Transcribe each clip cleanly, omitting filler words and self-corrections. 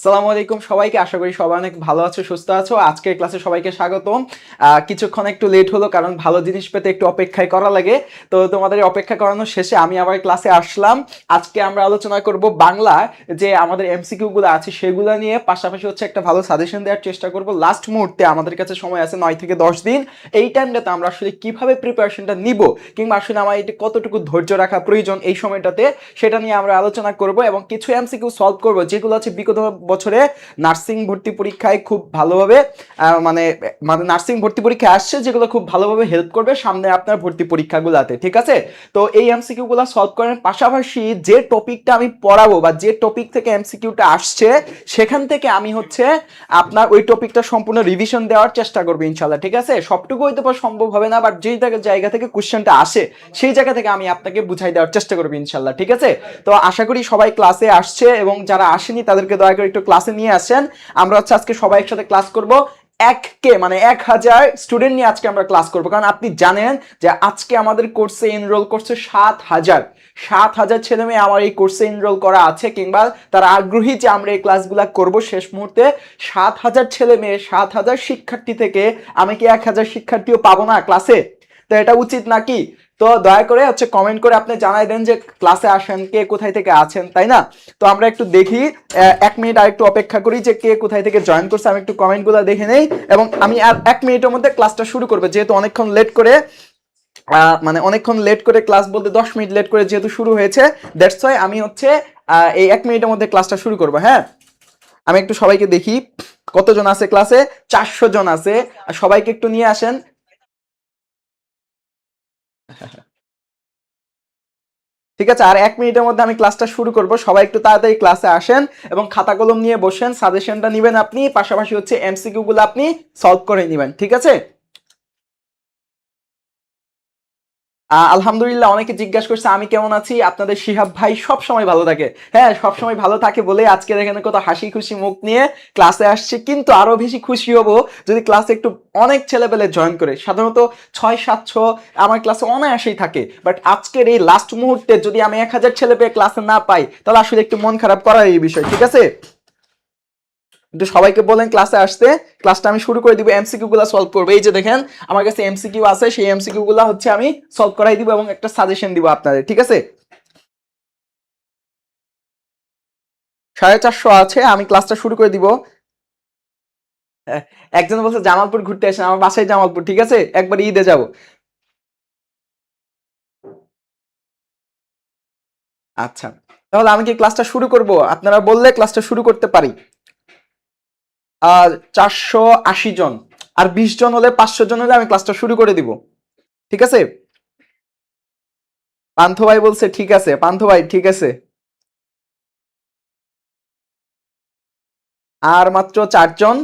আসসালামু আলাইকুম সবাইকে, আশা করি সবাই অনেক ভালো আছো, সুস্থ আছো। আজকের ক্লাসে সবাইকে স্বাগতম। কিছুক্ষণ একটু লেট হলো কারণ ভালো জিনিস পেতে একটু অপেক্ষায় করা লাগে। তো তোমাদের অপেক্ষা করানোর শেষে আমি আবার ক্লাসে আসলাম। আজকে আমরা আলোচনা করব বাংলা যে আমাদের এমসিকিউ গুলো আছে সেগুলো নিয়ে, পাশাপাশি হচ্ছে একটা ভালো সাজেশন দেওয়ার চেষ্টা করব। লাস্ট মুহূর্তে আমাদের কাছে সময় আছে 9 থেকে 10 দিন। এই টাইমটাতে আমরা আসলে কিভাবে প্রিপারেশনটা নিব, কিংবা আসলে আমার এটা কতটুকু ধৈর্য রাখা প্রয়োজন এই সময়টাতে, সেটা নিয়ে আমরা আলোচনা করব এবং কিছু এমসিকিউ সলভ করব যেগুলো আছে বিগত বছরে নার্সিং ভর্তি পরীক্ষায় খুব ভালোভাবে মানে মানে নার্সিং ভর্তি পরীক্ষা আসছে, যেগুলো খুব ভালোভাবে হেল্প করবে সামনে আপনার ভর্তি পরীক্ষাগুলোতে। ঠিক আছে, তো এই এমসিকিউ গুলো সলভ করার পাশাপাশি যে টপিকটা আমি পড়াবো বা যে টপিক থেকে এমসিকিউটা আসছে সেখান থেকে আমি হচ্ছে আপনার ওই টপিকটা সম্পূর্ণ রিভিশন দেওয়ার চেষ্টা করবো ইনশাল্লাহ। ঠিক আছে, সবটুকু হয়তো সম্ভব হবে না, বাট যেই জায়গা থেকে কোশ্চেনটা আসে সেই জায়গা থেকে আমি আপনাকে বুঝাই দেওয়ার চেষ্টা করবো ইনশাল্লাহ। ঠিক আছে, তো আশা করি সবাই ক্লাসে আসছে এবং যারা আসেনি তাদেরকে দয়া করে একটু ক্লাসে নিয়ে আসেন। আমরা হচ্ছে আজকে সবাই একসাথে ক্লাস করব। 1K মানে 1000 স্টুডেন্ট নিয়ে আজকে আমরা ক্লাস করব, কারণ আপনি জানেন যে আজকে আমাদের কোর্সে এনরোল করছে 7,000 ছেলে মেয়ে আমার এই কোর্সে এনরোল করা আছে, কিংবা তারা আগ্রহী যে আমরা এই ক্লাসগুলো করব শেষ মুহূর্তে। 7,000 ছেলে মেয়ে, 7,000 শিক্ষার্থী থেকে আমি কি 1,000 শিক্ষার্থীও পাবো না ক্লাসে? তো এটা উচিত নাকি? তো দয়া করে হচ্ছে কমেন্ট করে আপনি জানাই দেন যে ক্লাসে আসেন, কে কোথায় থেকে আছেন, তাই না? তো আমরা একটু দেখি, 1 মিনিট আর একটু অপেক্ষা করি যে কে কোথায় থেকে জয়েন করছে। আমি একটু কমেন্টগুলো দেখে নেই এবং আমি আর 1 মিনিটের মধ্যে ক্লাসটা শুরু করবো, যেহেতু অনেকক্ষণ লেট করে অনেকক্ষণ লেট করে ক্লাস বলতে 10 মিনিট লেট করে যেহেতু শুরু হয়েছে, দ্যাটস ওয়াই আমি হচ্ছে এই 1 মিনিটের মধ্যে ক্লাসটা শুরু করবো। হ্যাঁ, আমি একটু সবাইকে দেখি কতজন আছে ক্লাসে। 400 জন আছে, সবাইকে একটু নিয়ে আসেন। ঠিক আছে, আর 1 মিনিটের মধ্যে আমি ক্লাসটা শুরু করব। সবাই একটু তাড়াতাড়ি ক্লাসে আসেন এবং খাতা কলম নিয়ে বসেন। সাজেশনটা নেবেন আপনি, পাশাপাশি হচ্ছে এমসিকিউ গুলো আপনি সলভ করে নেবেন। ঠিক আছে, আলহামদুলিল্লাহ। অনেকে জিজ্ঞাসা করছে আমি কেমন আছি। আপনাদের শিহাব ভাই সব সময় ভালো থাকে। হ্যাঁ, সব সময় ভালো থাকে বলে আজকে দেখেন কত হাসি খুশি মুখ নিয়ে ক্লাসে আসছে। কিন্তু আরো বেশি খুশি হব যদি ক্লাসে একটু অনেক ছেলেপেলে জয়েন করে। সাধারণত 600-700 আমার ক্লাসে অনায়াসেই থাকে, বাট আজকের এই লাস্ট মুহূর্তে যদি আমি 1,000 ছেলে পেয়ে ক্লাসে না পাই তাহলে আসলে একটু মন খারাপ করার এই বিষয়। ঠিক আছে, একটু সবাইকে বলেন ক্লাসে আসতে। ক্লাসটা আমি শুরু করে দিব, এমসিকিউ গুলা সলভ করবো। এই যে দেখেন আমার কাছে এমসিকিউ আছে, সেই এমসিকিউ গুলা হচ্ছে আমি সলভ করাই দিব এবং একটা সাজেশন দিব আপনাদের। ঠিক আছে, 450 আছে, আমি ক্লাসটা শুরু করে দিব। হ্যাঁ, একজন বলছে জামালপুর ঘুরতে আসেন, আমার বাসায় জামালপুর। ঠিক আছে, একবার ঈদে যাব। আচ্ছা, তাহলে আমি কি ক্লাসটা শুরু করব? আপনারা বললে ক্লাসটা শুরু করতে পারি। 480 জন, আর 20 জন হলে 500 জন হলে আমি ক্লাসটা শুরু করে দিব। ঠিক আছে, পান্থ ভাই বলছে ঠিক আছে। পান্থ ভাই ঠিক আছে। আর মাত্র 4 জন।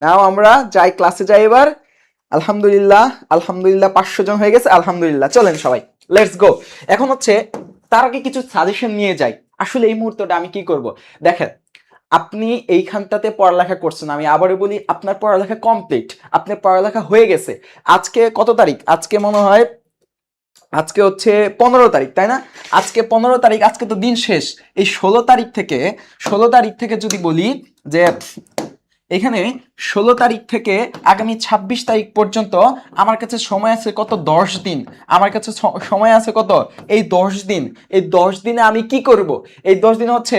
নাও আমরা যাই, ক্লাসে যাই এবার। আলহামদুলিল্লাহ, আলহামদুলিল্লাহ 500 জন হয়ে গেছে। আলহামদুলিল্লাহ, চলেন সবাই লেটস গো। এখন হচ্ছে তার আগে কিছু সাজেশন নিয়ে যাই। আসলে এই মুহূর্তটা আমি কি করব, দেখেন আপনি এইখানটাতে পড়ালেখা করছেন, আমি আবারও বলি আপনার পড়ালেখা কমপ্লিট, আপনার পড়ালেখা হয়ে গেছে। আজকে কত তারিখ? আজকে মনে হয় আজকে হচ্ছে 15 তারিখ, তাই না? আজকে 15 তারিখ, আজকে তো দিন শেষ। এই 16 তারিখ থেকে যদি বলি যে এখানে 16 তারিখ থেকে আগামী 26 তারিখ পর্যন্ত আমার কাছে সময় আছে কত? 10 দিন। আমার কাছে সময় আছে কত? এই 10 দিন। এই 10 দিনে আমি কি করব? এই 10 দিনে হচ্ছে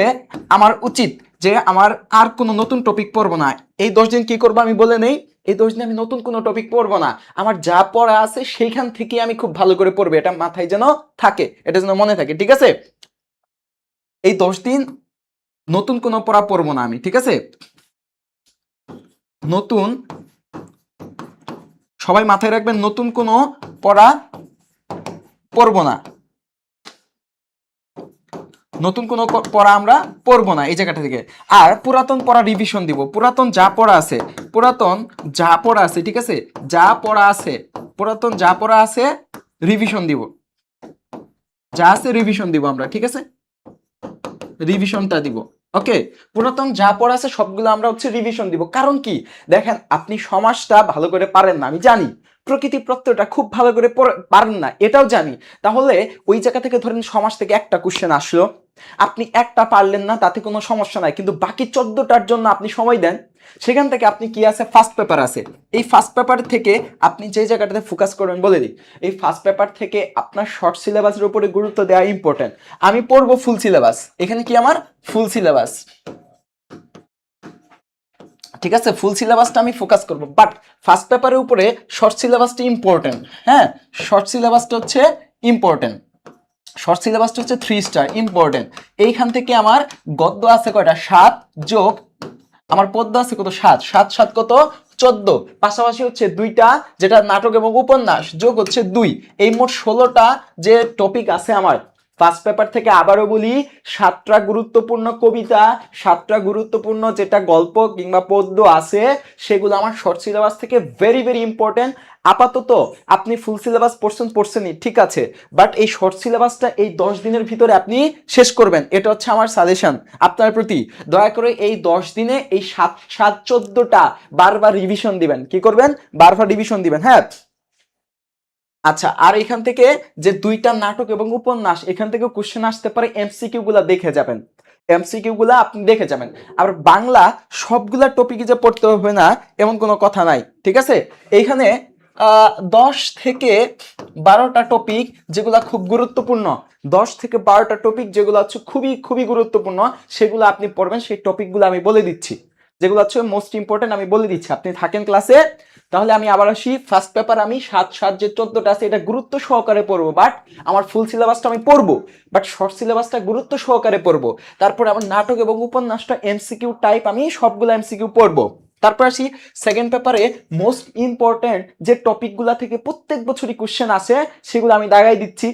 আমার উচিত যে আমার আর কোনো নতুন টপিক পড়বো না। এই 10 দিন কি করবো আমি বলে নেই। এই 10 দিনে আমি নতুন কোনো টপিক পড়বো না। আমার যা পড়া আছে সেইখান থেকে আমি খুব ভালো করে পড়বো, এটা মাথায় যেন থাকে, এটা যেন মনে থাকে। ঠিক আছে, এই 10 দিন নতুন কোনো পড়া পড়বো না আমি। ঠিক আছে, নতুন, সবাই মাথায় রাখবেন, নতুন কোনো পড়া পড়বো না। নতুন কোনো পড়া আমরা পড়বো না এই জায়গাটা থেকে। আর পুরাতন পড়া রিভিশন দিব। পুরাতন যা পড়া আছে, পুরাতন যা পড়া আছে, ঠিক আছে, যা পড়া আছে, পুরাতন যা পড়া আছে রিভিশন দিব। যা আছে রিভিশন দিব আমরা। ঠিক আছে, রিভিশনটা দিব। ওকে, পুরাতন যা পড়া আছে সবগুলো আমরা হচ্ছে রিভিশন দিব। কারণ কি, দেখেন আপনি সমাজটা ভালো করে পারেন না আমি জানি, প্রকৃতি প্রত্যয়টা খুব ভালো করে পারেন না এটাও জানি। তাহলে ওই জায়গা থেকে ধরেন সমাজ থেকে একটা কোশ্চেন আসলো, আপনি একটা পারলেন না তাতে কোনো সমস্যা নাই, কিন্তু বাকি 14টার জন্য আপনি সময় দেন। সেখান থেকে আপনি কি আছে, ফার্স্ট পেপার আছে, এই ফার্স্ট পেপার থেকে আপনি যে জায়গাটাতে ফোকাস করবেন বলে দিই, এই ফার্স্ট পেপার থেকে আপনার শর্ট সিলেবাসের উপরে গুরুত্ব দেওয়া ইম্পর্টেন্ট। আমি পড়বো ফুল সিলেবাস, এখানে কি আমার ফুল সিলেবাস, ঠিক আছে, ফুল সিলেবাসটা আমি ফোকাস করব, বাট ফার্স্ট পেপারের উপরে শর্ট সিলেবাসটা ইম্পর্টেন্ট। হ্যাঁ, শর্ট সিলেবাসটা হচ্ছে ইম্পর্টেন্ট, শর্ট সিলেবাসটা হচ্ছে 3 স্টার ইম্পর্টেন্ট। এইখান থেকে আমার গদ্য আছে কয়টা, 7 যোগ আমার পদ্য আছে কত, 7, 7 7 কত 14, পাশাপাশি হচ্ছে 2টা যেটা নাটক এবং উপন্যাস যোগ হচ্ছে 2, এই মোট 16টা যে টপিক আছে আমার ফার্স্ট পেপার থেকে। আবারও বলি, 7টা গুরুত্বপূর্ণ কবিতা, 7টা গুরুত্বপূর্ণ যেটা গল্প কিংবা পদ্য আছে সেগুলো আমার শর্ট সিলেবাস থেকে ভেরি ভেরি ইম্পর্টেন্ট। আপাতত আপনি ফুল সিলেবাস পড়ছেনই ঠিক আছে, বাট এই শর্ট সিলেবাসটা এই 10 দিনের ভিতরে আপনি শেষ করবেন, এটা হচ্ছে আমার সাজেশন আপনার প্রতি। দয়া করে এই 10 দিনে এই 7-14টা বারবার রিভিশন দিবেন, কি করবেন, বারবার রিভিশন দিবেন। হ্যাঁ, আচ্ছা, আর এখান থেকে যে 2টা নাটক এবং উপন্যাস, এখান থেকে কোশ্চেন আসতে পারে, এমসিকিউ গুলা দেখে যাবেন, এমসিকিউ গুলা আপনি দেখে যাবেন। আর বাংলা সবগুলা টপিকে যে পড়তে হবে না এমন কোনো কথা নাই, ঠিক আছে। এইখানে 10 থেকে 12টা টপিক যেগুলা খুব গুরুত্বপূর্ণ, 10 থেকে 12টা টপিক যেগুলো হচ্ছে খুবই খুবই গুরুত্বপূর্ণ, সেগুলো আপনি পড়বেন। সেই টপিকগুলো আমি বলে দিচ্ছি, যেগুলো হচ্ছে মোস্ট ইম্পর্টেন্ট আমি বলে দিচ্ছি, আপনি থাকেন ক্লাসে। তাহলে আমি আবার আসি, ফার্স্ট পেপার আমি 7 যে 14টা আছে এটা গুরুত্ব সহকারে পড়বো, বাট আমার ফুল সিলেবাসটা আমি পড়বো, বাট শর্ট সিলেবাসটা গুরুত্ব সহকারে পড়বো। তারপর আমার নাটক এবং উপন্যাসটা এমসিকিউ টাইপ, আমি সবগুলো এমসিকিউ পড়বো। তারপর আসি সেকেন্ড পেপারে মোস্ট ইম্পর্টেন্ট যে টপিকগুলা থেকে প্রত্যেক বছরই কোশ্চেন আসে সেগুলো আমি দাগাই দিচ্ছি।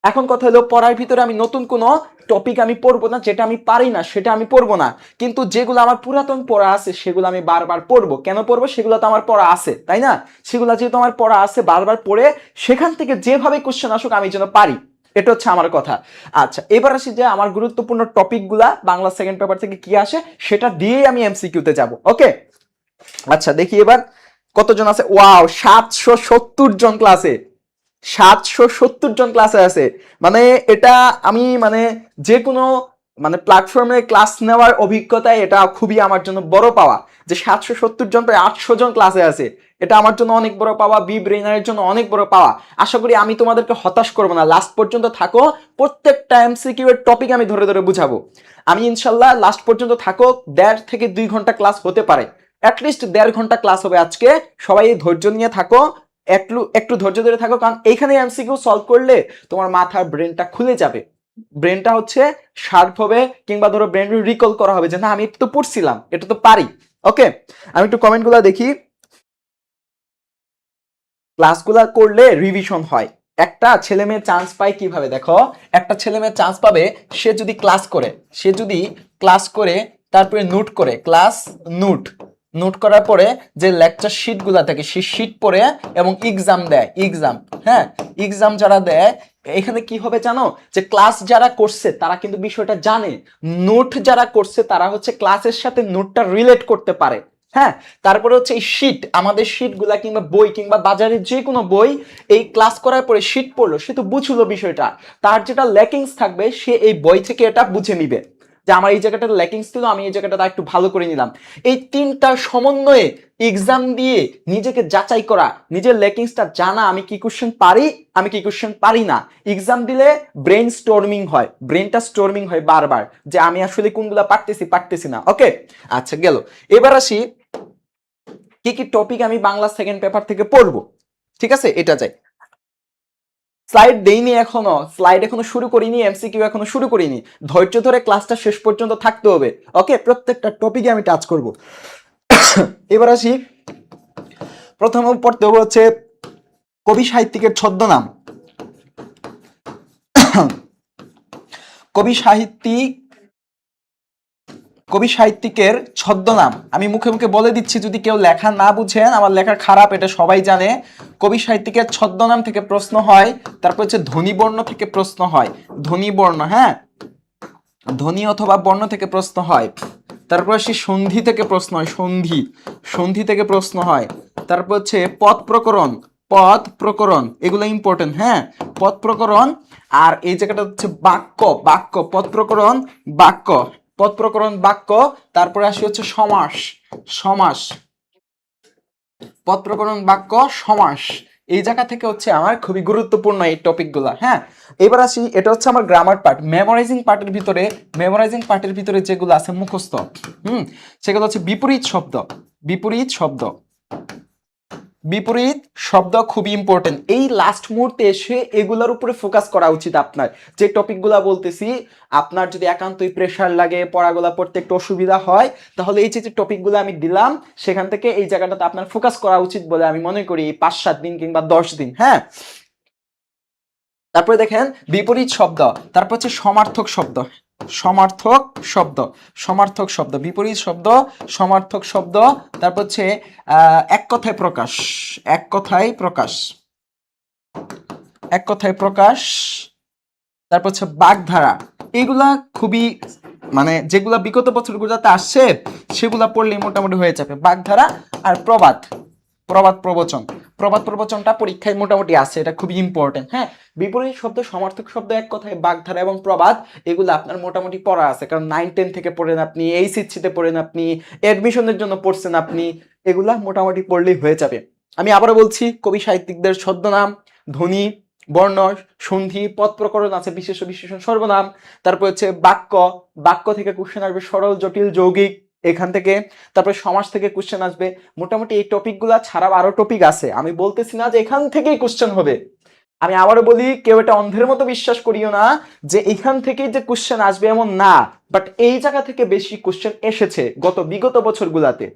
এখন কথা হলো, পড়ার ভিতরে আমি নতুন কোনো টপিক আমি পড়বো না, যেটা আমি পারি না সেটা আমি পড়বো না, কিন্তু যেগুলো আমার পুরাতন পড়া আছে সেগুলো আমি বারবার পড়বো। কেন পড়বো, সেগুলো তো আমার পড়া আছে তাই না, সেগুলো যেহেতু আমার পড়া আছে বারবার পড়ে সেখান থেকে যেভাবে কোশ্চেন আসুক আমি যেন পারি, এটা হচ্ছে আমার কথা। আচ্ছা, এবার আসি যে আমার গুরুত্বপূর্ণ টপিকগুলা বাংলা সেকেন্ড পেপার থেকে কি আসে সেটা দিয়েই আমি এমসিকিউতে যাব। ওকে, আচ্ছা দেখি এবার কতজন আছে, ওয়াও 770 জন ক্লাসে, 770 জন ক্লাসে আছে। মানে এটা আমি মানে যে কোনো মানে প্ল্যাটফর্মে ক্লাস নেওয়ার অভিজ্ঞতায় এটা খুবই আমার জন্য বড় পাওয়া, যে 770 জন প্রায় 800 জন ক্লাসে আছে, এটা আমার জন্য অনেক বড় পাওয়া, বি ব্রেইনারের জন্য অনেক বড় পাওয়া। আশা করি আমি তোমাদেরকে হতাশ করবো না, লাস্ট পর্যন্ত থাকো, প্রত্যেকটা এমসিকিউ এর টপিক আমি ধরে ধরে বুঝাবো। আমি ইনশাল্লাহ লাস্ট পর্যন্ত থাকো, 1.5 থেকে 2 ঘন্টা ক্লাস হতে পারে, অ্যাটলিস্ট 1.5 ঘন্টা ক্লাস হবে আজকে। সবাই ধৈর্য নিয়ে থাকো, একটু একটু ধৈর্য ধরে থাকো, কারণ এইখানে এমসিকিউ সলভ করলে তোমার মাথার ব্রেনটা খুলে যাবে, ব্রেনটা হচ্ছে শার্প হবে, কিংবা ধরো ব্রেন রিকল করা হবে যে না আমি একটু তো পড়ছিলাম, এটা তো পারি। ওকে, আমি একটু কমেন্টগুলো দেখি। ক্লাসগুলা করলে রিভিশন হয়, একটা ছেলে মেয়ে চান্স পায় কিভাবে, দেখো একটা ছেলে মেয়ে চান্স পাবে সে যদি ক্লাস করে, সে যদি ক্লাস করে তারপরে নোট করে, ক্লাস নোট নোট করার পরে যে লেকচার শিটগুলা থাকে সেই শিট পড়ে এবং এক্সাম দেয়, এক্সাম, হ্যাঁ এক্সাম যারা দেয়, এখানে কি হবে জানো, যে ক্লাস যারা করছে তারা কিন্তু বিষয়টা জানে, নোট যারা করছে তারা হচ্ছে ক্লাসের সাথে নোটটা রিলেট করতে পারে। হ্যাঁ, তারপরে হচ্ছে এই শীট, আমাদের শীটগুলা কিংবা বই কিংবা বাজারের যে কোনো বই, এই ক্লাস করার পরে শীট পড়লো, সে তো বুঝলো বিষয়টা, তার যেটা ল্যাকিংস থাকবে সে এই বই থেকে এটা বুঝে নিবে, যে আমার এই জায়গাটা ল্যাকিংস ছিল, আমি এই জায়গাটা একটু ভালো করে নিলাম। এই তিনটার সমন্বয়ে এক্সাম দিয়ে নিজেকে যাচাই করা, নিজের ল্যাকিংসটা জানা, আমি কি কোশ্চেন পারি, আমি কি কোশ্চেন পারি না। এক্সাম দিলে ব্রেন স্টর্মিং হয়, ব্রেনটা স্টর্মিং হয় বারবার, যে আমি আসলে কোনগুলা পারতেছি না। ওকে, আচ্ছা গেল। এবার আসি কি কি টপিক আমি বাংলা সেকেন্ড পেপার থেকে পড়বো, ঠিক আছে, এটা যাই। স্লাইড দেইনি এখনো, স্লাইড এখনো শুরু করিনি, এমসিকিউ এখনো শুরু করিনি, ধৈর্য ধরে ক্লাসটা শেষ পর্যন্ত থাকতে হবে। ওকে, প্রত্যেকটা টপিকে আমি টাচ করব। এবার আসি, প্রথমে পড়তে হবে হচ্ছে কবি সাহিত্যিকের ছদ্মনাম। কবি সাহিত্যিকের ছদ্মনাম আমি মুখে মুখে বলে দিচ্ছি, যদি কেউ লেখা না বুঝেন, আমার লেখা খারাপ এটা সবাই জানে। কবি সাহিত্যিকের ছদ্মনাম থেকে প্রশ্ন হয়, তারপর হচ্ছে ধ্বনিবর্ণ থেকে প্রশ্ন হয়, ধ্বনিবর্ণ, হ্যাঁ ধ্বনি অথবা বর্ণ থেকে প্রশ্ন হয়। তারপর আসি সন্ধি থেকে প্রশ্ন হয়, সন্ধি থেকে প্রশ্ন হয়। তারপর হচ্ছে পদ প্রকরণ, পদ প্রকরণ, এগুলো ইম্পর্টেন্ট, হ্যাঁ। পদ প্রকরণ, আর এই জায়গাটা হচ্ছে বাক্য, বাক্য পদ প্রকরণ বাক্য, পদ প্রকরণ বাক্য। তারপরে আসি হচ্ছে সমাস, সমাস, পদ প্রকরণ বাক্য সমাস। এই জায়গা থেকে হচ্ছে আমার খুবই গুরুত্বপূর্ণ এই টপিকগুলো, হ্যাঁ। এবার আসি, এটা হচ্ছে আমার গ্রামার পার্ট। মেমোরাইজিং পার্টের ভিতরে, মেমোরাইজিং পার্টের ভিতরে যেগুলো আছে মুখস্থ, সেগুলো হচ্ছে বিপরীত শব্দ, বিপরীত শব্দ, বিপরীত শব্দ খুবই ইম্পর্টেন্ট। এই লাস্ট মুহূর্তে এসে এগুলোর উপরে ফোকাস করা উচিত আপনার। যে টপিকগুলো বলতেছি, আপনার যদি একান্তই প্রেশার লাগে, পড়াগুলো পড়তে একটু অসুবিধা হয়, তাহলে এই যে টপিকগুলো আমি দিলাম, সেখান থেকে এই জায়গাটাতে আপনার ফোকাস করা উচিত বলে আমি মনে করি, 5-7 দিন কিংবা 10 দিন, হ্যাঁ। তারপরে দেখেন বিপরীত শব্দ, তারপর হচ্ছে সমার্থক শব্দ, সমার্থক শব্দ, সমার্থক শব্দ, বিপরীত শব্দ, সমার্থক শব্দ। তারপর হচ্ছে এক কথায় প্রকাশ, এক কথায় প্রকাশ, এক কথায় প্রকাশ। তারপর হচ্ছে বাগধারা। এইগুলা খুবই, মানে যেগুলা বিগত বছরগুলোতে আসছে সেগুলা পড়লেই মোটামুটি হয়ে যাবে। বাগধারা আর প্রবাদ, প্রবাদ প্রবচন, প্রবাদ প্রবচনটা পরীক্ষায় মোটামুটি আছে, এটা খুবই ইম্পর্টেন্ট, হ্যাঁ। বিপরীত শব্দ, সমার্থক শব্দ, এক কথায় বাগধারা এবং প্রবাদ, এগুলো আপনার মোটামুটি পড়া আছে, কারণ 9-10 থেকে পড়েন আপনি, এইচএসসিতে পড়েন আপনি, অ্যাডমিশনের জন্য পড়ছেন আপনি, এগুলা মোটামুটি পড়লেই হয়ে যাবে। আমি আবারও বলছি, কবি সাহিত্যিকদের ছদ্মনাম, ধ্বনি, বর্ণ, সন্ধি, পদ প্রকরণ আছে, বিশেষ্য, বিশেষণ, সর্বনাম। তারপর হচ্ছে বাক্য, বাক্য থেকে কোশ্চেন আসবে সরল, জটিল, যৌগিক, এখান থেকে। তারপরে সমাজ থেকে কোশ্চেন আসবে। মোটামুটি এই টপিকগুলা ছাড়াও আরো টপিক আছে, আমি বলতেছি না যে এখান থেকেই কোশ্চেন হবে। আমি আবারও বলি, কেউ এটা অন্ধের মতো বিশ্বাস করিও না যে এখান থেকেই যে কোশ্চেন আসবে, এমন না। বাট এই জায়গা থেকে বেশি কোশ্চেন এসেছে বিগত বছরগুলাতে,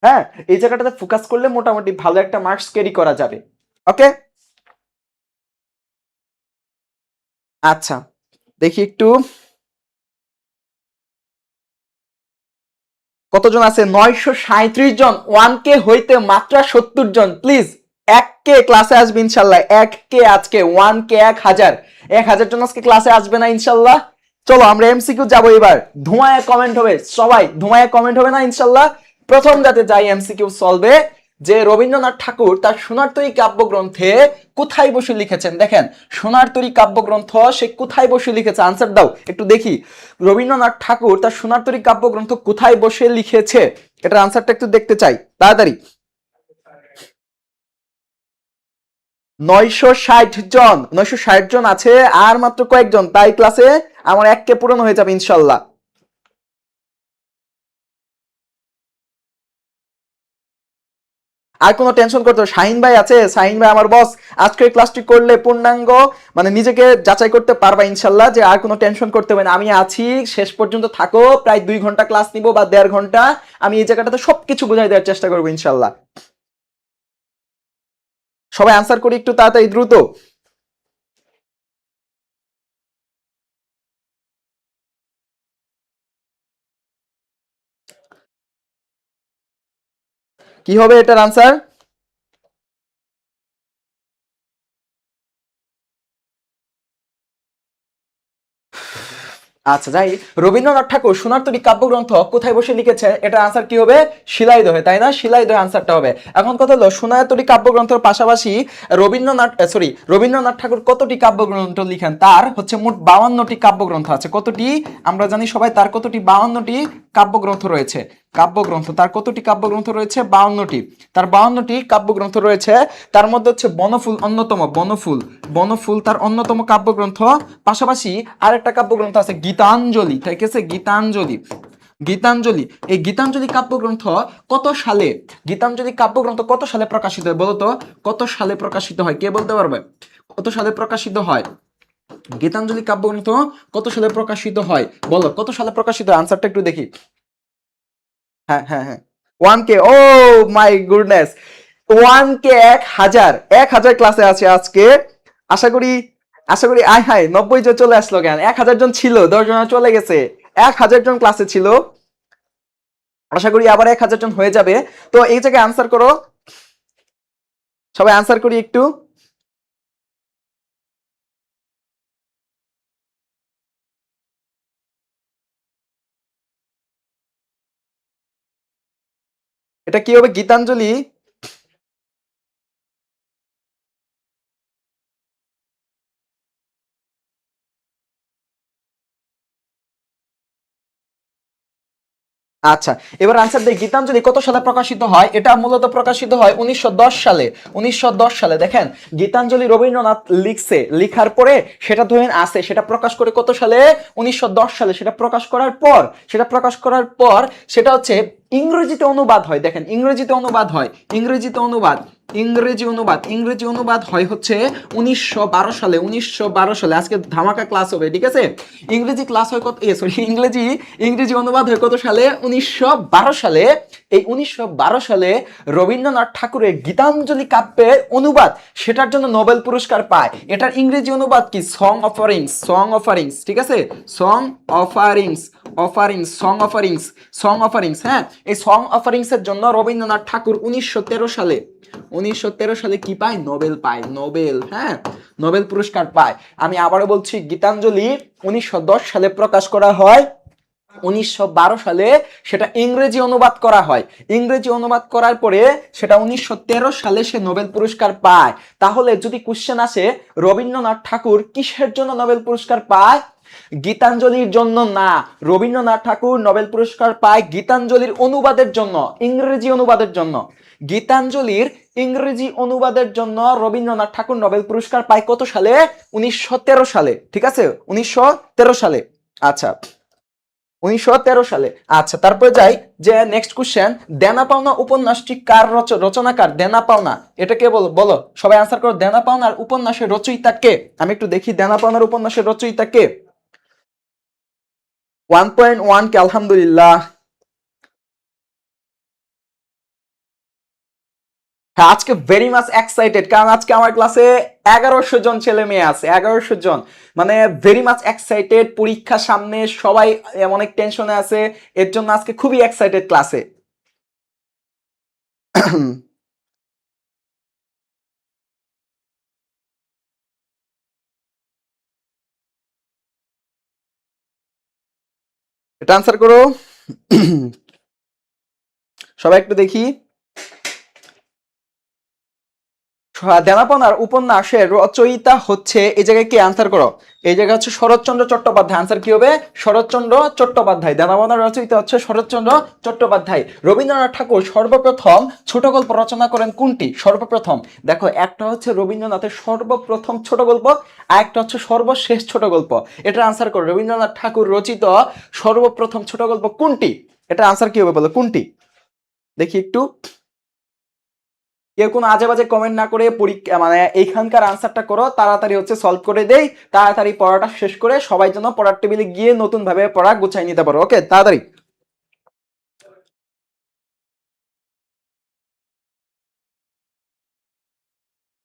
হ্যাঁ। এই জায়গাটাতে ফোকাস করলে মোটামুটি ভালো একটা মার্কস ক্যারি করা যাবে। ওকে, আচ্ছা, দেখি একটু কতজন আছে। 937 জন, 1K হইতে মাত্র 70 জন। প্লিজ 1K ক্লাসে আসবে ইনশাল্লাহ, 1K আজকে, 1K 1000, 1000 জন আজকে ক্লাসে আসবে না ইনশাল্লাহ। চলো আমরা এমসিকিউ যাবো এবার, ধোঁয়ায় কমেন্ট হবে সবাই, ধোঁয়ায় কমেন্ট হবে না ইনশাল্লাহ। প্রথম যাতে যাই এমসিকিউ সলভে, যে রবীন্দ্রনাথ ঠাকুর তার সোনার তরী কাব্যগ্রন্থে কোথায় বসে লিখেছেন। দেখেন, সোনার তরী কাব্যগ্রন্থ সে কোথায় বসে লিখেছে, আনসার দাও একটু দেখি। রবীন্দ্রনাথ ঠাকুর তার সোনার তরী কাব্যগ্রন্থ কোথায় বসে লিখেছে, এটার আনসারটা একটু দেখতে চাই তাড়াতাড়ি। 960 জন, 960 জন আছে, আর মাত্র কয়েকজন, তাই ক্লাসে আমার 1K পূরণ হয়ে যাবে ইনশাল্লাহ। আর কোনো টেনশন করতে হবে? শাহিন ভাই আছে, শাহিন ভাই আমার বস, আজকের ক্লাসটি করলে পূর্ণাঙ্গ মানে নিজেকে যাচাই করতে পারবা ইনশাল্লাহ, যে আর কোনো টেনশন করতে হবে না, আমি আছি, শেষ পর্যন্ত থাকো, প্রায় 2 ঘন্টা ক্লাস নিব বা 1.5 ঘন্টা, আমি এই জায়গাটাতে সবকিছু বুঝাই দেওয়ার চেষ্টা করবো ইনশাল্লাহ। সবাই আনসার করি একটু তাড়াতাড়ি দ্রুত। কি হবে এটার আনসার? আচ্ছা যাই, রবীন্দ্রনাথ ঠাকুর সোনার তরী কাব্যগ্রন্থ কোথায় বসে লিখেছে, এটার আনসার কি হবে? শিলাইদহে, তাই না? শিলাইদহে আনসারটা হবে। এখন কথা হলো, সোনার তরী কাব্যগ্রন্থের পাশাপাশি রবীন্দ্রনাথ ঠাকুর কতটি কাব্যগ্রন্থ লিখেন? তার হচ্ছে মোট 52টি কাব্যগ্রন্থ আছে। কতটি? আমরা জানি সবাই, তার কতটি? 52টি কাব্যগ্রন্থ রয়েছে। কাব্যগ্রন্থ তার কতটি কাব্যগ্রন্থ রয়েছে? 52টি। তার 52টি কাব্যগ্রন্থ রয়েছে, তার মধ্যে হচ্ছে বনফুল অন্যতম, বনফুল, বনফুল তার অন্যতম কাব্যগ্রন্থ। পাশাপাশি আরেকটা কাব্যগ্রন্থ আছে গীতাঞ্জলি, ঠিক আছে? গীতাঞ্জলি, গীতাঞ্জলি, এই গীতাঞ্জলি কাব্যগ্রন্থ কত সালে, গীতাঞ্জলি কাব্যগ্রন্থ কত সালে প্রকাশিত হয় বলতো? কত সালে প্রকাশিত হয়, কে বলতে পারবে? কত সালে প্রকাশিত হয় গীতাঞ্জলি কাব্যগ্রন্থ? কত সালে প্রকাশিত হয় বলো, কত সালে প্রকাশিত হয়? আনসারটা একটু দেখি। হ্যাঁ হ্যাঁ হ্যাঁ, 1K, O my goodness, 1K, 1000, 1000 ক্লাসে আছে আজকে। আশা করি, আশা করি, আয় হায়, 90 জন চলে আসলো কেন? 1000 জন ছিল, 10 জন চলে গেছে, 1000 জন ক্লাসে ছিল। আশা করি আবার 1000 জন হয়ে যাবে। তো এই জায়গায় আনসার করো, সবাই আনসার করি একটু। এটা কি হবে? গীতাঞ্জলি, আচ্ছা, এবার আনসার দেই, গীতাঞ্জলি কত সালে প্রকাশিত হয়? এটা মূলত প্রকাশিত হয় 1910 সালে। 1910 সালে দেখেন, গীতাঞ্জলি রবীন্দ্রনাথ লিখছে, লিখার পরে সেটা ধরেন আছে, সেটা প্রকাশ করে কত সালে? 1910 সালে। সেটা প্রকাশ করার পর, সেটা হচ্ছে ইংরেজিতে অনুবাদ হয়। দেখেন, ইংরেজিতে অনুবাদ হয়, ইংরেজি অনুবাদ হয় হচ্ছে 1912 সালে। 1912 সালে, আজকে ধামাকা ক্লাস হবে, ঠিক আছে? ইংরেজি ক্লাস হয় কত, সরি, ইংরেজি অনুবাদ হয় কত সালে? 1912 সালে। এই 1912 সালে রবীন্দ্রনাথ ঠাকুরের গীতাঞ্জলি কাব্যের অনুবাদ, সেটার জন্য নোবেল পুরস্কার পায়। এটার ইংরেজি অনুবাদ কি? সং অফারিংস, ঠিক আছে? সং অফারিংস, হ্যাঁ। এই সং অফারিংস এর জন্য রবীন্দ্রনাথ ঠাকুর 1913 সালে কি পায়? নোবেল পায়, নোবেল, হ্যাঁ, নোবেল পুরস্কার পায়। আমি আবারও বলছি, গীতাঞ্জলি 1910 সালে প্রকাশ করা হয়, 1912 সালে সেটা ইংরেজি অনুবাদ করা হয়। ইংরেজি অনুবাদ করার পরে সেটা 1913 সালে সে নোবেল পুরস্কার পায়। তাহলে যদি কোশ্চেন আসে রবীন্দ্রনাথ ঠাকুর কিসের জন্য নোবেল পুরস্কার পায়? গীতাঞ্জলির জন্য না, রবীন্দ্রনাথ ঠাকুর নোবেল পুরস্কার পায় গীতাঞ্জলির অনুবাদের জন্য, ইংরেজি অনুবাদের জন্য। গীতাঞ্জলির ইংরেজি অনুবাদের জন্য রবীন্দ্রনাথ ঠাকুর নোবেল পুরস্কার পায় কত সালে? 1913 সালে, ঠিক আছে? 1913 সালে। আচ্ছা, 1913 সালে। আচ্ছা, তারপরে যাই যে নেক্সট কোশ্চেন, দেনা পাওনা উপন্যাসটি কার রচনাকার? দেনা পাওনা, এটা কে বলো, বলো সবাই আনসার করো। দেনা পাওনার উপন্যাসের রচয়িতা কে? আমি একটু দেখি, দেনা পাওনার উপন্যাসের রচয়িতা কে? 1.1 কে, আলহামদুলিল্লাহ। হ্যাঁ, আজকে ভেরি মাচ এক্সাইটেড, কারণ আজকে আমার ক্লাসে 1100 জন ছেলে মেয়ে আছে, 1100 জন, মানে ভেরি মাচ এক্সাইটেড। পরীক্ষা সামনে, সবাই অনেক টেনশনে আছে, এর জন্য আজকে খুবই এক্সাইটেড ক্লাসে। এটা আনসার করো সবাই, একটু দেখি। দেনাপনার উপন্যাসের রচয়িতা হচ্ছে, এই জায়গায় কি আনসার করো? এই জায়গায় হচ্ছে শরৎচন্দ্র চট্টোপাধ্যায়। আনসার কি হবে? শরৎচন্দ্র চট্টোপাধ্যায়। দেনাপনার রচয়িতা হচ্ছে শরৎচন্দ্র চট্টোপাধ্যায়। রবীন্দ্রনাথ ঠাকুর সর্বপ্রথম ছোট গল্প রচনা করেন কোনটি? সর্বপ্রথম, দেখো, একটা হচ্ছে রবীন্দ্রনাথের সর্বপ্রথম ছোট গল্প, আর একটা হচ্ছে সর্বশেষ ছোট গল্প। এটা আনসার করো, রবীন্দ্রনাথ ঠাকুর রচিত সর্বপ্রথম ছোট গল্প কোনটি? এটা আনসার কি হবে বলো, কোনটি? দেখি একটু, কেউ কোনো আজে বাজে কমেন্ট না করে পরীক্ষা, মানে এইখানকার আনসারটা করো তাড়াতাড়ি, হচ্ছে সলভ করে দেই, তাড়াতাড়ি পড়াটা শেষ করে সবাই যেন পড়ার টেবিলে গিয়ে নতুন ভাবে পড়া গুছাই নিতে পারো। ওকে, তাড়াতাড়ি।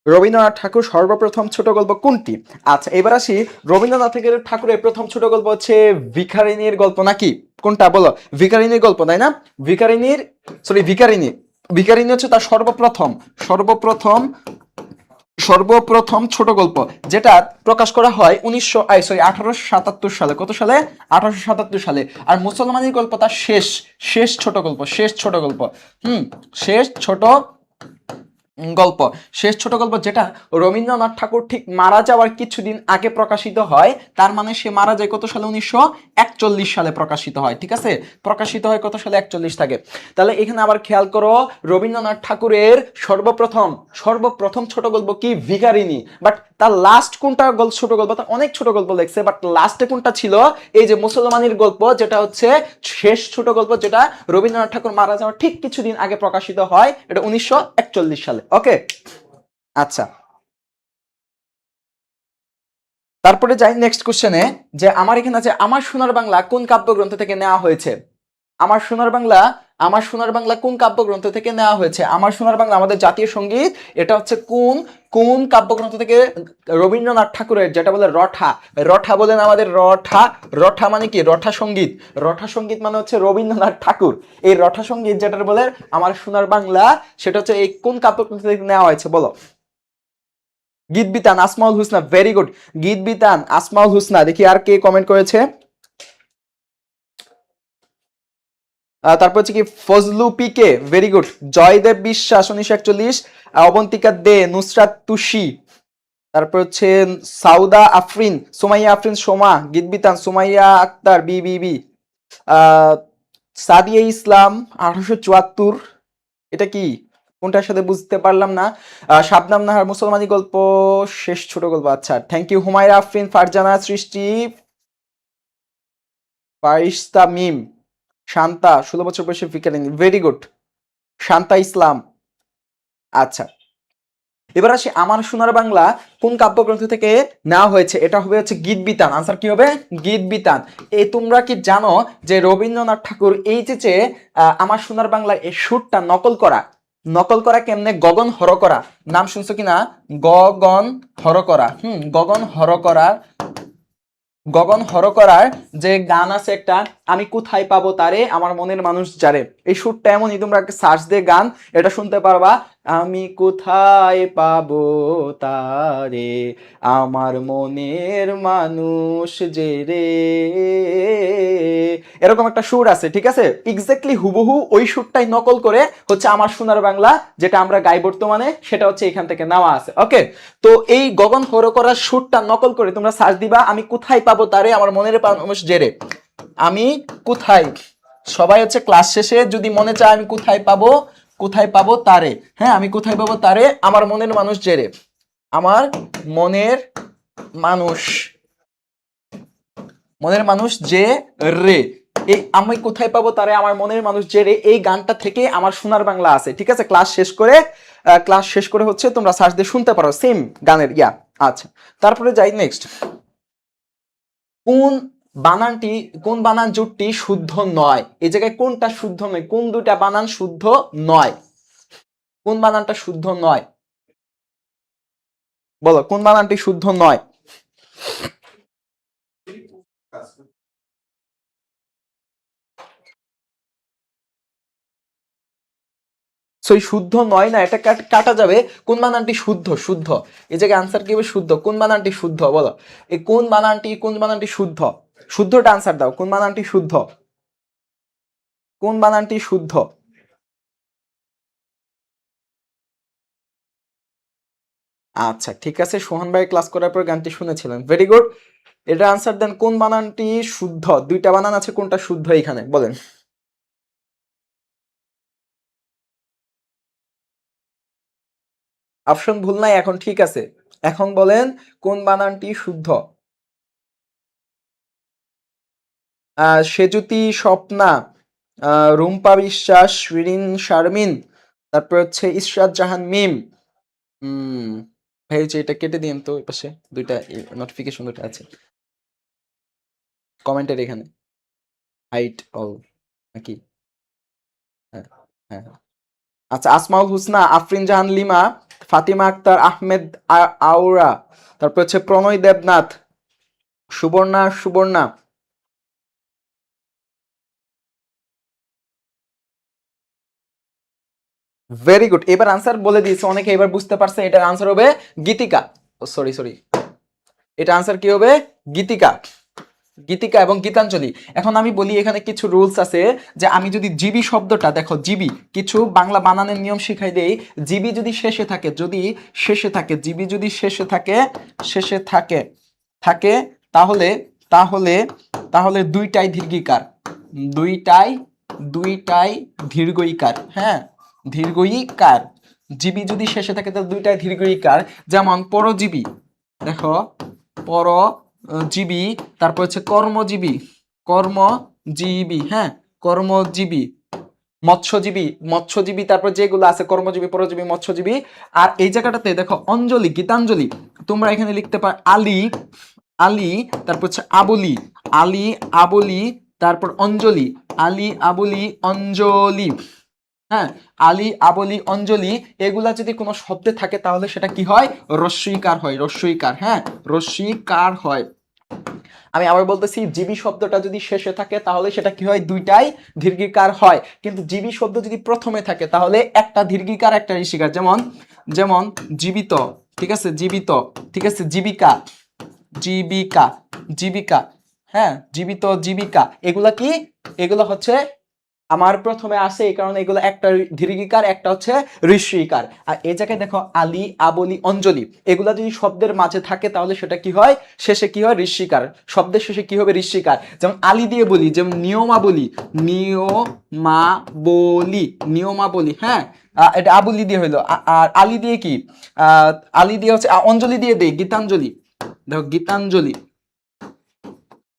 রবীন্দ্রনাথ ঠাকুর সর্বপ্রথম ছোট গল্প কোনটি? আচ্ছা, এবার আসি, রবীন্দ্রনাথ ঠাকুরের প্রথম ছোট গল্প হচ্ছে ভিখারিনীর গল্প, নাকি? কোনটা বলো? ভিখারিনীর গল্প, তাই না? ভিখারিনীর, সরি, ভিখারিনী, ভিখারিনী হচ্ছে তার সর্বপ্রথম, সর্বপ্রথম সর্বপ্রথম ছোট গল্প, যেটা প্রকাশ করা হয় 1877 সালে। কত সালে? 1877 সালে। আর মুসলমানের গল্প তার শেষ, শেষ ছোট গল্প, শেষ ছোট গল্প, শেষ ছোট গল্প, শেষ ছোট গল্প, যেটা রবীন্দ্রনাথ ঠাকুর ঠিক মারা যাওয়ার কিছুদিন আগে প্রকাশিত হয়। তার মানে সে মারা যায় কত সালে? 1941 সালে প্রকাশিত হয়, ঠিক আছে? প্রকাশিত হয় কত সালে? 41 থাকে। তাহলে এখানে আবার খেয়াল করো, রবীন্দ্রনাথ ঠাকুরের সর্বপ্রথম সর্বপ্রথম ছোট গল্প কি? ভিখারিনী। বাট তার লাস্ট কোনটা ছোট গল্প? তার অনেক ছোট গল্প লেখছে, বাট লাস্টে কোনটা ছিল? এই যে মুসলমানের গল্প, যেটা হচ্ছে শেষ ছোট গল্প, যেটা রবীন্দ্রনাথ ঠাকুর মারা যাওয়ার ঠিক কিছুদিন আগে প্রকাশিত হয়। এটা 1941 সালে। ওকে, আচ্ছা, তারপরে যাই নেক্সট কোশ্চেনে, যে আমার এখানে আছে, আমার সোনার বাংলা কোন কাব্যগ্রন্থ থেকে নেওয়া হয়েছে? আমার সোনার বাংলা, আমার সোনার বাংলা কোন কাব্যগ্রন্থ থেকে নেওয়া হয়েছে? আমার সোনার বাংলা আমাদের জাতীয় সঙ্গীত, এটা হচ্ছে কোন কোন কাব্যগ্রন্থ থেকে? রবীন্দ্রনাথ ঠাকুরের, যেটা বলে রঠা, রঠা বলেন আমাদের, রঠা, রঠা মানে কি? রঠা সঙ্গীত, রঠা সঙ্গীত মানে হচ্ছে রবীন্দ্রনাথ ঠাকুর। এই রঠা সঙ্গীত যেটা বলে আমার সোনার বাংলা, সেটা হচ্ছে এই কোন কাব্যগ্রন্থ থেকে নেওয়া হয়েছে বলো? গীত বিতান, আসমাউল হুসনা, ভেরি গুড। গীত বিতান, আসমাউল হুসনা। দেখি আর কে কমেন্ট করেছে। তারপর হচ্ছে কি ফজলু পিকে, ভেরি গুড। জয়দেব বিশ্বাস 1941, অবন্তিকা দে, নুসরাত তুষি, তারপর হচ্ছে Sawda Afrin, Sumaiya Afrin Soma, Geet Bitan Sumaiya Akter, B B B, Sadia Islam 1874, এটা কি কোনটার সাথে বুঝতে পারলাম না। শাবনাম নাহার মুসলমানি গল্প শেষ ছোট গল্প, আচ্ছা থ্যাংক ইউ। হুমায়রা আফরিন, ফারজানা সৃষ্টি, ফারিস্তা মিম, শান্তা 16 বছর বয়সে ফিকারিনী, ভেরি গুড। শান্তা ইসলাম, আচ্ছা এবার আসি আমার সোনার বাংলা কোন কাব্যগ্রন্থ থেকে নেওয়া হয়েছে, এটা হবে হচ্ছে গীত বিতান। আনসার কি হবে? গীত বিতান। এই তোমরা কি জানো যে রবীন্দ্রনাথ ঠাকুর এই যে আমার সোনার বাংলা এই সুরটা নকল করা কেমনে? গগন হর করা, নাম শুনছো কিনা? গগন হর করা, গগন হর করার যে গান আছে একটা, আমি কোথায় পাবো তারে আমার মনের মানুষ যারে, এই সুরটা এমনই, তোমরা সার্চ দিয়ে গান এটা শুনতে পারবা। আমি কোথায় পাবো তারে আমার মনের মানুষ যে রে, এরকম একটা সুর আছে, ঠিক আছে? এক্স্যাক্টলি হুবহু ওই সুরটাই নকল করে হচ্ছে আমার সোনার বাংলা যেটা আমরা গাই বর্তমানে, সেটা হচ্ছে এখান থেকে নেওয়া আছে। ওকে, তো এই গগন হর করার সুরটা নকল করে তোমরা সার্চ দিবা, আমি কোথায় পাবো তারে আমার মনের মানুষ জেরে। আমি কোথায়, সবাই হচ্ছে ক্লাস শেষে যদি মনে চায় আমি কোথায় পাবো তারে, হ্যাঁ আমি কোথায় পাবো তারে আমার মনের মানুষ জেরে, আমার মনের মানুষ যে রে, এই আমি কোথায় পাবো তারে আমার মনের মানুষ যে রে, এই গানটা থেকে আমার সোনার বাংলা আছে, ঠিক আছে? ক্লাস শেষ করে হচ্ছে তোমরা সার্চ দিয়ে শুনতে পারো সেম গানের ইয়া। আচ্ছা তারপরে যাই নেক্সট, কোন বানান জোটটি শুদ্ধ নয়? এই জায়গায় কোনটা শুদ্ধ নয়? কোন দুটা বানান শুদ্ধ নয়? কোন বানানটা শুদ্ধ নয়? বলো কোন বানানটি শুদ্ধ নয়? সই শুদ্ধ নয় না, এটা কাটা যাবে। কোন বানানটি শুদ্ধ, এই জায়গায় আনসার কি হবে? শুদ্ধ। কোন বানানটি শুদ্ধ বলো, এই কোন বানানটি শুদ্ধটা আনসার দাও। কোন বানানটি শুদ্ধ? আচ্ছা ঠিক আছে, সোহান ভাই ক্লাস করার পর গানটি শুনেছিলেন, ভেরি গুড। এটা আনসার দেন, কোন বানানটি শুদ্ধ? দুইটা বানান আছে, কোনটা শুদ্ধ এখানে বলেন? অপশন ভুল নাই, এখন ঠিক আছে। এখন বলেন কোন বানানটি শুদ্ধ? সেজুতি, স্বপ্না, রুম্পা বিশ্বাস, শিরিন শারমিন, তারপর হচ্ছে ইশরাত জাহান মিম। ভাই হচ্ছে এটা কেটে দিন তো, ওই পাশে দুইটা নোটিফিকেশন দুটো আছে কমেন্টের এখানে, হাইট অল নাকি? হ্যাঁ হ্যাঁ হ্যাঁ। আচ্ছা আসমাউল হুসনা, আফরিন জাহান লিমা, ফাতিমা আক্তার, আহমেদ আওরা, তারপর হচ্ছে প্রণয় দেবনাথ, সুবর্ণা। ভেরি গুড, এবার আনসার বলে দিয়েছে অনেকে, এবার বুঝতে পারছে এটার আনসার হবে গীতিকা। সরি, এটা আনসার কি হবে? গীতিকা এবং গীতাঞ্জলি। এখন আমি বলি এখানে কিছু রুলস আছে, যে আমি যদি জিবি শব্দটা, দেখো জিবি, কিছু বাংলা বানানের নিয়ম শিখাই দেই। জিবি যদি শেষে থাকে, জিবি যদি শেষে থাকে তাহলে তাহলে তাহলে দুইটাই দীর্ঘিকার, দুইটাই দীর্ঘইকার, হ্যাঁ দীর্ঘইকার। জিবি যদি শেষে থাকে তাহলে দুইটাই দীর্ঘইকার। যেমন পরজীবী, দেখো পরজীবী, তারপর হচ্ছে কর্মজীবী, হ্যাঁ কর্মজীবী, মৎস্যজীবী, তারপর যেগুলো আছে কর্মজীবী, পরজীবী, মৎস্যজীবী। আর এই জায়গাটাতে দেখো অঞ্জলি, গীতাঞ্জলি, তোমরা এখানে লিখতে পারো আলী, তারপর হচ্ছে আবলি, তারপর অঞ্জলি, অঞ্জলি, হ্যাঁ আবলি, অঞ্জলি, এগুলা যদি কোনো শব্দে থাকে তাহলে সেটা কি হয়? রস্বইকার হয়, হ্যাঁ রস্বইকার হয়। আমি আবার বলতেছি, জীবী শব্দটা যদি শেষে থাকে তাহলে সেটা কি হয়? দুইটাই দীর্ঘিকার হয়। কিন্তু জীবী শব্দ যদি প্রথমে থাকে তাহলে একটা দীর্ঘিকার একটা ঋষিকার, যেমন জীবিত, ঠিক আছে জীবিকা, হ্যাঁ জীবিত, জীবিকা, এগুলা কি? এগুলো হচ্ছে আমার প্রথমে আসে এই কারণে এগুলো একটা দীর্ঘিকার, একটা হচ্ছে ঋষিকার। আর এই জায়গায় দেখো আলী, আবলি, অঞ্জলি, এগুলা যদি শব্দের মাঝে থাকে তাহলে সেটা কি হয়, শেষে কি হয়, ঋষিকার। শব্দের শেষে কি হবে, ঋষিকার। যেমন আলী দিয়ে বলি, যেমন নিয়মাবলী, নিয়মাবলী, নিয়মাবলী, হ্যাঁ। এটা আবলি দিয়ে হইলো। আর আলী দিয়ে কি, আলী দিয়ে হচ্ছে, অঞ্জলি দিয়ে দেই গীতাঞ্জলি, দেখো গীতাঞ্জলি,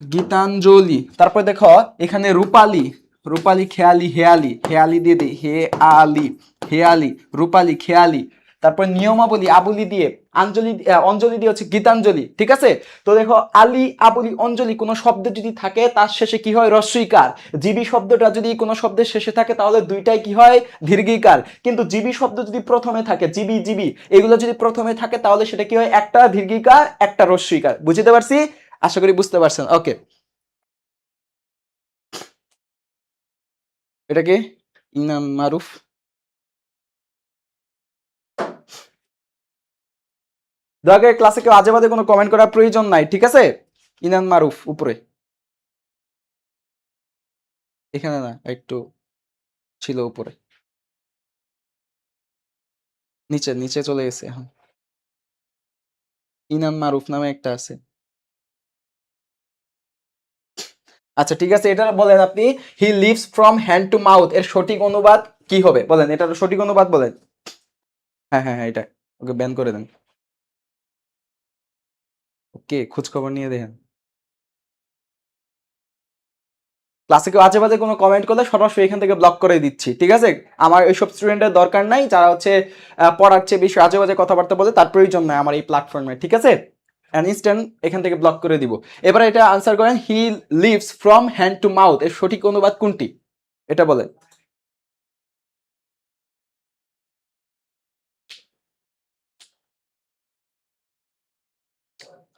গীতাঞ্জলি। তারপর দেখো এখানে রূপালী, রূপালী, খেয়ালি, হেয়ালি, হেয়ালি দিয়ে দিই, হে আলি, হেয়ালি, রূপালী, খেয়ালি। তারপর নিয়মাবলী, আবুলি দিয়ে, আঞ্জলি, অঞ্জলি দিয়ে হচ্ছে গীতাঞ্জলি, ঠিক আছে। তো দেখো আলী, আবুলি, অঞ্জলি কোনো শব্দ যদি থাকে তার শেষে কি হয়, রস্বইকার। জীবী শব্দটা যদি কোনো শব্দের শেষে থাকে তাহলে দুইটাই কি হয়, দীর্ঘিকার। কিন্তু জীবী শব্দ যদি প্রথমে থাকে, জীবী, জীবী এগুলো যদি প্রথমে থাকে তাহলে সেটা কি হয়, একটা দীর্ঘিকার, একটা রস্বইকার। বুঝতে পারছি, আশা করি বুঝতে পারছেন। ওকে, এটা কি, ইনাম মারুফ। দয়া করে ক্লাসে কেউ আজে বাজে কোনো কমেন্ট করার প্রয়োজন নাই, ঠিক আছে। ইনাম মারুফ উপরে, এখানে না, একটু ছিল উপরে, নিচে নিচে চলে গেছে এখন। ইনাম মারুফ নামে একটা আছে। আচ্ছা ঠিক আছে, এটা বলেন আপনি, he lives from hand to mouth এর সঠিক অনুবাদ কি হবে বলেন, এটার সঠিক অনুবাদ বলেন। হ্যাঁ হ্যাঁ হ্যাঁ, এটা ওকে ব্যান করে দেন। ওকে, খোঁজ খবর নিয়ে দেখেন। ক্লাসে কেউ আজে বাজে কোনো কমেন্ট করলে সরাসরি এখান থেকে ব্লক করে দিচ্ছি, ঠিক আছে। আমার এইসব স্টুডেন্টের দরকার নাই যারা হচ্ছে পড়ার চেয়ে বেশি আজে বাজে কথাবার্তা বলে, তার প্রয়োজন নাই আমার এই প্ল্যাটফর্মে, ঠিক আছে। ইনস্ট্যান্ট এখান থেকে ব্লক করে দিব। এবার এটা আনসার করেন, he lives from hand to mouth এর সঠিক অনুবাদ কোনটি, এটা বলেন।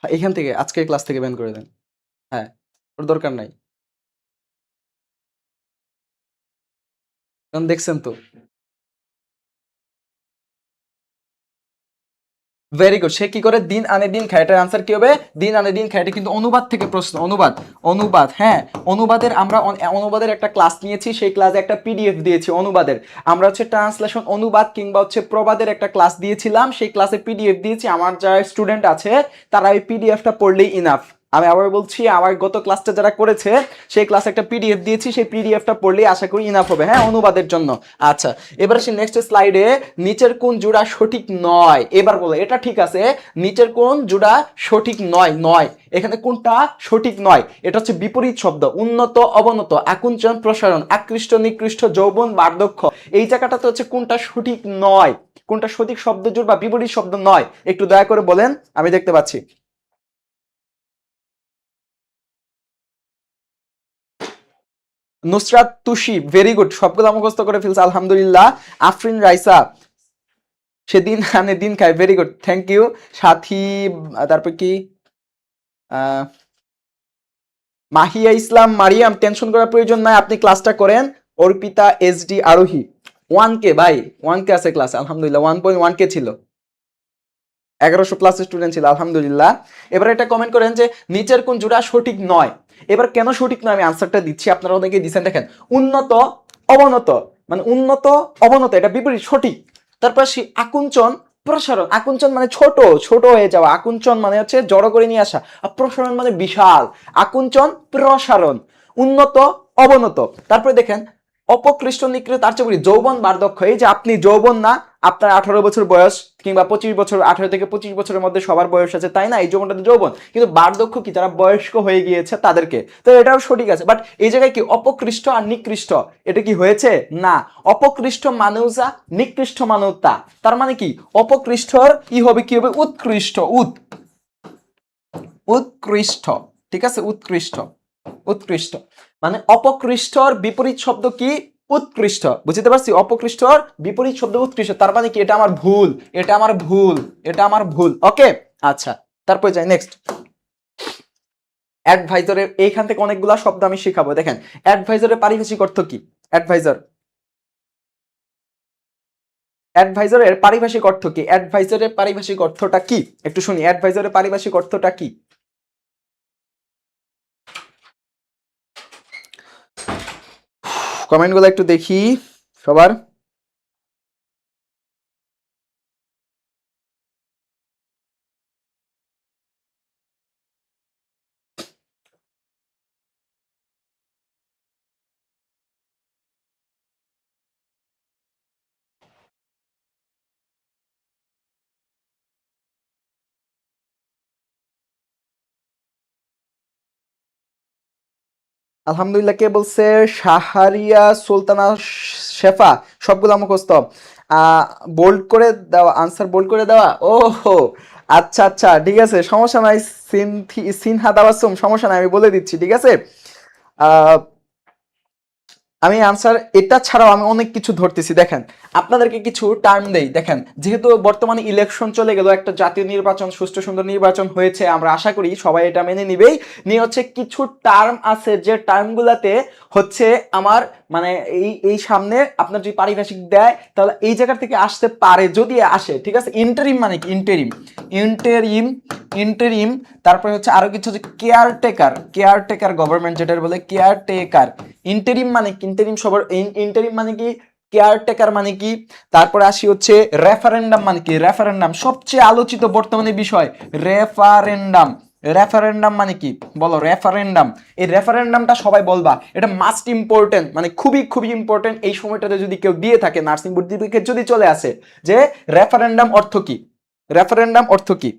এখান থেকে আজকের ক্লাস থেকে ব্যান করে দেন। হ্যাঁ, ওর দরকার নাই, কারণ দেখছেন তো। ভেরি গুড, সে কি করে, দিন আনে দিন খায়, এটার আনসার কি হবে, দিন আনে দিন খায়। এটা কিন্তু অনুবাদ থেকে প্রশ্ন, অনুবাদ, অনুবাদ, হ্যাঁ। অনুবাদের আমরা অনুবাদের একটা ক্লাস নিয়েছি, সেই ক্লাসে একটা পিডিএফ দিয়েছি অনুবাদের। আমরা হচ্ছে ট্রান্সলেশন, অনুবাদ কিংবা হচ্ছে প্রবাদের একটা ক্লাস দিয়েছিলাম, সেই ক্লাসে পিডিএফ দিয়েছি। আমার যারা স্টুডেন্ট আছে তারা ওই পিডিএফটা পড়লেই ইনাফ। আমি আবার বলছি, আমার গত ক্লাসটা যারা করেছে সেই ক্লাসে একটা পিডিএফ দিয়েছি, সেই পিডিএফটা পড়লেই আশা করি ইনাফ হবে, হ্যাঁ, অনুবাদের জন্য। আচ্ছা, এবার আসি নেক্সট স্লাইডে, নিচের কোন জোড়া সঠিক নয়, এবার বলো এটা ঠিক আছে, নিচের কোন জোড়া সঠিক নয়, নয় এখানে কোনটা সঠিক নয়, এটা হচ্ছে বিপরীত শব্দ, উন্নত, অবনত, আকুঞ্চন, প্রসারণ, আকৃষ্ট, নিকৃষ্ট, যৌবন, বার্ধক্য, এই জায়গাটাতে হচ্ছে কোনটা সঠিক নয়, কোনটা সঠিক শব্দ জোড় বা বিপরীত শব্দ নয়, একটু দয়া করে বলেন, আমি দেখতে পাচ্ছি। নুসরাত তুষি, ভেরি গুড, সবগুলো মুখস্থ করে ফেলছে আলহামদুলিল্লাহ। আফরিন রাইসা, সেদিন আনে দিন খায়, ভেরি গুড, থ্যাংক ইউ। সাথী, তারপর কি, মাহিয়া ইসলাম, মারিয়াম, টেনশন করার প্রয়োজন নাই, আপনি ক্লাসটা করেন। অর্পিতা, এসডি, আরোহী, 1K ভাই, 1K আছে ক্লাস, আলহামদুলিল্লাহ, 1.1K ছিল, 1100+ স্টুডেন্ট ছিল, আলহামদুলিল্লাহ। এবার এটা কমেন্ট করেন যে নিচের কোন জোড়া সঠিক নয়। এবার কেন সঠিক নয় আমি আনসারটা দিচ্ছি, আপনারা অনেকে দিচ্ছেন, দেখেন, উন্নত, অবনত, মানে উন্নত, অবনত এটা বিপরীত, সঠিক। তারপর আকুঞ্চন, প্রসারণ, আকুঞ্চন মানে ছোট, ছোট হয়ে যাওয়া, আকুঞ্চন মানে হচ্ছে জড়ো করে নিয়ে আসা, আর প্রসারণ মানে বিশাল, আকুঞ্চন, প্রসারণ, উন্নত, অবনত। তারপরে দেখেন অপকৃষ্ট, নিকৃষ্ট, তার চেয়ে বলি যৌবন, বার্ধক্য, এই যে আপনি যৌবন না, আপনার 18 বছর বয়স কিংবা 25 বছর, 18 থেকে 25 বছরের মধ্যে সবার বয়স আছে, তাই না, এই যৌবনটা তো যৌবন, কিন্তু বার্ধক্য কি, যারা বয়স্ক হয়ে গিয়েছে তাদেরকে, তো এটাও সঠিক আছে। বাট এই জায়গায় কি অপকৃষ্ট আর নিকৃষ্ট, এটা কি হয়েছে না, অপকৃষ্ট মানেও যা, নিকৃষ্ট মানেও তা, তার মানে কি অপকৃষ্টর কি হবে, কি হবে, উৎকৃষ্ট, উৎকৃষ্ট, ঠিক আছে, উৎকৃষ্ট, উৎকৃষ্ট, মানে অপকৃষ্টর বিপরীত শব্দ কি, উৎকৃষ্ট, বুঝতে পারছি, অপকৃষ্টর বিপরীত শব্দ উৎকৃষ্ট, তার মানে কি এটা আমার ভুল, এটা আমার ভুল, এটা আমার ভুল, ওকে। আচ্ছা, তারপর যাই নেক্সট, অ্যাডভাইজারের, এইখান থেকে অনেকগুলা শব্দ আমি শিখাবো, দেখেন অ্যাডভাইজারের পারিভাষিক অর্থ কি, অ্যাডভাইজার, অ্যাডভাইজারের পারিভাষিক অর্থ কি, অ্যাডভাইজারের পারিভাষিক অর্থটা কি, একটু শুনি, অ্যাডভাইজারের পারিভাষিক অর্থটা কি, কমেন্টগুলো একটু দেখি সবার। আলহামদুলিল্লাহ, কে বলছে? শাহরিয়া সুলতানা শেফা, সবগুলো মুখস্থ। আহ বোল্ড করে দেওয়া, আনসার বোল্ড করে দেওয়া। ও হো, আচ্ছা আচ্ছা, ঠিক আছে, সমস্যা নাই। সিনহা তাবাসসুম, সমস্যা নাই, আমি বলে দিচ্ছি, ঠিক আছে। আহ আমি আনসার এটা ছাড়াও আমি অনেক কিছু ধরতেছি। দেখেন, আপনাদেরকে কিছু টার্ম দেই। দেখেন, যেহেতু বর্তমানে ইলেকশন চলে গেল, একটা জাতীয় নির্বাচন, সুষ্ঠু সুন্দর নির্বাচন হয়েছে, আমরা আশা করি সবাই এটা মেনে নিবেই। নিয়ে হচ্ছে কিছু টার্ম আছে, যে টার্মগুলাতে হচ্ছে আমার মানে এই সামনে আপনার যদি পারিভাষিক দেয় তাহলে এই জায়গা থেকে আসতে পারে, যদি আসে, ঠিক আছে। ইন্টারিম মানে কি? Interim, interim, interim. তারপরে হচ্ছে আরো কিছু হচ্ছে কেয়ারটেকার, কেয়ারটেকার গভর্নমেন্ট যেটা বলে কেয়ারটেকার। ইন্টারিম মানে কি? ইন্টারিম সবার, ইন্টারিম মানে কি? কেয়ারটেকার মানে কি? তারপরে আসি হচ্ছে রেফারেন্ডাম মানে কি? রেফারেন্ডাম সবচেয়ে আলোচিত বর্তমানে বিষয়, রেফারেন্ডাম। রেফারেন্ডাম মানে কি বলো? রেফারেন্ডাম, এই রেফারেন্ডামটা সবাই বলবা, এটা মাস্ট ইম্পর্টেন্ট, মানে খুবই খুবই ইম্পর্টেন্ট। এই সময়টাতে যদি কেউ দিয়ে থাকে, নার্সিং বোর্ড থেকে যদি চলে আসে যে রেফারেন্ডাম অর্থ কি, রেফারেন্ডাম অর্থ কি,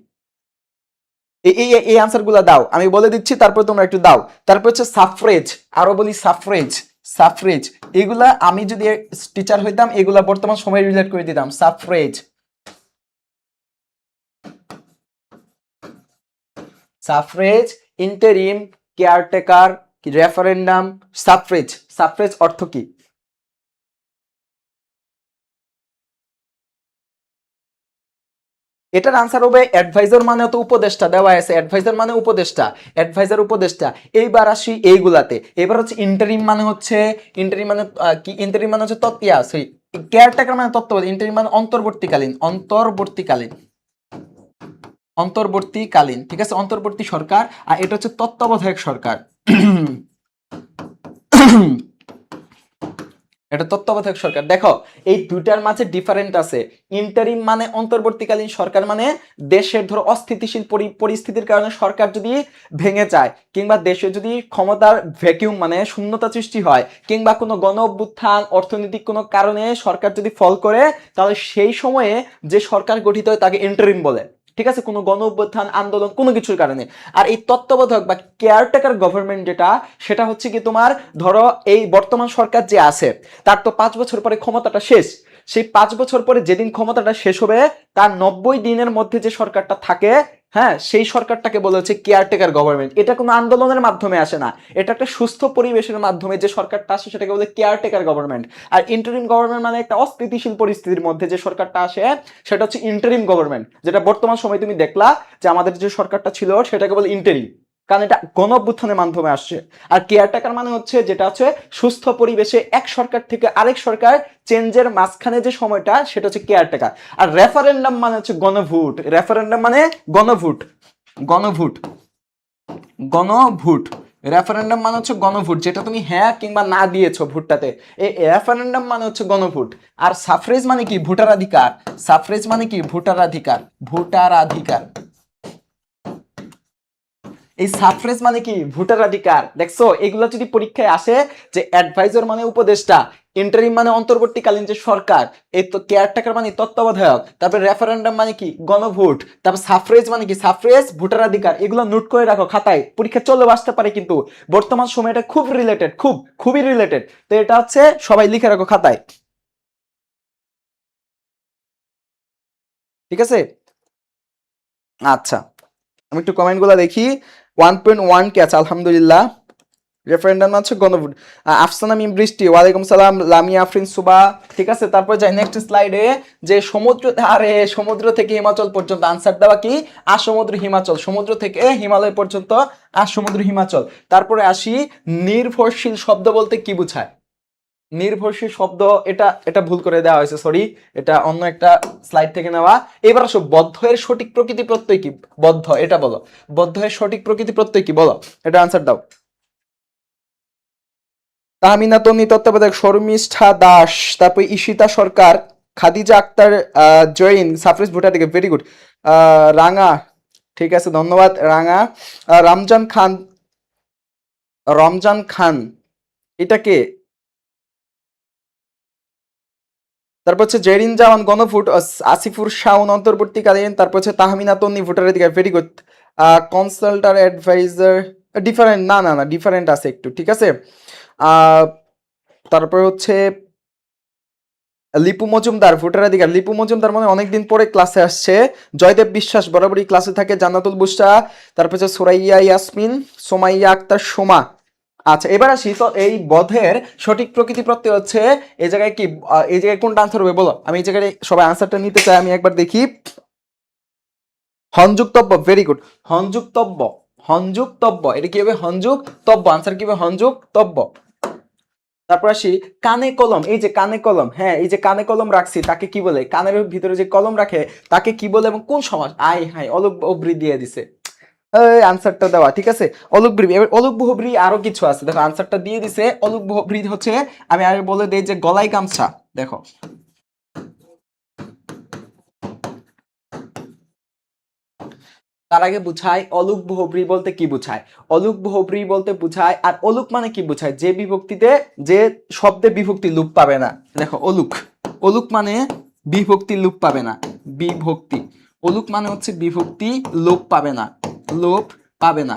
এই এই এই আনসার গুলা দাও, আমি বলে দিচ্ছি, তারপর তোমরা একটু দাও। তারপর হচ্ছে সাফরেজ, আরো বলি সাফরেজ, সাফরেজ। এগুলা আমি যদি টিচার হইতাম এগুলা বর্তমান সময় রিলেট করে দিতাম। Suffrage, suffrage, interim, caretaker, referendum, suffrage. Suffrage অর্থ কি? এটার আনসার হবে অ্যাডভাইজার, মানে তো উপদেষ্টা দেওয়া আছে, অ্যাডভাইজার মানে উপদেষ্টা, অ্যাডভাইজার উপদেষ্টা। এইবার আসি এইগুলাতে। এবার হচ্ছে ইন্টারিম মানে হচ্ছে, ইন্টারিম মানে কি? ইন্টারিম মানে হচ্ছে সরি, কেয়ারটেকার মানে তত্ত্বাবধায়ক, ইন্টারিম মানে অন্তর্বর্তীকালীন, অন্তর্বর্তীকালীন, অন্তর্বর্তীকালীন, ঠিক আছে, অন্তর্বর্তী সরকার। আর এটা হচ্ছে তত্ত্বাবধায়ক সরকার। এটা তত্ত্বাবধায়ক সরকার। দেখো, এই দুইটার মাঝে ডিফারেন্ট আছে। ইন্টারিম মানে অন্তর্বর্তীকালীন সরকার, মানে দেশের ধরো অস্থিতিশীল পরিস্থিতির কারণে সরকার যদি ভেঙে যায়, কিংবা দেশে যদি ক্ষমতার ভ্যাকিউম মানে শূন্যতা সৃষ্টি হয়, কিংবা কোনো গণ অভ্যুত্থান, অর্থনৈতিক কোনো কারণে সরকার যদি ফল করে, তাহলে সেই সময়ে যে সরকার গঠিত হয় তাকে ইন্টারিম বলে, ঠিক আছে, কোনো গণ অভ্যুত্থান, আন্দোলন, কোনো কিছুর কারণে। আর এই তত্ত্বাবধায়ক বা কেয়ারটেকার গভর্নমেন্ট যেটা, সেটা হচ্ছে কি তোমার, ধরো এই বর্তমান সরকার যে আছে তার তো 5 বছর পরে ক্ষমতাটা শেষ। সেই 5 বছর পরে যেদিন ক্ষমতাটা শেষ হবে, তার 90 দিনের মধ্যে যে সরকারটা থাকে, হ্যাঁ, সেই সরকারটাকে বলা হচ্ছে কেয়ারটেকার গভর্নমেন্ট। এটা কোনো আন্দোলনের মাধ্যমে আসে না, এটা একটা সুস্থ পরিবেশের মাধ্যমে যে সরকারটা আসে সেটাকে বলে কেয়ারটেকার গভর্নমেন্ট। আর ইন্টারিম গভর্নমেন্ট মানে একটা অস্থিতিশীল পরিস্থিতির মধ্যে যে সরকারটা আসে, সেটা হচ্ছে ইন্টারিম গভর্নমেন্ট। যেটা বর্তমান সময় তুমি দেখলা যে আমাদের যে সরকারটা ছিল সেটাকে বলে ইন্টারিম, কারণ এটা গণ অভ্যুত্থানের মাধ্যমে আসছে। আর কেয়ারটেকার মানে হচ্ছে যেটা হচ্ছে সুস্থ পরিবেশে এক সরকার থেকে আরেক সরকার চেঞ্জের মাঝখানে যে সময়টা, সেটা হচ্ছে কেয়ারটেকার। আর রেফারেন্ডাম মানে হচ্ছে গণভোট। রেফারেন্ডাম মানে গণভোট, গণভোট, গণভোট। রেফারেন্ডাম মানে হচ্ছে গণভোট, যেটা তুমি হ্যাঁ কিংবা না দিয়েছো ভোটটাতে, এই রেফারেন্ডাম মানে হচ্ছে গণভোট। আর সাফরেজ মানে কি? ভোটারাধিকার। সাফরেজ মানে কি? ভোটারাধিকার, ভোটারাধিকার। এই সাফরেজ মানে কি? ভোটাধিকার। দেখছো, এগুলো যদি পরীক্ষায় আসে, যে অ্যাডভাইজার মানে উপদেষ্টা, ইন্টারিম মানে অন্তর্বর্তীকালীন যে সরকার, এই তো কেয়ারটেকার মানে তত্ত্বাবধায়ক, তারপরে রেফারেন্ডাম মানে কি? গণভোট, তারপর সাফরেজ মানে কি? সাফরেজ, ভোটাধিকার। এগুলো নোট করে রাখো খাতায়, পরীক্ষা চলেও আসতে পারে কিন্তু। বর্তমান সময়টা খুব রিলেটেড, খুব খুবই রিলেটেড। তো এটা হচ্ছে সবাই লিখে রাখো খাতায়, ঠিক আছে। আচ্ছা, আমি একটু কমেন্টগুলো দেখি। 1.1 কে আছে, আলহামদুলিল্লাহ। রেফারেন্ডাম হচ্ছে গণভোট। আফসানা মিম বৃষ্টি, ওয়ালাইকুম সালাম। লামিয়া আফরিন সুবা, ঠিক আছে। তারপর যাই নেক্সট স্লাইডে, যে সমুদ্র, আরে সমুদ্র থেকে হিমাচল পর্যন্ত আনসার দেওয়া কি? আসমুদ্র হিমাচল, সমুদ্র থেকে হিমালয় পর্যন্ত আসমুদ্র হিমাচল। তারপরে আসি, নির্ভরশীল শব্দ বলতে কি বোঝায়? নির্ভরশীল শব্দ, এটা এটা ভুল করে দেওয়া হয়েছে, সরি, এটা অন্য একটা স্লাইড থেকে নেওয়া। এবার আসো, বদ্ধ এর সঠিক প্রকৃতি প্রত্যয় কি? বদ্ধ, এটা বলো। বদ্ধ এর সঠিক প্রকৃতি প্রত্যয় কি বলো? এটা আনসার দাও। তাহমিনা তন্নি তত্ত্বাবধায়ক, শর্মিষ্ঠা দাস, তারপর ঈশিতা সরকার, খাদিজা আক্তার, জৈন, সাফরিস ভুটাটিকে, ভেরি গুড। রাঙা, ঠিক আছে, ধন্যবাদ রাঙা। রমজান খান, রমজান খান, এটা কে? তারপর হচ্ছে জেরিন জামান গণভোট, আসিফুর শাওন অন্তর্বর্তীকালীন, তারপর হচ্ছে তাহমিনা তন্নি ভোটারের দিকে, ভেরি গুড। কনসালটার অ্যাডভাইজার, ডিফারেন্ট, না না না ডিফারেন্ট আছে একটু, ঠিক আছে। আহ, তারপর হচ্ছে লিপু মজুমদার ভোটাধিকার, লিপু মজুমদার মানে অনেকদিন পরে ক্লাসে আসছে। জয়দেব বিশ্বাস বরাবরই ক্লাসে থাকে। জান্নাতুল বুশরা, তারপর হচ্ছে সুরাইয়া ইয়াসমিন, সোমাইয়া আক্তার সোমা। আচ্ছা এবার আসি তো, এই বধের সঠিক প্রকৃতি প্রত্যয় হচ্ছে এই জায়গায় কি, এই জায়গায় কোনটা আনসার হবে বলো? আমি এই জায়গায় সবাই আনসারটা নিতে চাই, আমি একবার দেখি। হনযুক্তব্য, ভেরি গুড। হনযুক্তব্য, হনযুক্তব্য, এটা কি হবে? হনযুক্তব্য, আনসার কি হবে? হনযুক্তব্য। তারপর আসি কানে কলম, এই যে কানে কলম, হ্যাঁ এই যে কানে কলম রাখছি তাকে কি বলে? কানের ভিতরে যে কলম রাখে তাকে কি বলে এবং কোন সমাস? আই হাই, অলুক অব্রি দিয়ে দিছে। আনসারটা দেওয়া, ঠিক আছে, অলুক ব্রি। এবার অলুক বহুব্রি আরো কিছু আছে, দেখো আনসারটা দিয়ে দিছে। অলুক বহুব্রি হচ্ছে, আমি আগে বলে দেই যে গলায় গামছা, দেখো তার আগে বুঝায় অলুক বহুব্রী বলতে কি বুঝায়? অলুক বহুব্রী বলতে বুঝায়, আর অলুক মানে কি বুঝায়? যে বিভক্তিতে, যে শব্দে বিভক্তি লোপ পাবে না। দেখো অলুক, অলুক মানে বিভক্তি লোপ পাবে না, বিভক্তি। অলুক মানে হচ্ছে বিভক্তি লোপ পাবে না, লোপ পাবে না,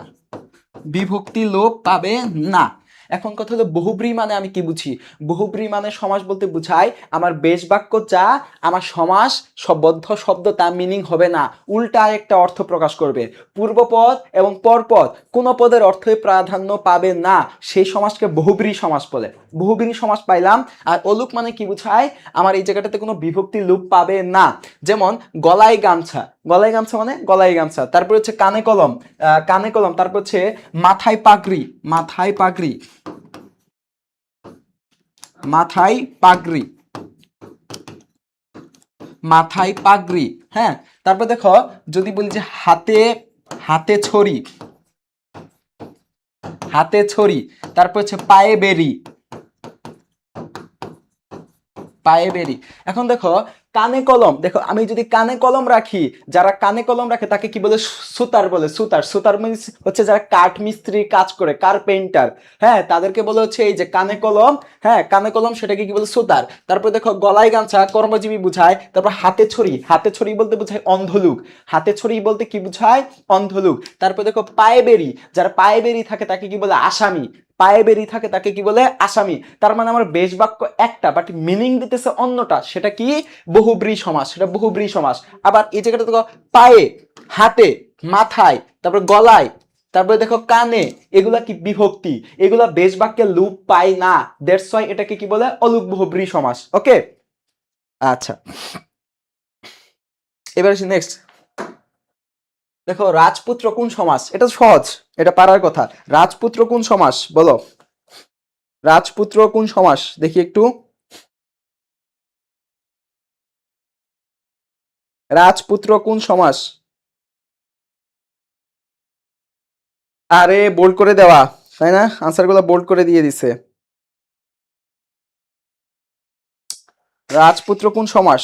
বিভক্তি লোপ পাবে না। এখন কথা হলো বহুব্রী মানে আমি কি বুঝি? বহুব্রী মানে সমাস বলতে বুঝায় আমার বেশ বাক্য যা আমার সমাস বদ্ধ শব্দ তা মিনিং হবে না, উল্টা একটা অর্থ প্রকাশ করবে। পূর্বপদ এবং পরপদ কোন পদের অর্থই প্রাধান্য পাবে না, সেই সমাসকে বহুব্রী সমাস বলে। বহুব্রী সমাস পাইলাম। আর অলুক মানে কি বুঝায়? আমার এই জায়গাটাতে কোনো বিভক্তি লোপ পাবে না। যেমন গলায় গামছা, গলায় গামছা মানে গলায় গামছা। তারপর হচ্ছে কানে কলম, কানে কলম। তারপর হচ্ছে মাথায় পাগড়ি, মাথায় পাগড়ি, মাথায় পাগড়ি, মাথায় পাগড়ি। হ্যাঁ, তারপর দেখো যদি বলি যে হাতে, হাতে ছড়ি, হাতে ছড়ি। তারপর হচ্ছে পায়ে বেরি, পায়ে বেরি। এখন দেখো কানে কলম, দেখো আমি যদি কানে কলম রাখি, যারা কানে কলম রাখে তাকে কি বলে? সুতার বলে। সুতার, সুতার মিন্স হচ্ছে যারা কাঠ মিস্ত্রি কাজ করে, কার্পেন্টার, হ্যাঁ তাদেরকে বলে হচ্ছে এই যে কানে কলম। হ্যাঁ কানে কলম, সেটাকে কি বলে? সুতার। তারপর দেখো গলায় গামছা কর্মজীবী বুঝায়। তারপর হাতে ছড়ি, হাতে ছড়ি বলতে বুঝায় অন্ধলোক, হাতে ছড়ি বলতে কি বুঝায়? অন্ধলোক। তারপর দেখো পায়ে বেরি, যারা পায়ে বেরি থাকে তাকে কি বলে? আসামি, পায়ে বেরি থাকে তাকে কি বলে? আসামি। তার মানে আমার বেশ বাক্য একটা, বাট মিনিং দিতেছে অন্যটা, সেটা কি? বহুব্রী সমাস, সেটা বহুব্রী সমাস। আবার এই জায়গাটা দেখো পায়ে, হাতে, মাথায়, তারপর গলায়, তারপরে দেখো কানে, এগুলা কি? বিভক্তি, এগুলা বেশ বাক্যে লুপ পায় না। দ্যাটস ওয়াই এটাকে কি বলে? অলুক বহুব্রী সমাস। ওকে, আচ্ছা এবার আসি নেক্সট। দেখো রাজপুত্র কোন সমাস? এটা সহজ, এটা পারার কথা। রাজপুত্র কোন সমাস বলো? রাজপুত্র কোন সমাস দেখি একটু। রাজপুত্র কোন সমাস? আরে বোল্ড করে দেওয়া, তাই না? আনসার গুলো বোল্ড করে দিয়ে দিছে। রাজপুত্র কোন সমাস?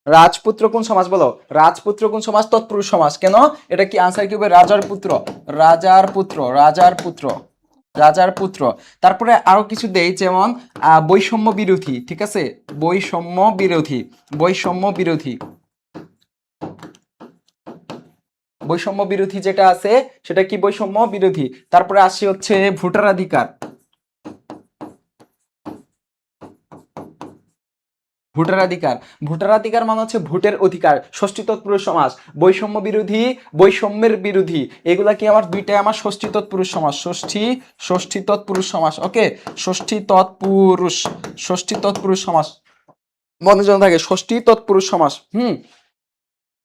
রাজপুত্র কোন সমাস বলো? রাজপুত্র কোন সমাস? তৎপুরুষ সমাস। কেন? এটা কি আনসার কি হবে? রাজার পুত্র, রাজার পুত্র, রাজার পুত্র, রাজার পুত্র। তারপরে আরো কিছু দেই, যেমন বৈষম্য বিরোধী, ঠিক আছে, বৈষম্য বিরোধী, বৈষম্য বিরোধী, বৈষম্য বিরোধী যেটা আছে সেটা কি? বৈষম্য বিরোধী। তারপরে আসি হচ্ছে ভোটাধিকার, ভোটাধিকার, ভোটাধিকার মানে হচ্ছে ভোটের অধিকার, ষষ্ঠী তৎপুরুষ সমাস। বৈষম্য বিরোধী, বৈষম্যের বিরোধী, এগুলা কি আমার? দুইটাই আমার ষষ্ঠী তৎপুরুষ সমাস, ষষ্ঠী, ষষ্ঠী তৎপুরুষ সমাস। ওকে, ষষ্ঠী তৎপুরুষ, ষষ্ঠী তৎপুরুষ সমাস মনে যেন থাকে, ষষ্ঠী তৎপুরুষ সমাস।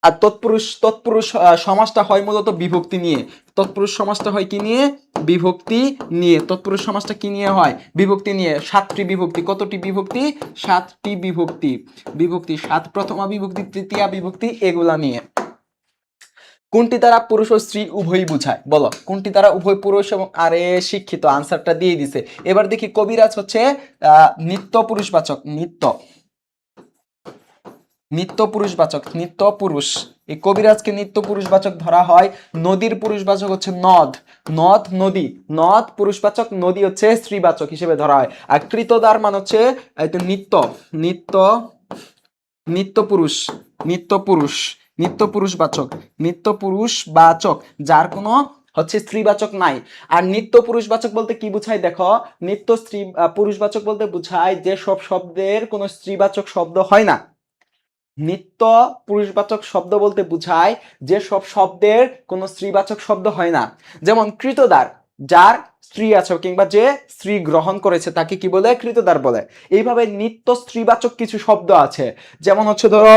আর তৎপুরুষ, তৎপুরুষ সমাসটা হয় মূলত বিভক্তি নিয়ে। তৎপুরুষ সমাসটা হয় কি নিয়ে? বিভক্তি নিয়ে। তৎপুরুষ সমাসটা কি নিয়ে হয়? বিভক্তি নিয়ে। সাতটি বিভক্তি, কতটি বিভক্তি? সাতটি বিভক্তি, বিভক্তি সাত, প্রথমা বিভক্তি, তৃতীয়া বিভক্তি, এগুলা নিয়ে। কোনটি দ্বারা পুরুষ ও স্ত্রী উভয়ই বুঝায়? বলো কোনটি দ্বারা উভয় পুরুষ এবং আরে শিক্ষিত, আনসারটা দিয়ে দিছে। এবার দেখি কবিরাজ হচ্ছে নিত্য পুরুষবাচক, নিত্য নিত্য পুরুষবাচক, নিত্য পুরুষ। এই কবিরাজকে নিত্য পুরুষবাচক ধরা হয়। নদীর পুরুষবাচক হচ্ছে নদ, নদ নদী, নদ পুরুষবাচক, নদী হচ্ছে স্ত্রীবাচক হিসেবে ধরা হয়। আর কৃতদার মান হচ্ছে নিত্য, নিত্য নিত্য পুরুষ, নিত্য পুরুষ, নিত্য পুরুষবাচক, নিত্য পুরুষবাচক যার কোনো হচ্ছে স্ত্রীবাচক নাই। আর নিত্য পুরুষবাচক বলতে কি বুঝায় দেখো, নিত্য স্ত্রী পুরুষবাচক বলতে বুঝায় যে সব শব্দের কোনো স্ত্রীবাচক শব্দ হয় না। নিত্য পুরুষবাচক শব্দ বলতে বুঝায় যে সব শব্দের কোনো স্ত্রীবাচক শব্দ হয় না। যেমন কৃতদার, যার স্ত্রী আছে কিংবা যে স্ত্রী গ্রহণ করেছে তাকে কি বলে? কৃতদার বলে। এইভাবে নিত্য স্ত্রীবাচক কিছু শব্দ আছে, যেমন হচ্ছে ধরো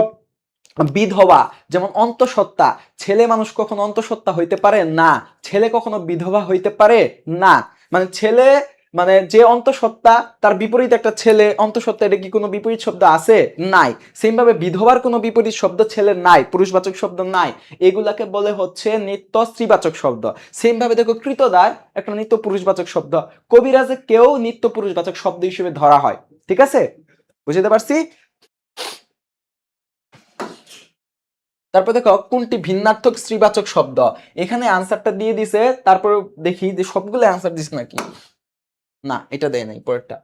বিধবা, যেমন অন্তঃসত্ত্বা। ছেলে মানুষ কখনো অন্তঃসত্ত্বা হইতে পারে না, ছেলে কখনো বিধবা হইতে পারে না। মানে ছেলে মানে যে অন্তঃসত্ত্বা তার বিপরীত একটা ছেলে অন্তঃসত্ত্বা, এটা কি কোনো বিপরীত শব্দ আছে? নাই। সেম ভাবে বিধবার কোনো বিপরীত শব্দ ছেলে নাই, পুরুষবাচক শব্দ নাই। এগুলাকে বলে হচ্ছে নিত্য স্ত্রীবাচক শব্দ। সেম ভাবে দেখো কৃতদার একটা নিত্য পুরুষবাচক শব্দ, কবিরাজে কেউ নিত্য পুরুষবাচক শব্দ হিসেবে ধরা হয়। ঠিক আছে, বুঝতে পারছি? তারপর দেখো কোনটি ভিন্নার্থক স্ত্রীবাচক শব্দ। এখানে আনসারটা দিয়ে দিছে, তারপর দেখি যে সবগুলো আনসার দিছে নাকি। না, এটা দেয় নাই, পরেরটা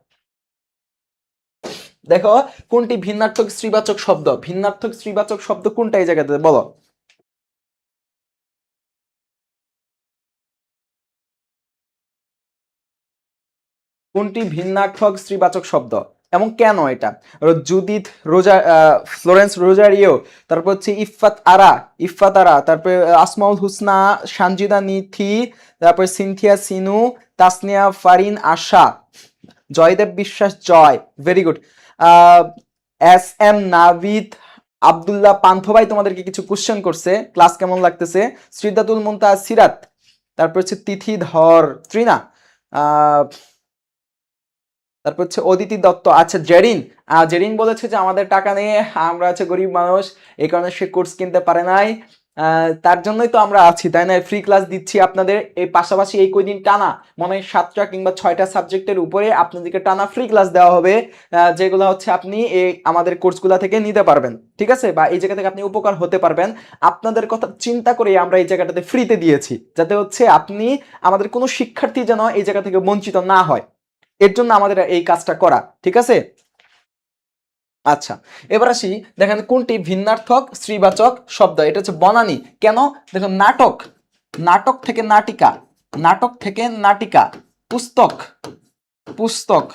দেখো। কোনটি ভিন্নার্থক স্ত্রীবাচক শব্দ? ভিন্নার্থক স্ত্রীবাচক শব্দ কোনটা এই জায়গাতে বলো? কোনটি ভিন্নার্থক স্ত্রীবাচক শব্দ এবং কেন এটা? জুদিথ রোজা, ফ্লোরেন্স রোজারিও, তারপর হচ্ছে ইফাত আরা, ইফাত আরা, তারপর আসমাউল হুসনা, সানজিদা নিথি, তারপর Sinthia Sinu, Tasnia Farin Asha, Joydeb Biswas Joy, very good. S M Navid Abdullah Pantha ভাই তোমাদেরকে কিছু কোশ্চেন করছে, ক্লাস কেমন লাগতেছে? শ্রীদাতুল মুনতাহা সিরাত, তারপর হচ্ছে তিথি ধর ত্রিনা, তারপর হচ্ছে অদিতি দত্ত। আচ্ছা জেরিন, জেরিন বলেছে যে আমাদের টাকা নেই, আমরা আছে গরিব মানুষ, এই কারণে সে কোর্স কিনতে পারে নাই। তার জন্যই তো আমরা আছি, তাই না? ফ্রি ক্লাস দিচ্ছি আপনাদের। এই পাশাপাশি এই কয়দিন টানা মনে হয় 7টা কিংবা 6টা সাবজেক্টের উপরে আপনাদেরকে টানা ফ্রি ক্লাস দেওয়া হবে, যেগুলো হচ্ছে আপনি এই আমাদের কোর্সগুলো থেকে নিতে পারবেন। ঠিক আছে, বা এই জায়গা থেকে আপনি উপকার হতে পারবেন। আপনাদের কথা চিন্তা করে আমরা এই জায়গাটাতে ফ্রিতে দিয়েছি, যাতে হচ্ছে আপনি, আমাদের কোনো শিক্ষার্থী যেন এই জায়গা থেকে বঞ্চিত না হয়, এর জন্য আমাদের এই কাজটা করা। ঠিক আছে, আচ্ছা এবার আসি। দেখেন কোনটি ভিন্নার্থক স্ত্রীবাচক শব্দ? এটা হচ্ছে বনানী। কেন? দেখুন নাটক, নাটক থেকে নাটিকা, নাটক থেকে নাটিকা, পুস্তক, পুস্তক,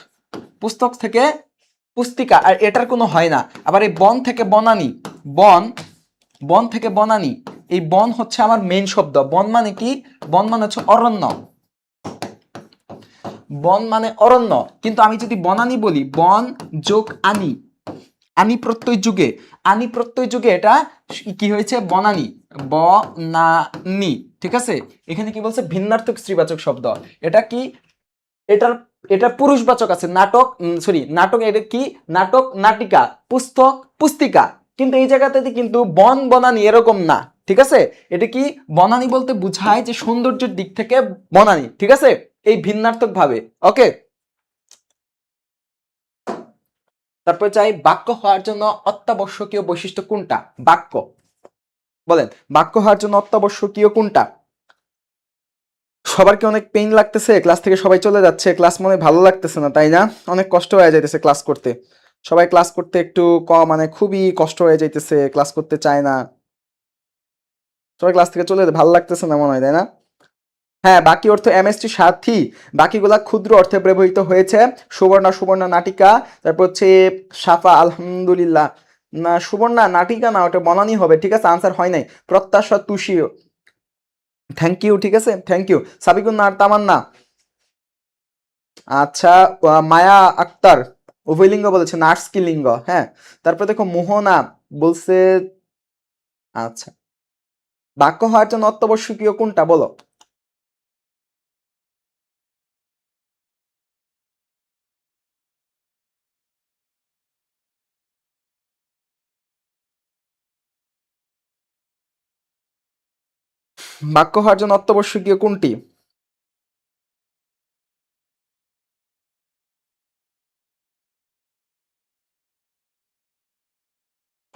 পুস্তক থেকে পুস্তিকা, আর এটার কোনো হয় না। আবার এই বন থেকে বনানী, বন, বন থেকে বনানী, এই বন হচ্ছে আমার মেইন শব্দ। বন মানে কি? বন মানে হচ্ছে অরণ্য, বন মানে অরণ্য। কিন্তু আমি যদি বনানী বলি, বন যোগ আনি, আনি প্রত্যয় যুগে, আনি প্রত্যয় যুগে এটা কি হয়েছে? বনানী, বনানী। ঠিক আছে, এখানে কি বলছে? ভিন্নার্থক স্ত্রীবাচক শব্দ। এটা কি? এটার এটা পুরুষবাচক আছে, নাটক, সরি নাটক, এটা কি? নাটক, নাটিকা, পুস্তক, পুস্তিকা। কিন্তু এই জায়গাতে কিন্তু বন বনানী এরকম না। ঠিক আছে, এটা কি? বনানী বলতে বুঝায় যে সৌন্দর্যের দিক থেকে বনানী। ঠিক আছে, এই ভিন্নার্থক ভাবে। ওকে, তারপর চাই বাক্য হওয়ার জন্য অত্যাবশ্যকীয় বৈশিষ্ট্য কোনটা? বাক্য বলেন, বাক্য হওয়ার জন্য অত্যাবশ্যকীয় কোনটা? সবার কি অনেক পেইন লাগতেছে? ক্লাস থেকে সবাই চলে যাচ্ছে, ক্লাস মনে ভালো লাগতেছে না, তাই না? অনেক কষ্ট হয়ে যাইতেছে ক্লাস করতে, সবাই ক্লাস করতে একটু কম, মানে খুবই কষ্ট হয়ে যাইতেছে, ক্লাস করতে চায় না, সবাই ক্লাস থেকে চলে যেতে ভালো লাগতেছে না মনে হয়, তাই না? হ্যাঁ, বাকি অর্থ এমএসটি সাথী, বাকিগুলা ক্ষুদ্র অর্থে ব্যবহৃত হয়েছে। সুবর্ণা, সুবর্ণা নাটিকা, তারপর হচ্ছে সাফা, আলহামদুলিল্লাহ। না সুবর্ণা নাটিকা না, ওটা বনানি হবে। ঠিক আছে, আনসার হয় নাই। প্রত্যাশা তুষিও, থ্যাংক ইউ। ঠিক আছে, থ্যাংক ইউ। সাবিকুন আর তামান্না, আচ্ছা। মায়া আক্তার উভয়লিঙ্গ বলেছে, নার্স কি লিঙ্গ? হ্যাঁ। তারপর দেখো মোহনা বলছে, আচ্ছা বাক্য হওয়ার জন্য অত্যাবশ্যকীয় কোনটা বলো? বাক্য হওয়ার জন্য অত্যাবশ্যকীয় কোনটি?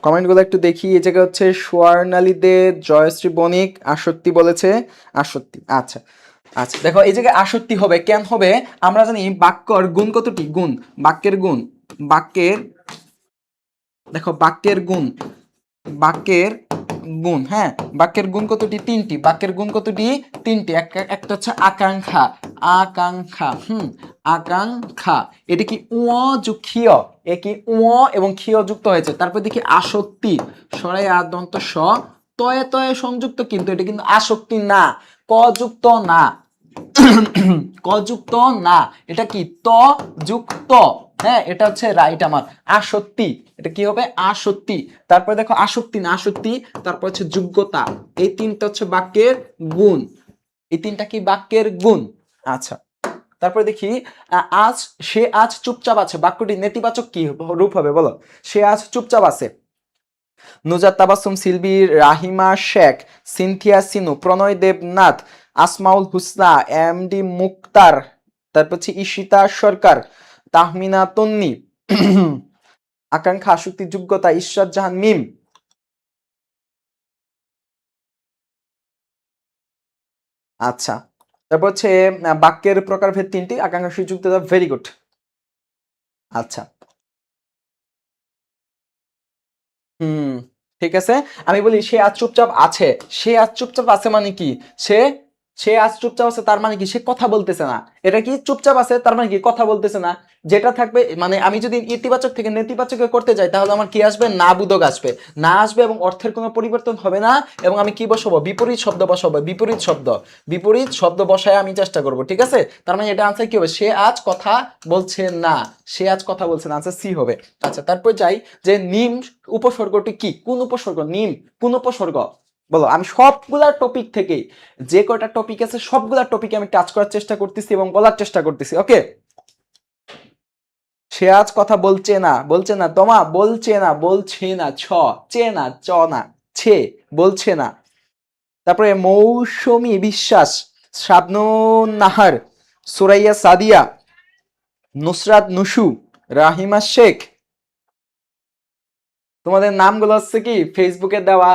কমেন্টগুলো একটু দেখি। এই জায়গায় হচ্ছে সোয়ার্ণালী দে, জয়শ্রী বণিক আসক্তি বলেছে। আসক্তি, আচ্ছা আচ্ছা। দেখো এই জায়গায় আসক্তি হবে কেন হবে? আমরা জানি বাক্যর গুণ কতটি? গুণ, বাক্যের গুণ, বাক্যের, দেখো বাক্যের গুণ, বাক্যের গুণ, হ্যাঁ বাক্যের গুণ কতটি? তিনটি। বাক্যের গুণ কতটি? তিনটি। একটা হচ্ছে আকাঙ্ক্ষা, আকাঙ্ক্ষা, আকাঙ্ক্ষা। এটা কি উ যুগ ক্ষীয়, এ কি উ এবং ক্ষীয় যুক্ত হয়েছে। তারপর দেখি আসক্তি, সরাই আ দন্ত স, তয়ে তয়ে সংযুক্ত, কিন্তু এটা কিন্তু আসক্তি না, ক যুক্ত না, ক যুক্ত না, এটা কি ত যুক্ত। হ্যাঁ এটা হচ্ছে রাইট আমার। আসক্তি, এটা কি হবে? আসক্তি। তারপরে দেখো আসক্তি না আসক্তি, তারপর হচ্ছে যোগ্যতা। এই তিনটা হচ্ছে বাক্যের গুণ, এই তিনটা কি বাক্যের গুণ। আচ্ছা তারপরে দেখি আজ, সে আজ চুপচাপ আছে, বাক্যটি নেতিবাচক কি রূপ হবে বলো? সে আজ চুপচাপ আছে। নুজাত তাবাসসুম সিলভি, রাহিমা শেখ, সিনথিয়া সিনু, প্রণয় দেবনাথ, আসমাউল হুসনা, এমডি মুক্তার, তারপর হচ্ছে ঈশিতা সরকার, তাহমিনা তন্নি, আকাঙ্ক্ষা, আসক্তি, যোগ্যতা, ঈশ্বর জাহান মিম। আচ্ছা তারপর হচ্ছে বাক্যের প্রকারভেদ তিনটি, আকাঙ্ক্ষা, সুযোগ্যতা, ভেরি গুড। আচ্ছা হুম ঠিক আছে। আমি বলি সে আজ চুপচাপ আছে, সে আজ চুপচাপ আছে মানে কি? সে, সে আজ চুপচাপ আছে তার মানে কি? সে কথা বলতেছে না। এটা কি চুপচাপ আছে তার মানে কি? কথা বলতেছে না। যেটা থাকবে মানে আমি যদি ইতিবাচক থেকে নেতিবাচকে করতে যাই তাহলে আমার কি আসবে? না বোধক আসবে, না আসবে এবং অর্থের কোনো পরিবর্তন হবে না। এবং আমি কি বসাবো? বিপরীত শব্দ বসাবো, বিপরীত শব্দ, বিপরীত শব্দ বসায় আমি চেষ্টা করব, ঠিক আছে? তার মানে এটা আনসার কি হবে? সে আজ কথা বলছে না, সে আজ কথা বলছে না, আনসার সি হবে। আচ্ছা তারপর যাই যে নিম উপসর্গটি কি? কোন উপসর্গ? নিম কোন উপসর্গ বলো? আমি সবগুলা টপিক থেকে, যে কয়টা টপিক আছে সবগুলা টপিকে আমি টাচ করার চেষ্টা করতেছি এবং বলার চেষ্টা করতেছি, ওকে? সে আজ কথা বলছে না, বলছে না তোমা, বলছে না, বলছে না, ছ, চে না, চ না, ছে, বলছে না। তারপরে মৌসুমী বিশ্বাস, শাবনুন নাহার, সুরাইয়া সাদিয়া, নুসরাত নুসু, রাহিমা শেখ। তোমাদের নামগুলো হচ্ছে কি ফেসবুকে দেওয়া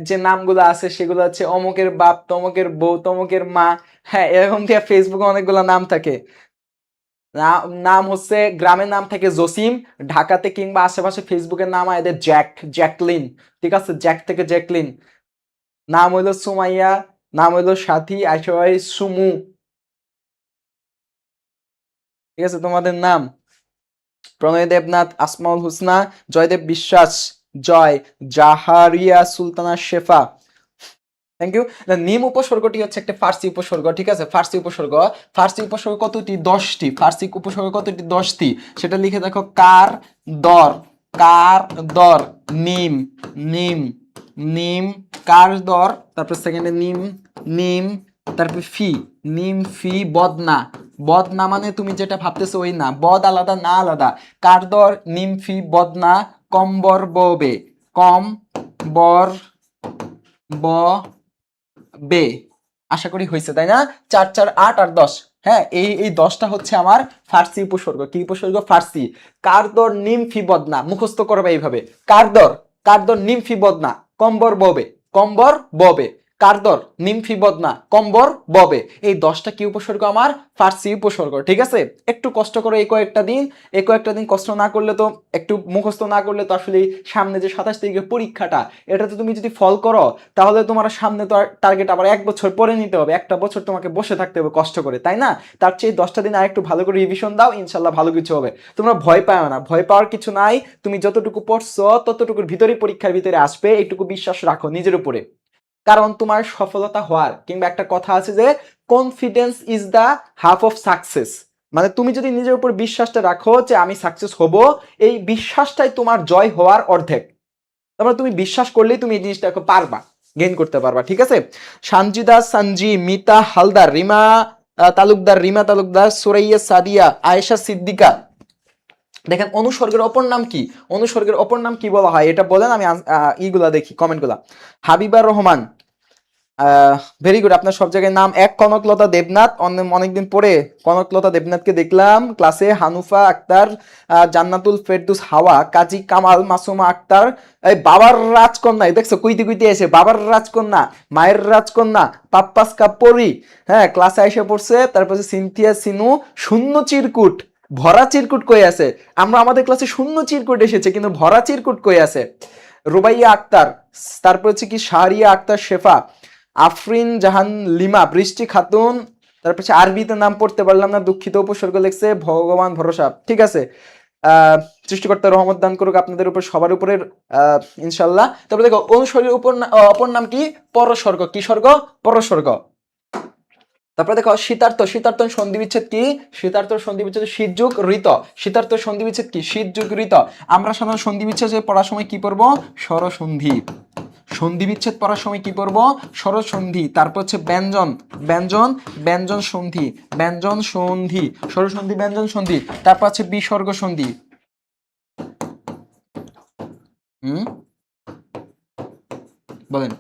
যে নামগুলো আছে সেগুলো হচ্ছে অমুকের বাপ, তমুকের বউ, তমুকের মা, হ্যাঁ এরকম দিয়ে ফেসবুকে অনেকগুলো নাম থাকে। নাম হচ্ছে গ্রামের নাম থেকে জসিম, ঢাকাতে কিংবা আশেপাশে ফেসবুকের নাম হয় এদের জ্যাক, জ্যাকলিন, ঠিক আছে? জ্যাক থেকে জ্যাকলিন। নাম হইলো সুমাইয়া, নাম হইলো সাথী, আইসবাই সুমু, ঠিক আছে? তোমাদের নাম প্রণয় দেবনাথ, আসমাউল হুসনা, জয়দেব বিশ্বাস, জয়, জাহারিয়া সুলতানা শেফা। Thank you. নিম উপসর্গটি হচ্ছে একটা ফার্সি উপসর্গ, ঠিক আছে? ফার্সি উপসর্গ, ফার্সি উপসর্গ কতটি? 10টি। ফার্সি উপসর্গ কতটি? 10টি। সেটা লিখে দেখো। কার দর, কার দর, নিম, নিম, নিম, কার দর, তারপর সেকেন্ডে নিম, নিম, তারপর ফি, নিম ফি, বদনা, বদনা মানে তুমি যেটা ভাবতেছো ওই না, বদ আলাদা, না আলাদা। কার দর, নিম ফি, বদনা, কম্বর ববে, কম বর ব বে। আশা করি হয়েছে তাই না? 4 4 8 আর 10, হ্যাঁ এই 10টা হচ্ছে আমার ফার্সি উপসর্গ। কি উপসর্গ? ফার্সি। কারদর নিমফি বদনা, মুখস্থ করবে এইভাবে। কারদর, কারদর নিমফি বদনা, কম্বর ববে, কম্বর ববে, কারদর নিমফি বদনা, কম্বর ববে। এই 10টা কি উপসর্গ? আমার ফার্সি উপসর্গ, ঠিক আছে? একটু কষ্ট করে এই কয়েকটা দিন, এই কয়েকটা দিন কষ্ট না করলে তো, একটু মুখস্থ না করলে তো আসলে সামনে যে 27 তারিখে পরীক্ষাটা, এটা তো তুমি যদি ফল করো তাহলে তোমার সামনে তো টার্গেট আবার 1 বছর পরে নিতে হবে, একটা বছর তোমাকে বসে থাকতে হবে কষ্ট করে, তাই না? তার চেয়ে 10টা দিন আর একটু ভালো করে রিভিশন দাও, ইনশাল্লাহ ভালো কিছু হবে। তোমরা ভয় পাও না, ভয় পাওয়ার কিছু নাই। তুমি যতটুকু পড়ছো ততটুকুর ভিতরেই পরীক্ষার ভিতরে আসবে, এইটুকু বিশ্বাস রাখো নিজের উপরে। কারণ তোমার সফলতা হওয়ার, কিংবা একটা কথা আছে যে confidence is the half of success, মানে তুমি যদি নিজের উপর বিশ্বাসটা রাখো যে আমি সাকসেস হব, এই বিশ্বাসটাই তোমার জয় হওয়ার অর্ধেক। তারপরে তুমি বিশ্বাস করলেই তুমি এই জিনিসটাকে পারবা, গেইন করতে পারবা, ঠিক আছে? সানজিদা সানজি, মিতা হালদার, রিমা তালুকদার, রিমা তালুকদার, সুরাইয়া সাদিয়া, আয়েশা সিদ্দিকা। দেখেন অনুসর্গের অপর নাম কি? অনুসর্গের অপর নাম কি বলা হয় এটা বলেন, আমি ইগুলা দেখি কমেন্টগুলা। হাবিবা রহমান, ভেরি গুড, আপনার সব জায়গায় নাম এক। কনকলতা দেবনাথ, অনেকদিন পরে কনকলতা দেবনাথকে দেখলাম ক্লাসে। হানুফা আক্তার, জান্নাতুল ফেরদুস হাওয়া, কাজী কামাল, মাসুমা আক্তার, এই বাবার রাজকন্যা, এই দেখছো কুইতে কুইতে এসে বাবার রাজকন্যা, মায়ের রাজকন্যা, পাপ্পাস কাপড়ি, হ্যাঁ ক্লাসে এসে পড়ছে। তারপর সিনথিয়া সিনু, শূন্য চিরকুট, ভরা চিরকুট কই আছে? আমরা আমাদের ক্লাসে শূন্য চিরকুট এসেছে, কিন্তু ভরা চিরকুট কই আছে? রুবাইয়া আক্তার, তারপর হচ্ছে কি শাহরিয়া আক্তার শেফা, আফরিন জাহান লিমা, বৃষ্টি খাতুন, তারপর হচ্ছে আরবিতে নাম পড়তে পারলাম না, দুঃখিত, উপসর্গ লিখছে, ভগবান ভরসা। ঠিক আছে, সৃষ্টিকর্তা রহমত দান করুক আপনাদের উপর, সবার উপরে ইনশাল্লাহ। তারপরে দেখো অনুসর্গের উপর অপর নাম কি? পরসর্গ। কি স্বর্গ? পরসর্গ। তারপরে দেখো শীতার্থ, শীতার্থ সন্ধি বিচ্ছেদ কি? শীতার্থ সন্ধি বিচ্ছেদ শীতযুগ ঋত। শীতার্থ সন্ধি বিচ্ছেদ কি? শীতযুগ ঋত। আমরা সাধারণ সন্ধি বিচ্ছেদ পড়ার সময় কি পড়বো? স্বরসন্ধি। সন্ধি বিচ্ছেদ পড়ার সময় কি পড়বো? স্বরসন্ধি। তারপর হচ্ছে ব্যঞ্জন, ব্যঞ্জন, ব্যঞ্জন সন্ধি, ব্যঞ্জন সন্ধি, স্বরসন্ধি, ব্যঞ্জন সন্ধি। তারপর হচ্ছে বিসর্গ সন্ধি। বলেন,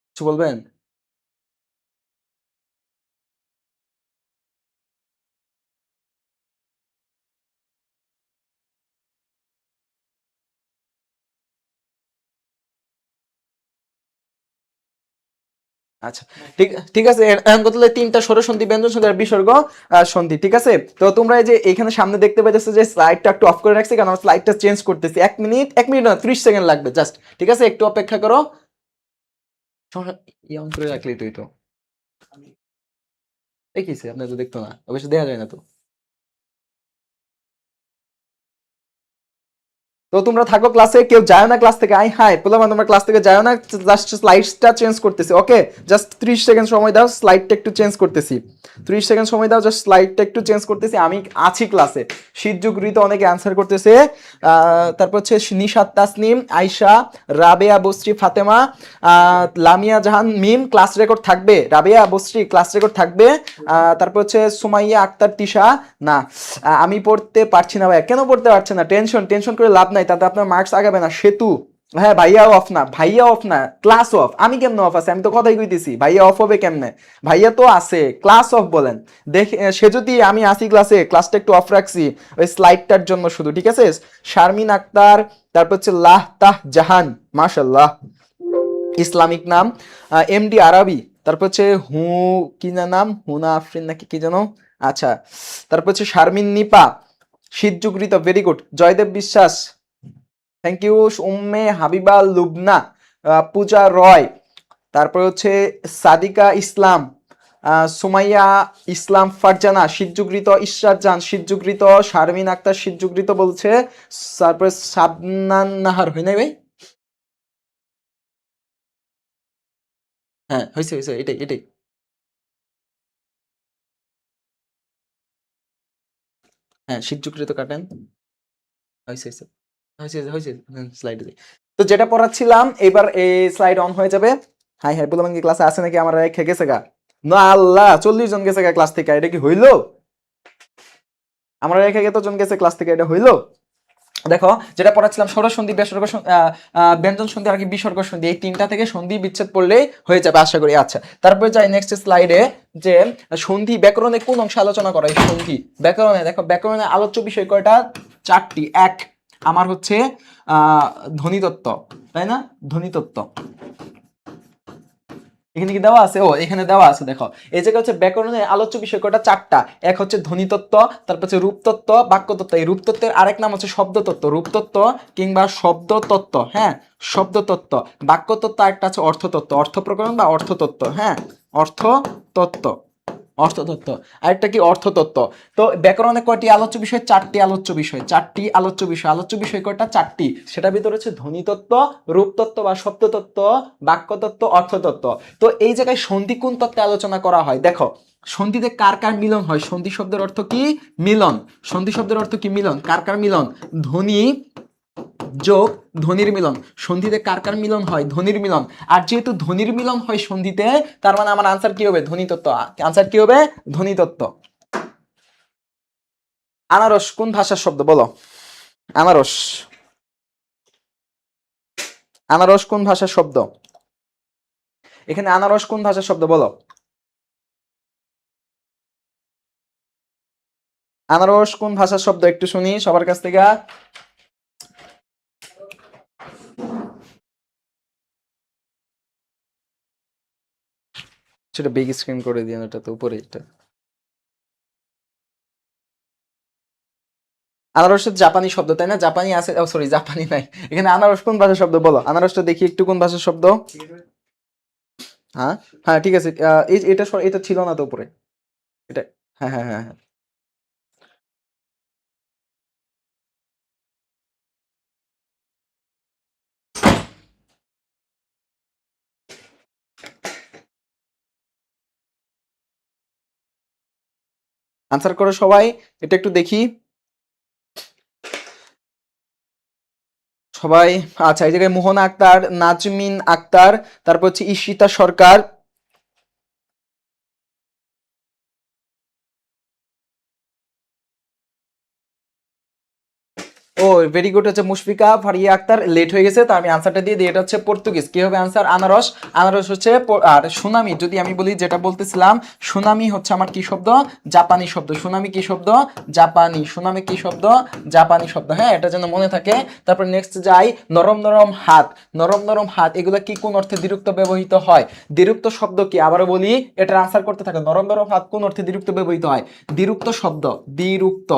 কিছু বলবেন? আচ্ছা, ঠিক ঠিক আছে। এখন কথা হলো তিনটা স্বরসন্ধি, ব্যঞ্জন সন্ধি আর বিসর্গ সন্ধি। ঠিক আছে, তো তোমরা এই যে এখানে সামনে দেখতে পাইতেছো যে স্লাইডটা একটু অফ করে রাখছি, কারণ স্লাইডটা চেঞ্জ করতেছি। 1 মিনিট, 1 মিনিট না, 30 সেকেন্ড লাগবে জাস্ট। ঠিক আছে, একটু অপেক্ষা করো। ইয়ন করে রাখলেই তুই তো দেখিস, আপনার তো দেখতো না, অবশ্য দেখা যায় না তো। তো তোমরা থাকো ক্লাসে, কেউ যায় না ক্লাস থেকে। আই হাই বললাম তোমরা ক্লাস থেকে যায় না, জাস্ট স্লাইডটা চেঞ্জ করতেছি। ওকে, জাস্ট 30 সেকেন্ড সময় দাও, স্লাইডটা একটু চেঞ্জ করতেছি। 30 সেকেন্ড সময় দাও, জাস্ট স্লাইডটা একটু চেঞ্জ করতেছি। আমি আছি ক্লাসে। শীতযুগ ঋতু অনেকে অ্যান্সার করতেছে। তারপর হচ্ছে নিশাত তাসনিম, আয়শা, রাবেয়া বস্রি, ফাতেমা, লামিয়া জাহান মিম, ক্লাস রেকর্ড থাকবে। রাবেয়া বস্রি, ক্লাস রেকর্ড থাকবে। তারপর হচ্ছে সুমাইয়া আক্তার তিশা, না আমি পড়তে পারছি না ভাইয়া। কেন পড়তে পারছে না? টেনশন টেনশন করে লাভ নাই, তাতে আপনার মার্কস আগাবে না। সেতু, হ্যাঁ ভাইয়া অফ না, ভাইয়া অফ না, ক্লাস অফ। আমি কেমনে অফ আছে? আমি তো কথাই কইতেছি, ভাইয়া অফ হবে কেমনে? ভাইয়া তো আছে, ক্লাস অফ বলেন। দেখে সে যদি আমি আসি ক্লাসে, ক্লাসটা একটু অফ রাখছি ওই স্লাইডটার জন্য শুধু। ঠিক আছে, শারমিন আক্তার, তারপর হচ্ছে লাহ তাহ জাহান, মাশাল্লাহ, ইসলামিক নাম। এমডি আরবি, তারপর হচ্ছে কি না নাম, হুনা আফরিন নাকি কি যেন। আচ্ছা, তারপর হচ্ছে শারমিন নিপা, শীতযুগৃত, ভেরি গুড। জয়দেব বিশ্বাস, থ্যাংক ইউ। উম্মে হাবিবা লুবনা, পূজা রয়, তারপর হচ্ছে সাদিকা ইসলাম, সুমাইয়া ইসলাম ফারজানা, শীতযুগৃত। ইশরাত জান, শীতযুগৃত। শারমিন আক্তার, শীতযুগৃত বলছে। তারপরে সাবনান নাহার, হয় নাই ভাই? হ্যাঁ হয়েছে হয়েছে, এটাই এটাই। হ্যাঁ শীতযুগৃত কাটেন, হয়েছে হয়েছে হয়েছে হয়েছে। স্লাইডে যাই। তো যেটা পড়াচ্ছিলাম, এবার এই স্লাইড অন হয়ে যাবে। হাই হাই বললাম কি, ক্লাসে আছে নাকি? আমার রেখে গেছে গা? না আল্লাহ, 40 জন গেছে গা ক্লাস থেকে, এটা কি হইলো? আমার রেখে জন গেছে ক্লাস থেকে, এটা হইলো? দেখো যেটা পড়াচ্ছিলাম, স্বরসন্ধি, বেসর্গ ব্যঞ্জন সন্ধি আর কি বিসর্গ সন্ধি, এই তিনটা থেকে সন্ধি বিচ্ছেদ পড়লেই হয়ে যাবে আশা করি। আচ্ছা, তারপরে যাই নেক্সট স্লাইডে, যে সন্ধি ব্যাকরণে কোন অংশে আলোচনা করা হয়? সন্ধি ব্যাকরণে, দেখো ব্যাকরণে আলোচ্য বিষয় কয়টা? 4টি। এক, আমার হচ্ছে ধ্বনিতত্ত্ব, তাই না? ধ্বনিতত্ত্ব এখানে কি দেওয়া আছে? ও এখানে দেওয়া আছে, দেখো এই জায়গা হচ্ছে ব্যাকরণের আলোচ্য বিষয় কয়টা? 4টা। এক হচ্ছে ধ্বনিতত্ত্ব, তারপর হচ্ছে রূপতত্ত্ব, বাক্যতত্ত্ব। এই রূপতত্ত্বের আরেক নাম হচ্ছে শব্দতত্ত্ব, রূপতত্ত্ব কিংবা শব্দতত্ত্ব, হ্যাঁ শব্দতত্ত্ব। বাক্যতত্ত্ব আরেকটা আছে অর্থতত্ত্ব, অর্থ প্রকরণ বা অর্থতত্ত্ব, হ্যাঁ অর্থতত্ত্ব, অর্থতত্ত্ব। আরেকটা কি? অর্থতত্ত্ব। তো ব্যাকরণে কয়টি আলোচ্য বিষয়? 4টি আলোচ্য বিষয়, 4টি আলোচ্য বিষয়। আলোচ্য বিষয় কয়টা? 4টি। সেটার ভিতরে হচ্ছে ধ্বনিতত্ত্ব, রূপতত্ত্ব বা শব্দতত্ত্ব, বাক্যতত্ত্ব, অর্থতত্ত্ব। তো এই জায়গায় সন্ধি কোন তত্ত্বে আলোচনা করা হয়? দেখো সন্ধিতে কার কার মিলন হয়? সন্ধি শব্দের অর্থ কি? মিলন। সন্ধি শব্দের অর্থ কি? মিলন। কার কার মিলন? ধ্বনি যোগ ধ্বনির মিলন। সন্ধিতে কার কার মিলন হয়? ধ্বনির মিলন। আর যেহেতু ধ্বনির মিলন হয় সন্ধিতে, তার মানে আমার আনসার কি হবে? ধ্বনিতত্ত্ব। আনসার কি হবে? ধ্বনিতত্ত্ব। আনারস কোন ভাষার শব্দ? বলো। আনারস, আনারস কোন ভাষার শব্দ? এখানে আনারস কোন ভাষার শব্দ বলো? আনারস কোন ভাষার শব্দ একটু শুনি সবার কাছ থেকে। সেটা বিগ স্ক্রিন করে দিন, এটা তো উপরে এটা। আনারসের জাপানি শব্দ তাই না? জাপানি আছে, ও সরি জাপানি নাই। এখানে আনারস কোন ভাষার শব্দ বলো? আনারসটা দেখি একটু কোন ভাষার শব্দ। হ্যাঁ হ্যাঁ ঠিক আছে, এটা এটা ছিল না তো উপরে এটা। হ্যাঁ হ্যাঁ হ্যাঁ হ্যাঁ। আনসার করো সবাই, এটা একটু দেখি সবাই। আচ্ছা, এই জায়গায় মোহনা আক্তার, নাজমিন আক্তার, তারপর হচ্ছে ঈশিতা সরকার। ও ভেরি গুড, হচ্ছে মুশফিকা ফারিয়া আক্তার লেট হয়ে গেছে, তো আমি আনসারটা দিয়ে দিই। এটা হচ্ছে পর্তুগিজ। কি হবে আনসার? আনারস। আনারস হচ্ছে আর সুনামি যদি আমি বলি, যেটা বলতেছিলাম, সুনামি হচ্ছে আমার কি শব্দ? জাপানি শব্দ। সুনামি কি শব্দ? জাপানি। সুনামি কি শব্দ? জাপানি শব্দ। হ্যাঁ, এটা যেন মনে থাকে। তারপর নেক্সট যাই, নরম নরম হাত। নরম নরম হাত এগুলা কি কোন অর্থে দ্বিরুক্ত ব্যবহৃত হয়? দ্বিরুক্ত শব্দ কি? আবারও বলি, এটার আনসার করতে থাকে। নরম নরম হাত কোন অর্থে দ্বিরুক্ত ব্যবহৃত হয়? দ্বিরুক্ত শব্দ, দ্বিরুক্ত।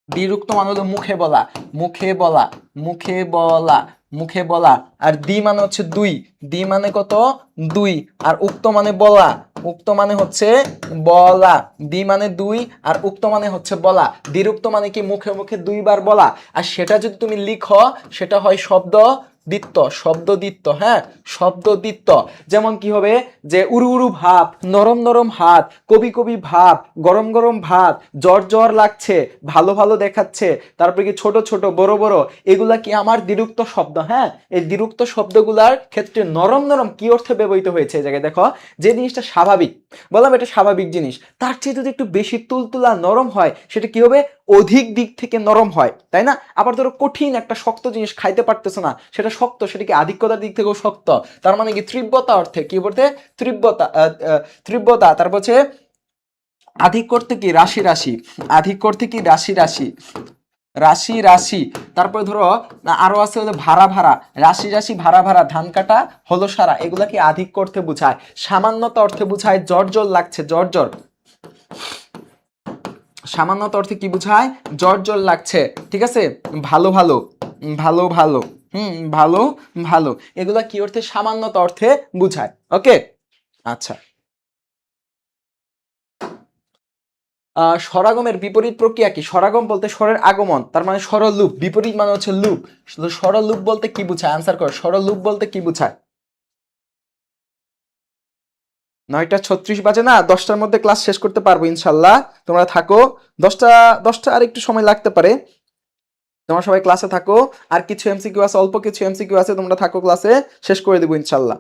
বিরুক্ত মানে হলো মুখে বলা, মুখে বলা, মুখে বলা, মুখে বলা। আর দ্বি মানে হচ্ছে দুই। দ্বি মানে কত? দুই। আর উক্ত মানে বলা। উক্ত মানে হচ্ছে বলা। দ্বি মানে দুই, আর উক্ত মানে হচ্ছে বলা। দ্বিরুক্ত মানে কি? মুখে মুখে দুইবার বলা। আর সেটা যদি তুমি লিখো, সেটা হয় শব্দ দ্বিত্ব। শব্দ দ্বিত্ব। হ্যাঁ, শব্দ দ্বিত্ব। যেমন কি হবে? যে উড়ু উড়ু ভাব, নরম নরম হাত, কবি কবি ভাব, গরম গরম ভাত, জ্বর জ্বর লাগছে, ভালো ভালো দেখাচ্ছে, তারপরে কি ছোট ছোট, বড় বড়, এগুলা কি আমার দ্বিরুক্ত শব্দ। হ্যাঁ, এই দ্বিরুক্ত শব্দগুলার ক্ষেত্রে নরম নরম কি অর্থে ব্যবহৃত হয়েছে? এই জায়গায় দেখো, যে জিনিসটা স্বাভাবিক, বললাম এটা স্বাভাবিক জিনিস, তার চেয়ে যদি একটু বেশি তুলতুলা নরম হয়, সেটা কি হবে? অধিক দিক থেকে নরম হয়, তাই না? আবার ধরো কঠিন একটা শক্ত জিনিস খাইতে পারতেছো না, সেটা শক্ত, সেটা কি আধিক্যতার দিক থেকেও শক্ত। তার মানে কি তীব্রতা অর্থে কি বলতে? তীব্রতা, তীব্রতা। তারপর হচ্ছে আধিক করতে কি? রাশি রাশি। আধিক করতে কি? রাশি রাশি, রাশি রাশি। তারপরে ধরো আরো আছে হলো ভাড়া ভাড়া, রাশি রাশি, ভাড়া ভাড়া, ধান কাটা হলো সারা, এগুলা কি আধিক অর্থে বোঝায়। সামান্যতা অর্থে বোঝায় জ্বর জ্বর লাগছে, জ্বর জ্বর। সামান্যতা অর্থে কি বোঝায়? জ্বর জ্বর লাগছে। ঠিক আছে, ভালো ভালো, ভালো ভালো, ভালো ভালো, এগুলা কি অর্থে? সামান্যতা অর্থে বোঝায়। ওকে, আচ্ছা। স্বরাগমের বিপরীত প্রক্রিয়া কি? স্বরাগম বলতে স্বরের আগমন, তার মানে স্বরলুপ। বিপরীত মানে হচ্ছে লুপ। স্বরলুপ বলতে কি বোঝায়? আনসার কর, স্বরলুপ বলতে কি বোঝায়? 9:36 বাজে না, 10টার মধ্যে ক্লাস শেষ করতে পারবো ইনশাল্লাহ। তোমরা থাকো। 10টা, 10টা আর একটু সময় লাগতে পারে। তোমরা সবাই ক্লাসে থাকো। আর কিছু এমসিকিউ আছে, অল্প কিছু এমসিকিউ আছে, তোমরা থাকো ক্লাসে, শেষ করে দেবো ইনশাল্লাহ।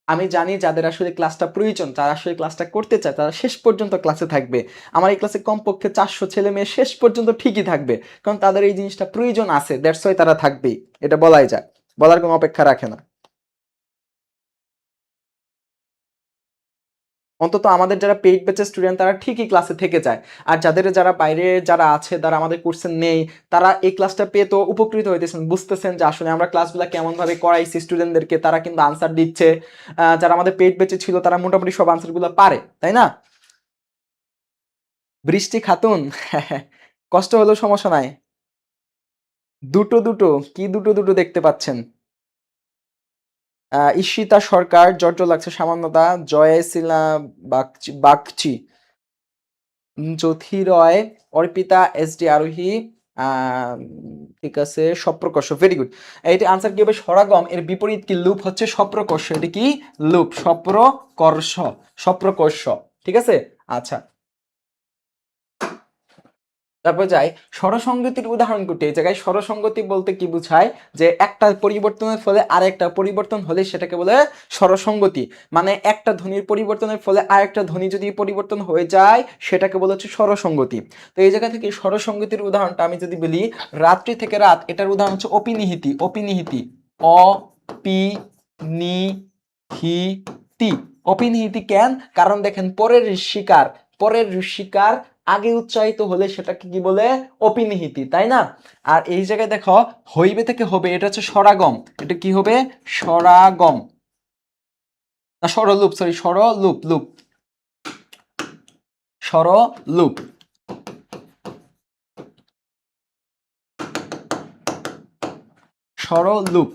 আমি জানি যাদের আসলে ক্লাসটা প্রয়োজন, যারা আসলে ক্লাসটা করতে চায়, তারা শেষ পর্যন্ত ক্লাসে থাকবে। আমার এই ক্লাসে কমপক্ষে 400 ছেলে মেয়ে শেষ পর্যন্ত ঠিকই থাকবে, কারণ তাদের এই জিনিসটা প্রয়োজন আছে, দ্যাটস ওয়াই তারা থাকবেই। এটা বলাই যায়, বলার কোনো অপেক্ষা রাখে না। অন্তত আমাদের যারা পেইড ব্যাচের স্টুডেন্ট, তারা ঠিকই ক্লাসে থেকে যায়। আর যারা বাইরে যারা আছে, যারা আমাদের কোর্সে নেই, তারা এই ক্লাসটা পেয়ে তো উপকৃত হইতেছেন, বুঝতেছেন যে আসলে আমরা ক্লাসগুলো কেমন ভাবে করাইছি স্টুডেন্টদেরকে, তারা কিন্তু আনসার দিচ্ছে। যারা আমাদের পেইড ব্যাচে ছিল, তারা মোটামুটি সব আনসারগুলো পারে, তাই না? বৃষ্টি খাতুন কষ্ট হলেও সমস্যা নাই। দুটো দুটো কি দুটো দুটো দেখতে পাচ্ছেন? ঈশিতা সরকার, জর্জ লাগছে সামান্যতা, জয়শিলা বাগচি, জ্যোথি রয়, অর্পিতা, এস ডি আরোহী, আহ, ঠিক আছে, সপ্রকর্ষ। Very good. এইটা আনসার কি হবে? স্বরাগম এর বিপরীত কি? লুপ হচ্ছে সপ্রকর্ষ। এটা কি? লুপ, সপ্রকর্ষ, সপ্রকর্ষ। ঠিক আছে, আচ্ছা। তারপর যাই স্বরসংগতির উদাহরণ কোনটি। এই জায়গায় স্বরসংগতি বলতে কি বোঝায়, যে একটা পরিবর্তনের ফলে আরেকটা পরিবর্তন হলে সেটাকে বলে স্বরসংগতি। মানে একটা ধ্বনির পরিবর্তনের ফলে আরেকটা ধ্বনি যদি পরিবর্তন হয়ে যায় সেটাকে বলা হচ্ছে স্বরসংগতি। তো এই জায়গা থেকে স্বরসংগতির উদাহরণটা আমি যদি বলি, রাত্রি থেকে রাত, এটার উদাহরণ হচ্ছে অপিনিহিতি। অপিনিহিতি, অ পি নি হি তি। অপিনিহিতি কেন? কারণ দেখেন পরের ঋষিকার, পরের ঋষিকার আগে উচ্চারিত হলে সেটাকে কি বলে? অপিনিহিতি, তাই না? আর এই জায়গায় দেখো হইবে থেকে হবে, এটা হচ্ছে স্বরাগম। এটা কি হবে? স্বরাগম, না স্বরলুপ, সরি স্বরলুপ, লুপ, স্বরলুপ। স্বরলুপ,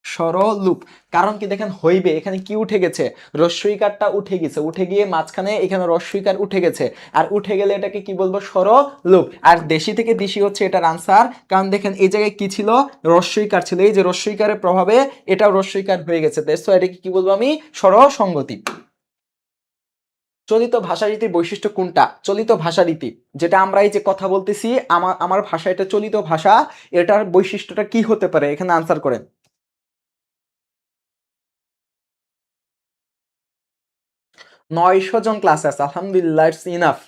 স্বরলুপ। কারণ কি দেখেন হইবে, এখানে কি উঠে গেছে? রস্বইকারটা উঠে গেছে, উঠে গিয়ে মাঝখানে এখানে রস্বইকার উঠে গেছে, আর উঠে গেলে এটাকে কি বলবো? স্বরলুপ। আর দেশি থেকে দিশি হচ্ছে এটার আনসার। কারণ দেখেন এই জায়গায় কি ছিল? রস্বইকার ছিল, এই যে রস্বইকারের প্রভাবে এটাও রস্বইকার হয়ে গেছে, সো এটাকে কি বলবো আমি? স্বরসংগতি। চলিত ভাষারীতির বৈশিষ্ট্য কোনটা? চলিত ভাষারীতি, যেটা আমরা এই যে কথা বলতেছি, আমার আমার ভাষা এটা চলিত ভাষা, এটার বৈশিষ্ট্যটা কি হতে পারে? এখানে আনসার করেন। 900 জন ক্লাসে আছে, আলহামদুলিল্লাহ, ইটস ইনাফ।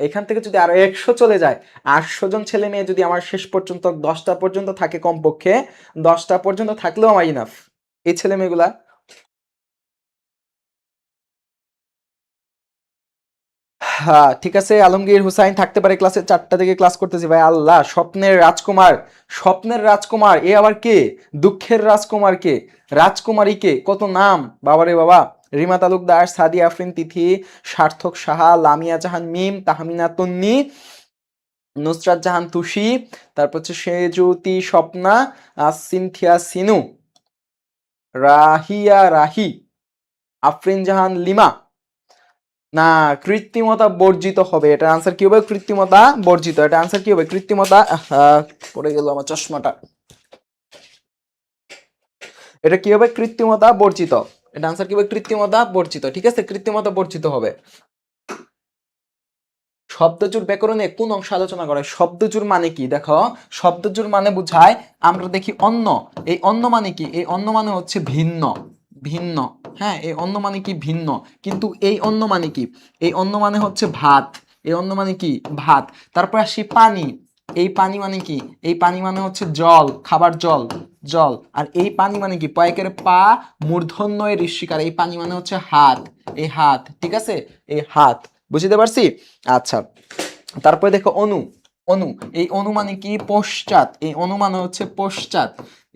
এখান থেকে যদি আরো 100 চলে যায়, 800 জন ছেলে মেয়ে যদি আমার শেষ পর্যন্ত 10টা পর্যন্ত থাকে, কমপক্ষে 10টা পর্যন্ত থাকলেও আমার ইনাফ। এই ছেলে মেয়েগুলা, হ্যাঁ ঠিক আছে, আলমগীর হুসাইন থাকতে পারে ক্লাসে, 4টা থেকে ক্লাস করতেছি ভাই। আল্লাহ, স্বপ্নের রাজকুমার, স্বপ্নের রাজকুমার এ আবার কে? দুঃখের রাজকুমার কে? রাজকুমারী কে? কত নাম, বাবারে বাবা। রিমা তালুকদার, সাদিয়া আফরিন তিথি, সার্থক সাহা, লামিয়া জাহান মিম, তাহমিনা তন্নি, নুসরাত জাহান তুষি, তারপর হচ্ছে সেজুতি স্বপ্না, সিনথিয়া সিনু, রাহিয়া রাহি, আফরিন জাহান লিমা। না, কৃত্রিমতা বর্জিত হবে, এটা আনসার কি হবে? কৃত্রিমতা বর্জিত, এটা আনসার কি হবে? কৃত্রিমতা। পড়ে গেল আমার চশমাটা। এটা কি হবে? কৃত্রিমতা বর্জিত। এটা আনসার কি হবে? কৃত্রিমতা বর্জিত, ঠিক আছে, কৃত্রিমতা বর্জিত হবে। শব্দজোড় ব্যাকরণে কোন অংশ আলোচনা করা হয়? শব্দজোড় মানে কি? দেখো, শব্দজোড় মানে বোঝায়, আমরা দেখি অন্য, এই অন্য মানে কি? এই অন্য মানে হচ্ছে ভিন্ন, ভিন্ন। হ্যাঁ, এই অন্য মানে কি? ভিন্ন। কিন্তু এই অন্য মানে কি? এই অন্য মানে হচ্ছে ভাত। এই অন্য মানে কি? ভাত। তারপর আসি পানি। এই পানি মানে কি? এই পানি মানে হচ্ছে জল, খাবার জল, জল। আর এই পানি মানে কি? পয়েকের পা, মূর্ধন্য এর ঋষিকার, এই পানি মানে হচ্ছে হাত, এই হাত, ঠিক আছে, এই হাত। বুঝতে পারছি? আচ্ছা, তারপরে দেখো অনু। অনু, এই অনু মানে কি? পশ্চাৎ। এই অনু মানে হচ্ছে পশ্চাৎ,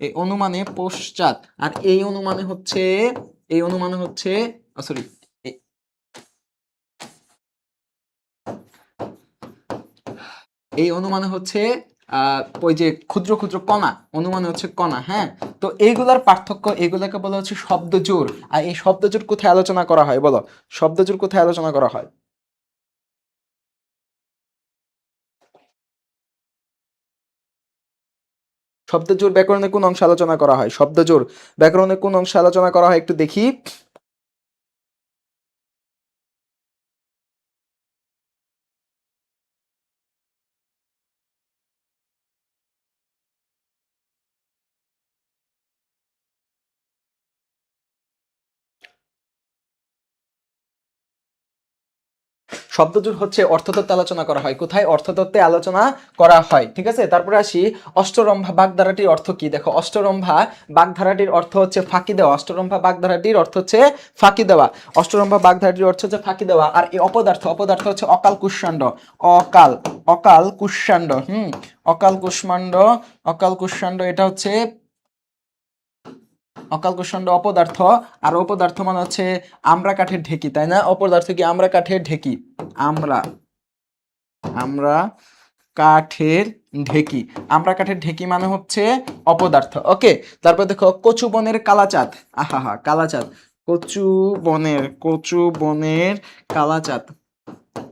এই অনু মানে পশ্চাৎ। আর এই অনু মানে হচ্ছে, এই অনু মানে হচ্ছে, সরি, এই অনু মানে হচ্ছে ওই যে ক্ষুদ্র ক্ষুদ্র কণা, অনু মানে হচ্ছে কণা। হ্যাঁ, তো এইগুলার পার্থক্য, এগুলাকে বলা হচ্ছে শব্দজোড়। আর এই শব্দজোড় কোথায় আলোচনা করা হয় বলো? শব্দজোড় কোথায় আলোচনা করা হয়? শব্দজোড় ব্যাকরণে কোন অংশ আলোচনা করা হয়? শব্দজোড় ব্যাকরণে কোন অংশ আলোচনা করা হয় একটু দেখি। শব্দজোড় হচ্ছে অর্থতত্ত্বে আলোচনা করা হয়। কোথায়? অর্থতত্ত্বে আলোচনা করা হয়, ঠিক আছে। তারপরে আসি অষ্টরম্ভা বাগধারাটির অর্থ কি? দেখো, অষ্টরম্ভা বাগধারাটির অর্থ হচ্ছে ফাঁকি দেওয়া। অষ্টরম্ভা বাগধারাটির অর্থ হচ্ছে ফাঁকি দেওয়া। অষ্টরম্ভা বাগধারাটির অর্থ হচ্ছে ফাঁকি দেওয়া। আর এই অপদার্থ, অপদার্থ হচ্ছে অকাল কুষ্মাণ্ড। অকাল, অকাল কুষ্মাণ্ড, অকাল কুষ্মাণ্ড, অকাল কুষ্মাণ্ড, এটা হচ্ছে অকাল কুষ্মাণ্ড অপদার্থ। আর অপদার্থ মানে হচ্ছে আমরা কাঠের ঢেকি, তাই না? অপদার্থ কি? আমরা কাঠের ঢেকি, আমরা, আমরা কাঠের ঢেকি, আমরা কাঠের ঢেকি মানে হচ্ছে অপদার্থ। ওকে, তারপর দেখো কচু বনের কালাচাঁদ। আহা, কালাচাঁদ, কচু বনের, কচু বনের কালাচাঁদ,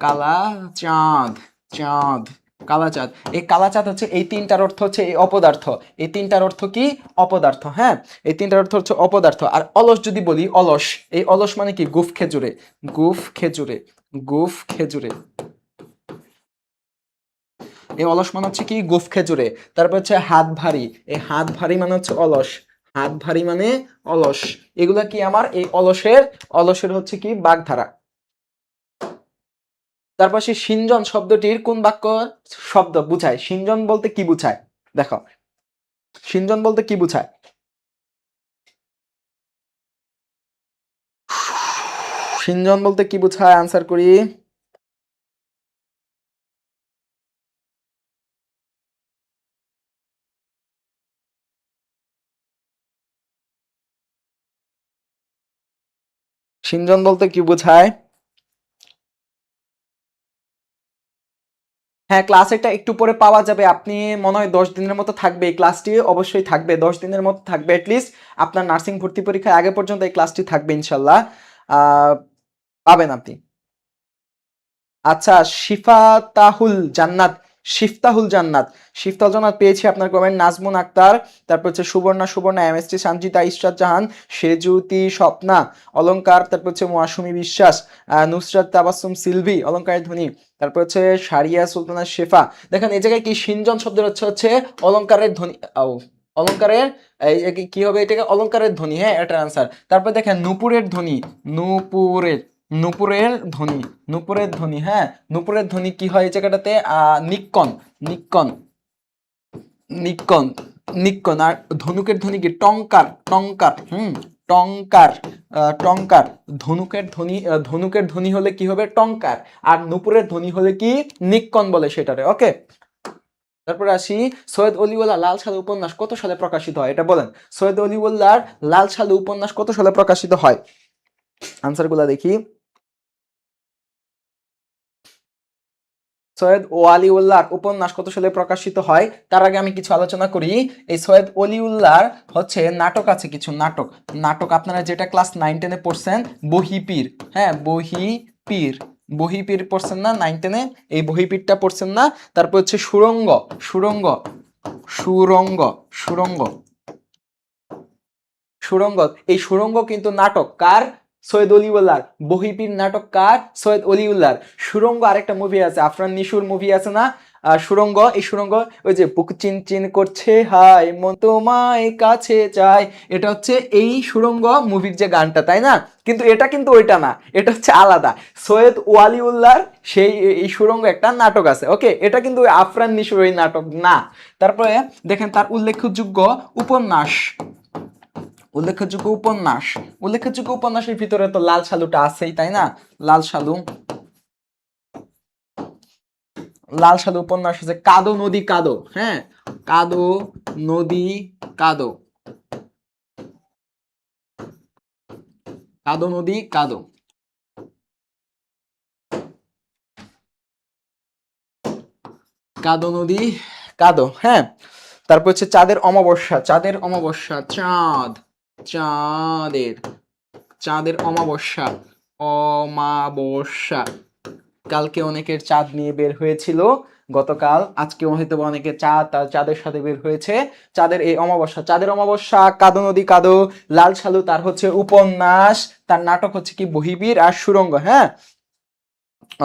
কালাচাঁদ, চাঁদ, কালাচাঁদ। এই কালাচাঁদ হচ্ছে, এই তিনটার অর্থ হচ্ছে এই অপদার্থ। এই তিনটার অর্থ কি? অপদার্থ। হ্যাঁ, এই তিনটার অর্থ হচ্ছে অপদার্থ। আর অলস যদি বলি, অলস, এই অলস মানে কি? গুফ খেজুরে, গুফ খেজুরে, গুফ খেজুরে। এই অলস মানে হচ্ছে কি গোফ খেজুরে। তারপর হচ্ছে হাত ভারী, এই হাত ভারী মানে হচ্ছে অলস, হাত ভারী মানে অলস। এগুলা কি আমার এই অলসের হচ্ছে কি বাগধারা। তারপর সেই সিঞ্জন শব্দটির কোন বাক্য শব্দ বুঝায়? সিঞ্জন বলতে কি বুঝায়? দেখো সিঞ্জন বলতে কি বুঝায়? সিঞ্জন বলতে কি বুঝায়? আনসার করি। সিঞ্জন বলতে কি বোঝায়? হ্যাঁ, ক্লাস একটা একটু পরে পাওয়া যাবে। আপনি মনে হয় 10 দিনের মতো থাকবে এই ক্লাসটি, অবশ্যই থাকবে 10 দিনের মতো থাকবে অ্যাটলিস্ট। আপনার নার্সিং ভর্তি পরীক্ষার আগে পর্যন্ত এই ক্লাসটি থাকবে ইনশাল্লাহ। আহ, পাবেন আপনি। আচ্ছা, শিফাতাহুল জান্নাত, শিফতাহুল জান্নাত, শিফতাহুল জান্নাত পেয়েছি আপনার কমেন্ট। নাজমুন আক্তার, তারপর হচ্ছে সুবর্ণা, এমএসটি সানজিদা, ইশরাত জাহান, সেজুতি স্বপ্না, অলংকার, তারপর হচ্ছে মৌসুমী বিশ্বাস, নুসরাত তাবাসসুম সিলভি, অলংকারের ধ্বনি, তারপর হচ্ছে সারিয়া সুলতানা শেফা। দেখেন এই জায়গায় কি সিঞ্জন শব্দের হচ্ছে অলংকারের ধ্বনি। অলংকারের কি হবে এটাকে? অলংকারের ধ্বনি, হ্যাঁ এটার আনসার। তারপর দেখেন নুপুরের ধ্বনি, নুপুরের, নুপুরের ধ্বনি, নুপুরের ধ্বনি, হ্যাঁ নুপুরের ধ্বনি কি হয় এই জায়গাটাতে? নিক্কন, নিক্কন, নিক্কন, নিক্কন। আর ধনুকের ধ্বনি কি? টঙ্কার, টঙ্কার, টঙ্কার, টঙ্কার। ধনুকের ধ্বনি, ধনুকের ধ্বনি হলে কি হবে? টঙ্কার। আর নুপুরের ধ্বনি হলে কি? নিক্কন বলে সেটারে। ওকে, তারপরে আসি, সৈয়দ অলিউল্লাহ লাল সালু উপন্যাস কত সালে প্রকাশিত হয়? এটা বলেন। সৈয়দ অলিউল্লাহর লাল সালু উপন্যাস কত সালে প্রকাশিত হয়? আনসার গুলা দেখি। সৈয়দ ওয়ালিউল্লাহর উপন্যাস কত সালে প্রকাশিত হয়? তার আগে আমি কিছু আলোচনা করি। এই সৈয়দ ওয়ালিউল্লাহর হচ্ছে নাটক আছে কিছু, নাটক, নাটক আপনারা যেটা ক্লাস 9-10-এ পড়ছেন, বহিপীর, হ্যাঁ বহিপীর, বহিপীর পড়ছেন না 9-10-এ? এই বহিপীরটা পড়ছেন না? তারপর হচ্ছে সুরঙ্গ, সুরঙ্গ, সুরঙ্গ, সুরঙ্গ, সুরঙ্গ। এই সুরঙ্গ কিন্তু নাটক কার? সৈয়দ অলিউল্লাহর। বহিপীর নাটক কার? সৈয়দ অলিউল্লাহর। সুরঙ্গ আরেকটা মুভি আছে, আফরান নিশুর মুভি আছে না সুরঙ্গ? এই সুরঙ্গ, ওই যে বুক চিনচিন করছে হাই মন তোমায় কাছে চাই, এটা হচ্ছে এই সুরঙ্গ মুভির যে গানটা, তাই না? কিন্তু এটা কিন্তু ওইটা না, এটা হচ্ছে আলাদা। সৈয়দ ওয়ালিউল্লাহর সেই এই সুরঙ্গ একটা নাটক আছে, ওকে? এটা কিন্তু ওই আফরান নিশুর ওই নাটক না। তারপরে দেখেন তার উল্লেখযোগ্য উপন্যাস, উল্লেখযোগ্য উপন্যাস, উল্লেখযোগ্য উপন্যাসের ভিতরে তো লাল সালুটা আছেই, তাই না? লাল সালু, লাল সালু উপন্যাস আছে। কাদো নদী কাদো, হ্যাঁ কাদো নদী কাদো, কাদো নদী কাদো, কাদো নদী কাদো, হ্যাঁ। তারপর হচ্ছে চাঁদের অমাবস্যা, চাঁদের অমাবস্যা, চাঁদ, চাঁদের, চাঁদের অমাবস্যা, অমাবস্যা। কালকে অনেকের চাঁদ নিয়ে বের হয়েছিল, গতকাল, আজকে হয়তো অনেকে চাঁদ, তার চাঁদের সাথে বের হয়েছে। চাঁদের এই অমাবস্যা, চাঁদের অমাবস্যা, কাদো নদী কাদো, লাল সালু তার হচ্ছে উপন্যাস, তার নাটক হচ্ছে কি বহিবীর আর সুরঙ্গ, হ্যাঁ।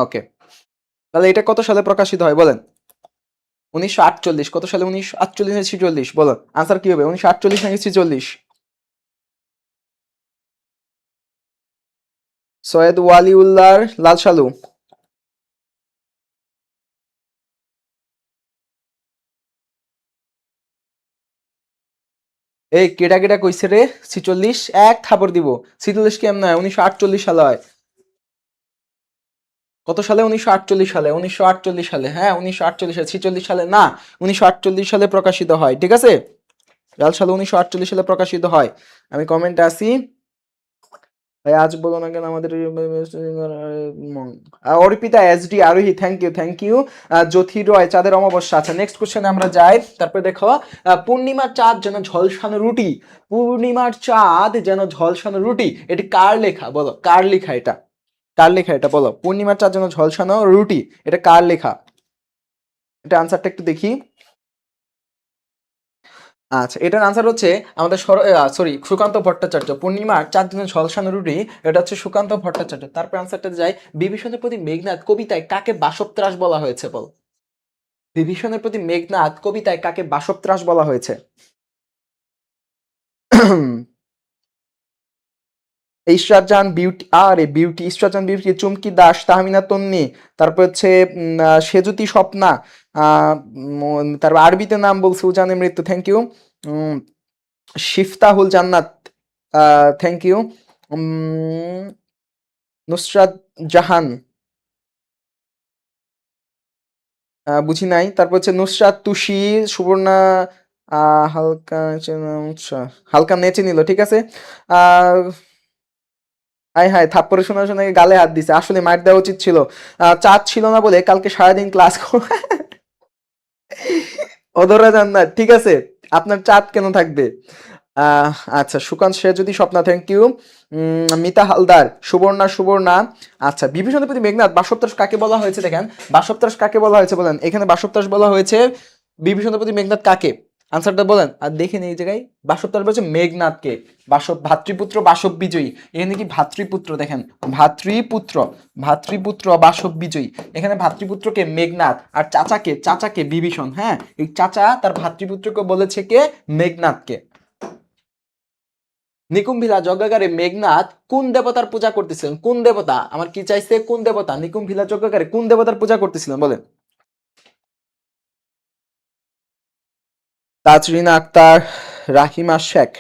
ওকে, তাহলে এটা কত সালে প্রকাশিত হয় বলেন? 1948। কত সালে? 1948 না 46? বলো আনসার কি হবে, 1948 নাকি 46? সৈয়দ ওয়ালিউল্লাহর লাল সালু। এই কেটা কেটা কইছে রে 46? এক থাপড় দিব। 46 কেমন হয়? 1948 সালে হয়। কত সালে? 1948 সালে, 1948 সালে, হ্যাঁ 1948 সালে, 46 সালে না, 1948 সালে প্রকাশিত হয়, ঠিক আছে? লাল সালে 1948 সালে প্রকাশিত হয়। আমি কমেন্টে আসি। ভাই আজ বলো না কেন আমাদের অর্পিতা এসডি আরোহী, থ্যাংক ইউ, থ্যাংক ইউ। জ্যোতি রয়, চাঁদের অমাবস্যা। আচ্ছা নেক্সট কোশ্চেনে আমরা যাই। তারপরে দেখো, পূর্ণিমার চাঁদ যেন ঝলসানো রুটি, পূর্ণিমার চাঁদ যেন ঝলসানো রুটি, এটি কার লেখা? বলো কার লেখা এটা? কার লেখা এটা বলো? পূর্ণিমার চাঁদ যেন ঝলসানো রুটি, এটা কার লেখা? এটা আনসারটা একটু দেখি। আচ্ছা, এটার আনসার হচ্ছে আমাদের সরি সুকান্ত ভট্টাচার্য। পূর্ণিমার চাঁদ যেন ঝলসানো রুটি, এটা হচ্ছে সুকান্ত ভট্টাচার্য। তারপর আনসারটা যায়, বিভীষণের প্রতি মেঘনাদ কবিতায় কাকে বাসবত্রাস বলা হয়েছে বল? বিভীষণের প্রতি মেঘনাদ কবিতায় কাকে বাসবত্রাস বলা হয়েছে? ইশরাত জাহান বিউটি, আরে বিউটি, ইশরাত জাহান বিউটি, চুমকি দাস, তাহমিনা তন্নি, তারপর হচ্ছে সেজুতি স্বপ্না, তারপর আরবিতে নাম বলছে উজানের মৃত্যু, থ্যাংক ইউ। শিফতাহুল জান্নাত, থ্যাংক ইউ। নুসরাত জাহান, বুঝি নাই। তারপর হচ্ছে নুসরাত তুষি, সুবর্ণা, হালকা হালকা নেচে নিল, ঠিক আছে। আহ হাই হাই, থাপ্পড়ে শোনা শোনা গালে হাত দিছে, আসলে মার দেওয়া উচিত ছিল। চাঁদ ছিল না বলে কালকে সারাদিন ক্লাস অধরা যান না, ঠিক আছে, আপনার চাঁদ কেন থাকবে? আহ আচ্ছা, সুকান্ত সে যদি স্বপ্না, থ্যাংক ইউ। মিতা হালদার, সুবর্ণা। আচ্ছা, বিভীষণের প্রতি মেঘনাদ বাসবত্রাস কাকে বলা হয়েছে? দেখেন, বাসবত্রাস কাকে বলা হয়েছে বলেন, এখানে বাসবত্রাস বলা হয়েছে বিভীষণের প্রতি মেঘনাদ কাকে? আনসারটা বলেন। আর দেখেন এই জায়গায় বাসবত্রাস বলছে মেঘনাদকে। ভাতৃপুত্র বাসব বিজয়ী, এখানে কি ভাতৃপুত্র, দেখেন ভাতৃপুত্র বাসব বিজয়ী, এখানে ভাতৃপুত্রকে মেঘনাদ আর চাচাকে বিভীষণ। হ্যাঁ, এই চাচা তার ভাতৃপুত্রকে বলেছে কে? মেঘনাদকে। নিকুম্ভিলা যজ্ঞাগারে মেঘনাদ কোন দেবতার পূজা করতেছিলেন? কোন দেবতা? আমার কি চাইছে, কোন দেবতা? নিকুম্ভিলা যজ্ঞাগারে কোন দেবতার পূজা করতেছিলেন বলেন? তাজরিনা আক্তার, রাহিমা শেখ,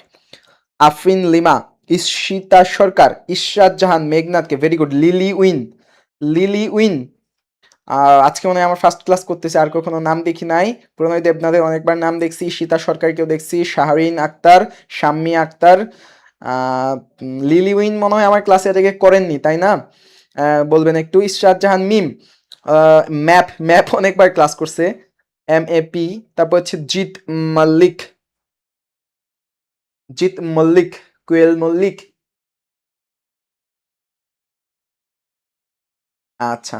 আফরিন লিমা, ঈশিতা সরকার, ইশরাত জাহান মেঘনাদকে, ভেরি গুড। লিলি উইন, আজকে মনে হয় আমার ফার্স্ট ক্লাস করতেছে, আর কখনো নাম দেখি নাই। প্রণয় দেবনাথের অনেকবার নাম দেখছি, সীতা সরকারকেও দেখছি, শাহরিন আক্তার, শাম্মী আক্তার, লিলি উইন মনে হয় আমার ক্লাসে এটাকে করেননি, তাই না? বলবেন একটু। ইশরাত জাহান মিম, ম্যাপ অনেকবার ক্লাস করছে, MAP। তারপর হচ্ছে জিত মল্লিক, কুয়েল মল্লিক। আচ্ছা,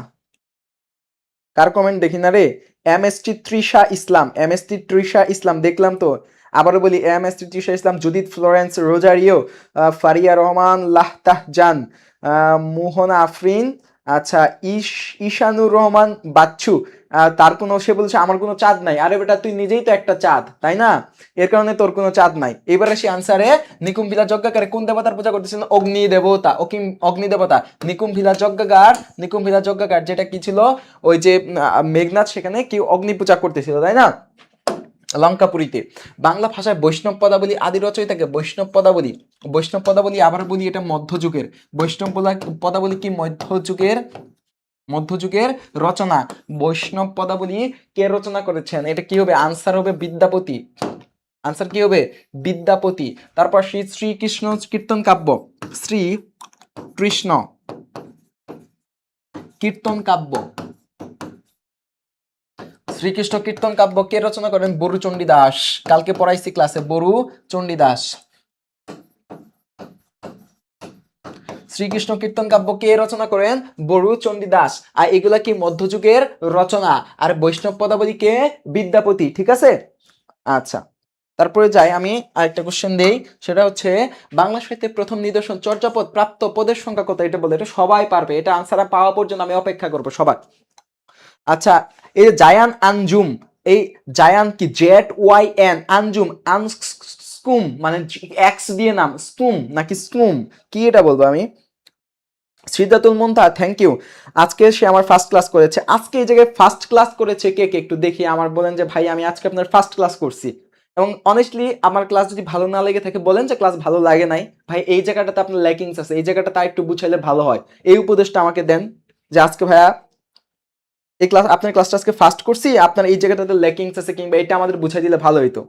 কার কমেন্ট দেখি না রে? MST তৃষা ইসলাম দেখলাম তো। আবারও বলি, MST তৃষা ইসলাম, জুদিত ফ্লোরেন্স রোজারিও, ফারিয়া রহমান, লাহতাহ জান, মোহনা আফরিন, আচ্ছা ঈশানুর রহমান বাচ্চু। তার কোনো, সে বলছে আমার কোনো চাঁদ নাই। আরে বেটা, তুই নিজেই তো একটা চাঁদ, তাই না? এর কারণে তোর কোনো চাঁদ নাই। এবারে সে আনসারে, নিকুম্ভিলা যজ্ঞাকারে কোন দেবতার পূজা করতেছিলেন? অগ্নি দেবতা, অগ্নি দেবতা। নিকুম্ভিলা যজ্ঞাকার যেটা কি ছিল, ওই যে মেঘনাদ সেখানে কি অগ্নি পূজা করতেছিল, তাই না? লঙ্কাপুরীতে। বাংলা ভাষায় বৈষ্ণব পদাবলী আদি রচয়িতাকে? বৈষ্ণব পদাবলী আবার বলি, এটা মধ্যযুগের। বৈষ্ণব পদাবলী কি মধ্যযুগের রচনা। বৈষ্ণব পদাবলী কে রচনা করেছেন? এটা কি হবে? আনসার হবে বিদ্যাপতি। আনসার কি হবে? বিদ্যাপতি। তারপর শ্রীকৃষ্ণ কীর্তন কাব্য, শ্রী কৃষ্ণ কীর্তন কাব্য, শ্রীকৃষ্ণ কীর্তন কাব্য কে রচনা করেন? বরু চণ্ডীদাস। কালকে পড়াইছি ক্লাসে, বরু চণ্ডীদাস। শ্রীকৃষ্ণ কীর্তন কাব্য কে রচনা করেন? বরু চণ্ডীদাস। আর এগুলা কি মধ্যযুগের রচনা। আর বৈষ্ণব পদাবলী কে? বিদ্যাপতি, ঠিক আছে। আচ্ছা, তারপরে যাই আমি আরেকটা কোশ্চেন দেই, সেটা হচ্ছে বাংলা সাহিত্যের প্রথম নিদর্শন চর্যাপদ প্রাপ্ত পদের সংখ্যা কত? এটা বলে, এটা সবাই পারবে, এটা আনসার পাওয়া পর্যন্ত আমি অপেক্ষা করবো সবার। আচ্ছা, এই জায়ান আঞ্জুম, এই জায়ান কি? ZYN, আঞ্জুম, আনস্কুম মানে এক্স দিয়ে নাম, স্কুম নাকি স্কুম, কি এটা বলবো আমি? সিদ্ধাতুল মুনতাহা, থ্যাংক ইউ। আজকে সে আমার ফার্স্ট ক্লাস করেছে। আজকে এই জায়গায় ফার্স্ট ক্লাস করেছে কে কে একটু দেখি, আমার বলেন যে ভাই আমি আজকে আপনার ফার্স্ট ক্লাস করছি। এবং অনেস্টলি আমার ক্লাস যদি ভালো না লেগে থাকে বলেন যে ক্লাস ভালো লাগে নাই, ভাই এই জায়গাটাতে আপনার ল্যাকিংস আছে, এই জায়গাটা তাই একটু বুঝাইলে ভালো হয়। এই উপদেশটা আমাকে দেন যে আজকে ভাইয়া এই ক্লাস, আপনার ক্লাসটা আজকে ফার্স্ট করছি, আপনার এই জায়গাটাতে ল্যাকিংস আছে, কিংবা এটা আমাদের বুঝাই দিলে ভালো হইতো।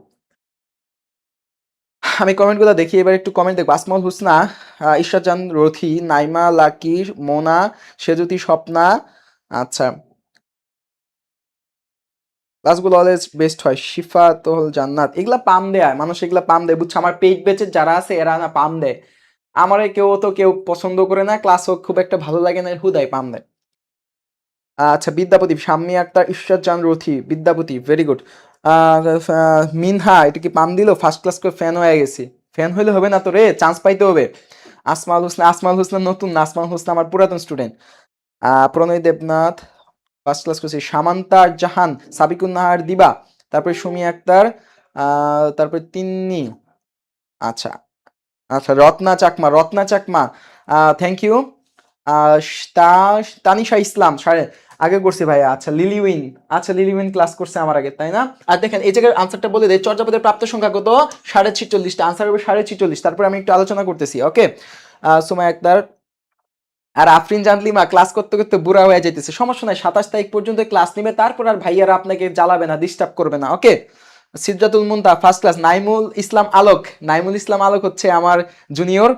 আমি কমেন্টগুলো দেখি, এবার একটু কমেন্ট দেখবো। আসমাউল হুসনা, ঈশ্বরজান রথি, নাইমা লাকি, মোনা, সেজুতি স্বপ্না। আচ্ছা, ক্লাসগুলো অলওয়েজ বেস্ট হয়। শিফা তোহল জান্নাত, এগুলা পাম দেয় মানুষ, এগুলা পাম দেয়, বুঝছো? আমার পেইড ব্যাচের যারা আছে এরা না পাম দেয়। আমারে কেউ পছন্দ করে না, ক্লাসও খুব একটা ভালো লাগে না, হুদাই পাম দেয়। আচ্ছা, বিদ্যাপতি, শাম্মী আক্তার, ঈশ্বরজান রথি, বিদ্যাপতি, ভেরি গুড। মিনহা, এটা কি পাম দিল? ফার্স্ট ক্লাস করে ফ্যান হয়ে গেছি। ফ্যান হইলে হবে না তো রে, চান্স পাইতে হবে। আসমাউল হোসনা নতুন না, আসমাউল হোসনা আমার পুরাতন স্টুডেন্ট। প্রণয় দেবনাথ, ফার্স্ট ক্লাস করছি। সামান্তা জাহান, সাবিকুন নাহার দিবা, তারপরে সুমি আক্তার, তারপরে তিন্নি, আচ্ছা আচ্ছা, রত্না চাকমা, থ্যাংক ইউ। তানিশা ইসলাম আগে করছি ভাইয়া। আচ্ছা লিলিউইন, আচ্ছা লিলিউইন ক্লাস করছে আমার আগে, তাই না? আর দেখেন এই জায়গার আনসারটা বলে দেয়, চর্যাপদের প্রাপ্ত সংখ্যা কত? 46.5টা, আনসার হবে 46.5। তারপরে আমি একটু আলোচনা করতেছি, ওকে। সুমাইয়া আক্তার আর আফরিন জানলিমা ক্লাস করতে করতে বুড়া হয়ে যাইতেছে, সমস্যা নাই, 27 তারিখ পর্যন্ত ক্লাস নিবে, তারপর আর ভাইয়ারা আপনাকে জ্বালাবে না, ডিস্টার্ব করবে না, ওকে। সিদ্ধাতুল মুনতা ফার্স্ট ক্লাস। নাইমুল ইসলাম আলোক হচ্ছে আমার জুনিয়র।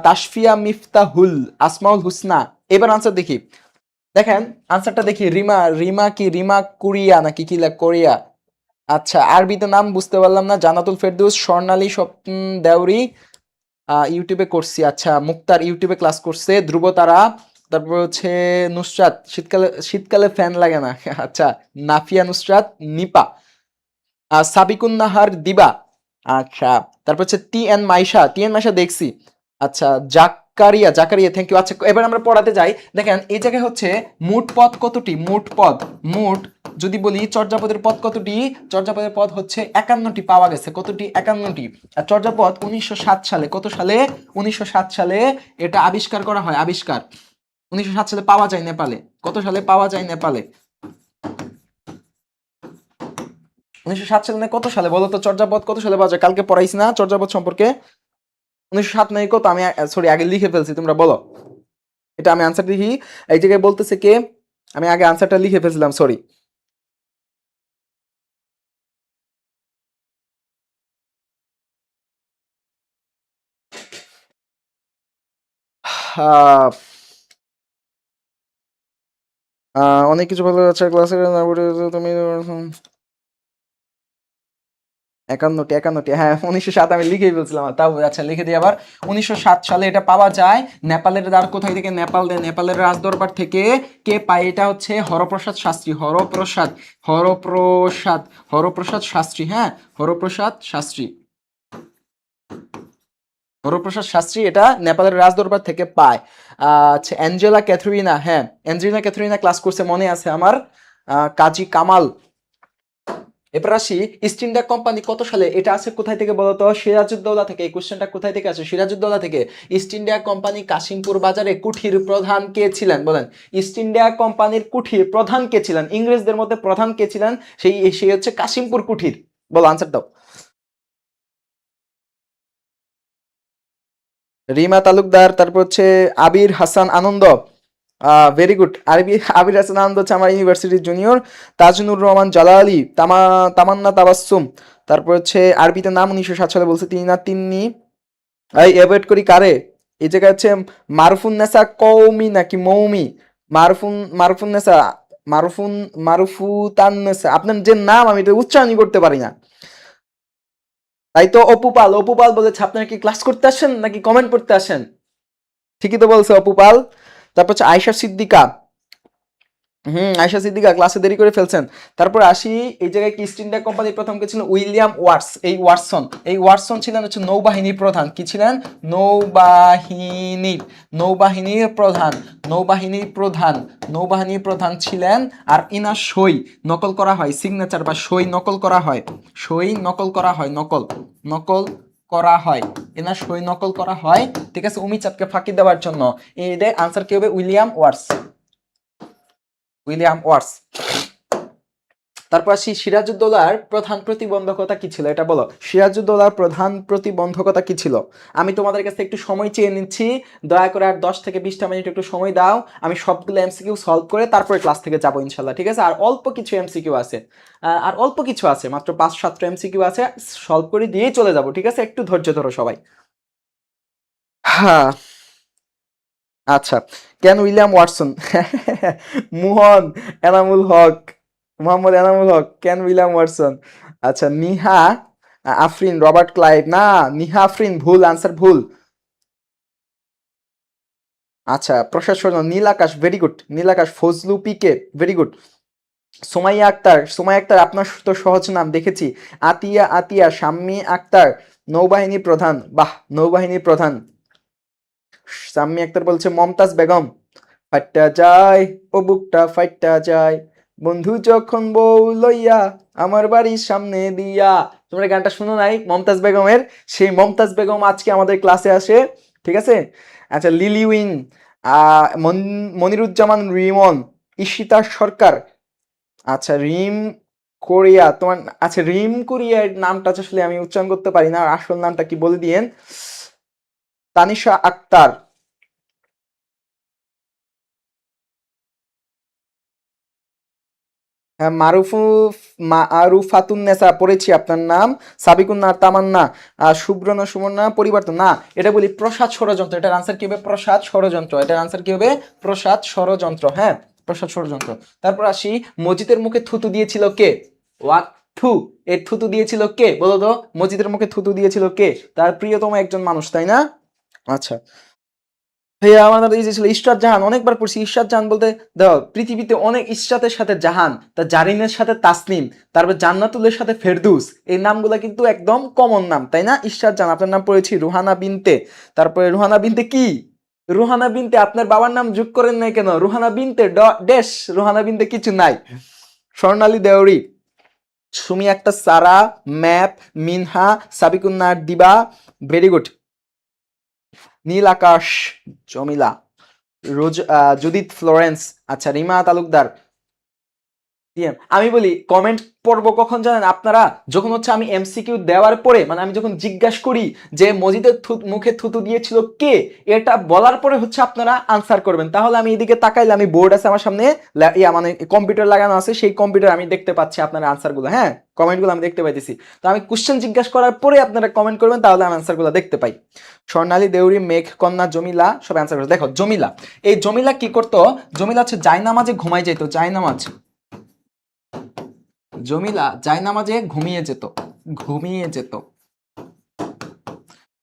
তাসফিয়া মিফতাহুল, আসমাউল হুসনা। এবার আনসার দেখি, দেখেন আনসারটা দেখি। রিমা কুরিয়া নাকি কি কোরিয়া, আচ্ছা আরবিতে নাম বুঝতে পারলাম না। জান্নাতুল ফেরদৌস, স্বর্ণালী স্বপ্ন দেওরি, ইউটিউবে করছি, আচ্ছা মুক্তার ইউটিউবে ক্লাস করছে, ধ্রুবতারা, তারপর হচ্ছে নুসরাত, শীতকালে ফ্যান লাগে না আচ্ছা নাফিয়া নুসরাত, নিপা, সাবিকুন নাহার দিবা, আচ্ছা তারপর হচ্ছে টি এন মাইশা দেখছি, আচ্ছা জাকারিয়া থ্যাংক ইউ। আচ্ছা এবার আমরা পড়াতে যাই। দেখেন এই জায়গায় হচ্ছে মোট পদ কতটি, মোট যদি বলি চর্যাপদের পদ কতটি, চর্যাপদের পদ হচ্ছে 51টি পাওয়া গেছে, কতটি? 51টি। আর চর্যাপদ 1907 সালে, কত সালে? 1907 সালে এটা আবিষ্কার করা হয়, 1907 সালে পাওয়া যায় নেপালে। কত সালে পাওয়া যায় নেপালে? 1907 সালে কত সালে বলো তো? চর্যাপদ কত সালে পাওয়া যায়? কালকে পড়াইছি না চর্যাপদ সম্পর্কে? 1907 নাই কত? আমি সরি আগে লিখে ফেলছি, তোমরা বলো। এটা আমি আনসার দেখি, এই জায়গায় বলতেছে কে, আমি আগে আনসারটা লিখে ফেলছিলাম, সরি। অনেক কিছু ভালো আছে ক্লাসে, তুমি 51টি, হ্যাঁ 1907 আমি লিখেই বলছিলাম, তাও আচ্ছা লিখে দিই আবার। 1907 সালে এটা পাওয়া যায় নেপালের দ্বার, কোথায় থেকে? নেপালের রাজদরবার থেকে। কে পায়? এটা হচ্ছে হরপ্রসাদ শাস্ত্রী, হরপ্রসাদ শাস্ত্রী, হ্যাঁ হরপ্রসাদ শাস্ত্রী এটা নেপালের রাজদরবার থেকে পায়। আচ্ছা অ্যাঞ্জেলা ক্যাথরিনা ক্লাস করছে, মনে আছে আমার। কাজী কামাল। এবার আসি, ইস্ট ইন্ডিয়া কোম্পানি কত সালে? এটা আছে কোথায় থেকে বলতো? সিরাজউদ্দৌলা থেকে। এই কোশ্চেনটা কোথায় থেকে আছে? সিরাজউদ্দৌলা থেকে। ইস্ট ইন্ডিয়া কোম্পানি কাশিমপুর বাজারে কুঠির প্রধান কে ছিলেন বলেন? ইস্ট ইন্ডিয়া কোম্পানির কুঠির প্রধান কে ছিলেন? ইংরেজদের মধ্যে প্রধান কে ছিলেন? সেই হচ্ছে কাশিমপুর কুঠির। বলো আনসার দাও। রিমা তালুকদার, তারপর হচ্ছে আবির হাসান আনন্দ, ভেরি গুড। আবির হাসান আনন্দ হচ্ছে আমার ইউনিভার্সিটির জুনিয়র। তাজনুর রহমান জালালি, তামান্না তাবাসসুম, তারপর হচ্ছে আরবিতে নাম 1907 সালে বলছে, তিন্নি। এই অ্যাভয়েড করি কারে? এই জায়গায় হচ্ছে মারুফুন্নেসা কৌমি নাকি মৌমি? মারুফুন্নেসা, মারুফুতান্নেসা, আপনার যে নাম আমি এটা উচ্চারণই করতে পারি না। তাই তো অপুপাল বলেছে। আপনারা কি ক্লাস করতে আসেন নাকি কমেন্ট করতে আসেন? ঠিকই তো বলছে অপুপাল। তারপর হচ্ছে আয়শা সিদ্দিকা ক্লাসে দেরি করে ফেলছেন। তারপর আসি, এই জায়গায় কি ইস্ট ইন্ডিয়া কোম্পানির প্রথম কে ছিল? William Watts. এই ওয়াটসন ছিলেন হচ্ছে নৌবাহিনীর প্রধান। কি ছিলেন? নৌবাহিনীর প্রধান ছিলেন। আর ইনার সই নকল করা হয়, সিগনেচার বা সই নকল করা হয়, এনার সই নকল করা হয়, ঠিক আছে, উমিচাঁদকে ফাঁকি দেওয়ার জন্য। এদের আনসার কি হবে? William Watts. তারপর আসি, সিরাজউদ্দৌলার প্রধান প্রতিবন্ধকতা কি ছিল? এটা বলো। সিরাজউদ্দৌলার প্রধান প্রতিবন্ধকতা কি ছিল? আমি তোমাদের কাছে একটু সময় চেয়ে নিচ্ছি, দয়া করে আর 10 থেকে 20টা মিনিট একটু সময় দাও, আমি সবগুলো এমসিকিউ সলভ করে তারপরে ক্লাস থেকে যাবো ইনশাল্লাহ, ঠিক আছে? আর অল্প কিছু এমসিকিউ আছে, মাত্র 5-7টা এমসিকিউ আছে, সলভ করে দিয়েই চলে যাবো, ঠিক আছে? একটু ধৈর্য ধরো সবাই। হ্যাঁ আচ্ছা, কেন উইলিয়াম ওয়াটসন? মোহন মোহাম্মদ এনামুল হক, কেন উইলিয়াম ওয়াটসন? আচ্ছা নিহা আফরিন, রবার্ট ক্লাইভ, না নিহা আফরিন ভুল, আনসার ভুল। আচ্ছা প্রশাসন, নীল আকাশ, ভেরি গুড। নীল আকাশ, ফজলু পিকে, ভেরি গুড। সোমাইয়া আক্তার আপনার তো সহজ নাম দেখেছি। আতিয়া শাম্মী আক্তার, নৌবাহিনী প্রধান, বাহ নৌবাহিনী প্রধান। শাম্মী আক্তার বলছে মমতাজ বেগম, ফাইট্টা যায়, ও বুকটা ফাইট্টা যায়, বন্ধু যখন বউ লইয়া আমার বাড়ির সামনে দিয়া। তোমরা গানটা শুনো নাই মমতাজ বেগমের? সেই মমতাজ বেগম আজকে আমাদের ক্লাসে আসে, ঠিক আছে। আচ্ছা, লিলি উইন, মনিরুজ্জামান রিমন, ঈশিতা সরকার, আচ্ছা রিম কোরিয়া তোমার, আচ্ছা রিম কোরিয়ার নামটা আসলে আমি উচ্চারণ করতে পারি না, আর আসল নামটা কি বলে দিয়েন। তানিশা আক্তার, হ্যাঁ মারুফাতুন নেসা পড়েছি আপনার নাম। সাবিকুন্নার তামান্না, সুব্রনা সুমনা পরিবর্তন না, এটা বলি প্রসাদ ষড়যন্ত্র। এটার আনসার কি হবে? প্রসাদ ষড়যন্ত্র। এটার আনসার কি হবে? প্রসাদ ষড়যন্ত্র। হ্যাঁ, প্রসাদ ষড়যন্ত্র। তারপর আসি, মসজিদের মুখে থুতু দিয়েছিল কে? ওয়াক থু, এর থুতু দিয়েছিল কে বলো তো? মসজিদের মুখে থুতু দিয়েছিল কে? তার প্রিয়তম একজন মানুষ, তাই না? আচ্ছা ভাইয়া, আমাদের এই যে ছিল ইশরাত জাহান, অনেকবার পড়ছি। ইশরাত জাহান বলতে দেখো, পৃথিবীতে অনেক ইশরাতের সাথে জাহান, তা জারিনের সাথে তাসনিম, তারপর জান্নাতুলের সাথে ফেরদৌস, এই নামগুলা কিন্তু একদম কমন নাম, তাই না? ইশরাত জাহান, আপনার নাম পড়েছি রুহানা বিনতে। তারপরে রুহানা বিনতে কি? রুহানা বিনতে আপনার বাবার নাম যোগ করেন নাই কেন? রুহানা বিনতে ড্যাশ, রুহানা বিনতে কিছু নাই। স্বর্ণালী দেওরি, সুমি আক্তার সারা, ম্যাপ, মিনহা, সাবিকুন্নার দিবা, ভেরি গুড। নীল আকাশ, জমিলা, জুদিত ফ্লোরেন্স, আচ্ছা রিমা তালুকদার। আমি বলি কমেন্ট পড়বো কখন জানেন আপনারা? যখন হচ্ছে আমি এমসিকিউ দেওয়ার পরে, মানে আমি যখন জিজ্ঞাসা করি যে মসজিদের মুখে থুতু দিয়েছিল কে, এটা বলার পরে হচ্ছে আপনারা আনসার করবেন। তাহলে আমি এদিকে তাকাইলে, আমি বোর্ড আছে আমার সামনে, মানে কম্পিউটার লাগানো আছে, সেই কম্পিউটার আমি দেখতে পাচ্ছি আপনার আনসারগুলো, হ্যাঁ কমেন্টগুলো আমি দেখতে পাইতেছি। তো আমি কোশ্চেন জিজ্ঞাসা করার পরে আপনারা কমেন্ট করবেন, তাহলে আমি আনসারগুলো দেখতে পাই। স্বর্ণালী দেউরি, মেঘ কন্যা, জমিলা সব অ্যান্সার করছে। দেখো জমিলা, এই জমিলা কি করতো? জমিলা হচ্ছে জায়নামাজে ঘুমাই যেত, জায়নামাজ। জমিলা জায়নামাজে ঘুমিয়ে যেত, ঘুমিয়ে যেত।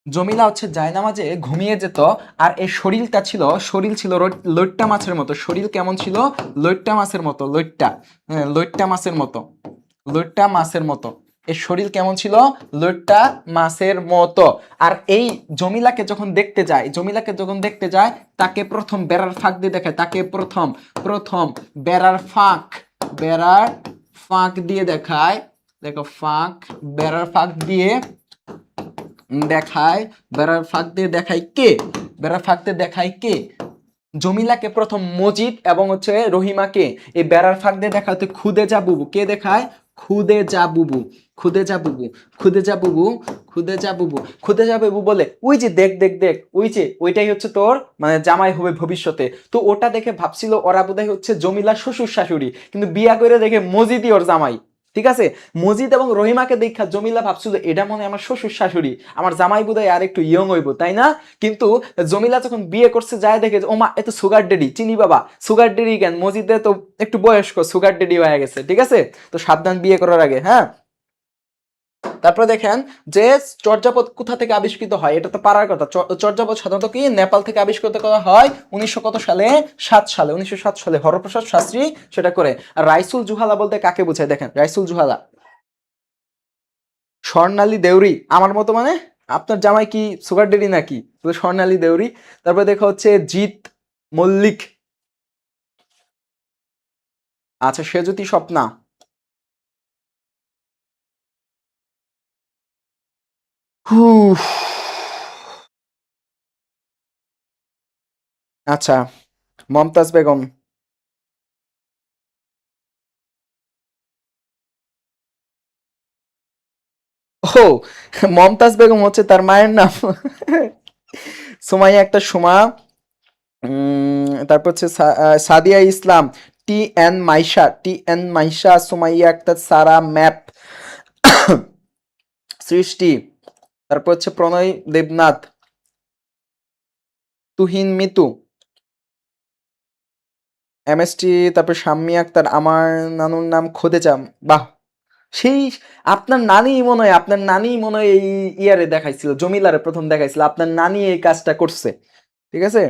জমিলা হচ্ছে জায়নামাজে ঘুমিয়ে যেত। আর এই শরীরটা ছিল, শরীর ছিল লইট্টা মাছের মতো। শরীর কেমন ছিল? লইট্টা মাছের মতো, লইট্টা, হ্যাঁ লইট্টা মাছের মতো, লইট্টা মাছের মতো। এর শরীর কেমন ছিল? লইট্টা মাছের মতো। আর এই জমিলাকে যখন দেখতে যায়, জমিলাকে যখন দেখতে যায়, তাকে প্রথম বেড়ার ফাঁক দিয়ে দেখায়, তাকে প্রথম প্রথম বেড়ার ফাঁক, বেড়ার ফাঁক দিয়ে দেখায়। দেখো ফাঁক, বেড়ার ফাঁক দিয়ে দেখায়, বেড়ার ফাঁক দিয়ে দেখায় কে? বেড়ার ফাঁক দিয়ে দেখায় কে? জমিলাকে প্রথম মজিদ এবং হচ্ছে রহিমাকে এই বেড়ার ফাঁক দিয়ে দেখাতে খুদে যা বুবু কে দেখায়? খুদে যা বুবু, খুদে যা বুবু, খুদে যা বুবু, খুদে যা বুবু, খুদে যা বুবু বলে, ওই যে দেখ দেখ দেখ, ওই যে ওইটাই হচ্ছে তোর মানে জামাই হবে ভবিষ্যতে। তো ওটা দেখে ভাবছিল ওরা বোধহয় হচ্ছে জমিলার শ্বশুর শাশুড়ি, কিন্তু বিয়া করে দেখে মজিদই ওর জামাই। ঠিক আছে, মজিদ এবং রহিমাকে দেখা জমিলা ভাবছিল এটা মনে হয় আমার শ্বশুর শাশুড়ি, আমার জামাই বোধহয় আর একটু ইয়ং হইব, তাই না? কিন্তু জমিলা যখন বিয়ে করছে যায় দেখে ও মা, এ তো সুগার ডেডি, চিনি বাবা সুগার ডেডি কেন, মসজিদে তো একটু বয়স্ক, সুগার ডেডি হয়ে গেছে। ঠিক আছে, তো সাবধান বিয়ে করার আগে, হ্যাঁ। তারপরে দেখেন যে চর্যাপদ কোথা থেকে আবিষ্কৃত হয়, এটা তো পারার কথা। চর্যাপদ সাধারণত কি নেপাল থেকে আবিষ্কৃত করা হয় 1900 কত সালে? 7 সালে, 1907 সালে হরপ্রসাদ শাস্ত্রী সেটা করে। আর রাইসুল জুহালা বলতে কাকে বোঝায়? দেখেন রাইসুল জুহালা, স্বর্ণালী দেউরি আমার মতো, মানে আপনার জামাই কি সুগার ডেডি নাকি? স্বর্ণালী দেউরি। তারপরে দেখা হচ্ছে জিৎ মল্লিক, আচ্ছা সেজুতি স্বপ্না, হুফ, আচ্ছা মমতাজ বেগম, ও মমতাজ বেগম হচ্ছে তার মায়ের নাম। সুমাইয়া একটা সুমা, তারপর হচ্ছে Sadia Islam, T N Maisha, T N Maisha, Sumaiya একটা, সারা, ম্যাপ, সৃষ্টি, তারপর হচ্ছে প্রণয় দেবনাথ, তুহিন মিতু, এমএসটি, তারপর শাম্মী আক্তার, আমার নানুর নাম খোদেজা। বাহ, সেই আপনার নানি মনে হয়, আপনার নানি মনে হয় এই ইয়ারে দেখাইছিল, জমিলারে প্রথম দেখাইছিল, আপনার নানি এই কাজটা করছে। ঠিক আছে,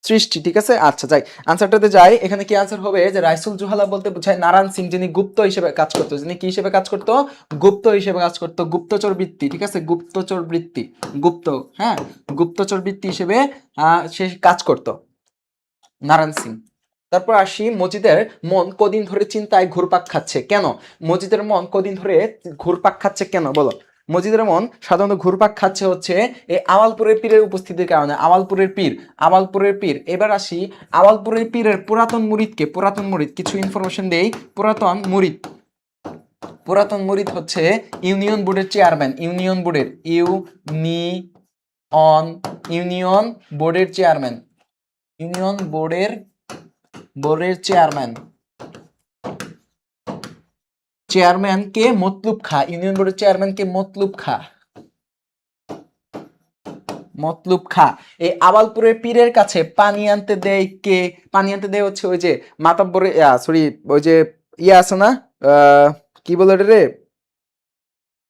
সৃষ্টি, ঠিক আছে। আচ্ছা যাই আনসারটাতে যাই। এখানে কি আনসার হবে যে রাইসুল জুহালা বলতে বোঝায় নারায়ণ সিং, যিনি গুপ্ত হিসেবে কাজ করতো। যিনি কি হিসেবে কাজ করতো? গুপ্ত হিসেবে কাজ করতো, গুপ্তচর বৃত্তি। ঠিক আছে, গুপ্তচর বৃত্তি, গুপ্ত, হ্যাঁ গুপ্তচর বৃত্তি হিসেবে সে কাজ করতো। নারায়ণ সিং। তারপর আসি, মজিদের মন কদিন ধরে চিন্তায় ঘুরপাক খাচ্ছে কেন? মজিদের মন কদিন ধরে ঘুরপাক খাচ্ছে কেন বলো? মজিদের মন সাধারণত ঘুরপাক খাচ্ছে হচ্ছে এই আওয়ালপুরের পীরের উপস্থিতির কারণে। আওয়ালপুরের পীর, আওয়ালপুরের পীর। এবার আসি আওয়ালপুরের পীরের পুরাতন মুরিদকে, পুরাতন মুরিদ কিছু ইনফরমেশন দেই। পুরাতন মুরিদ, পুরাতন মুরিদ হচ্ছে ইউনিয়ন বোর্ডের চেয়ারম্যান, ইউনিয়ন বোর্ডের ইউনিয়ন বোর্ডের চেয়ারম্যান, ইউনিয়ন বোর্ডের চেয়ারম্যান, চেয়ারম্যান কে মতলুব খা, ইউনিয়ন বোর্ডের চেয়ারম্যান কে মতলুব খা, মতলুব খা। এই আওয়ালপুরের পীরের কাছে পানি আনতে দেয় কে? পানি আনতে দেয় হচ্ছে ওই যে মাতাব্বরে, সরি, ওই যে ইয়া আছে না, কি বলে এটা রে,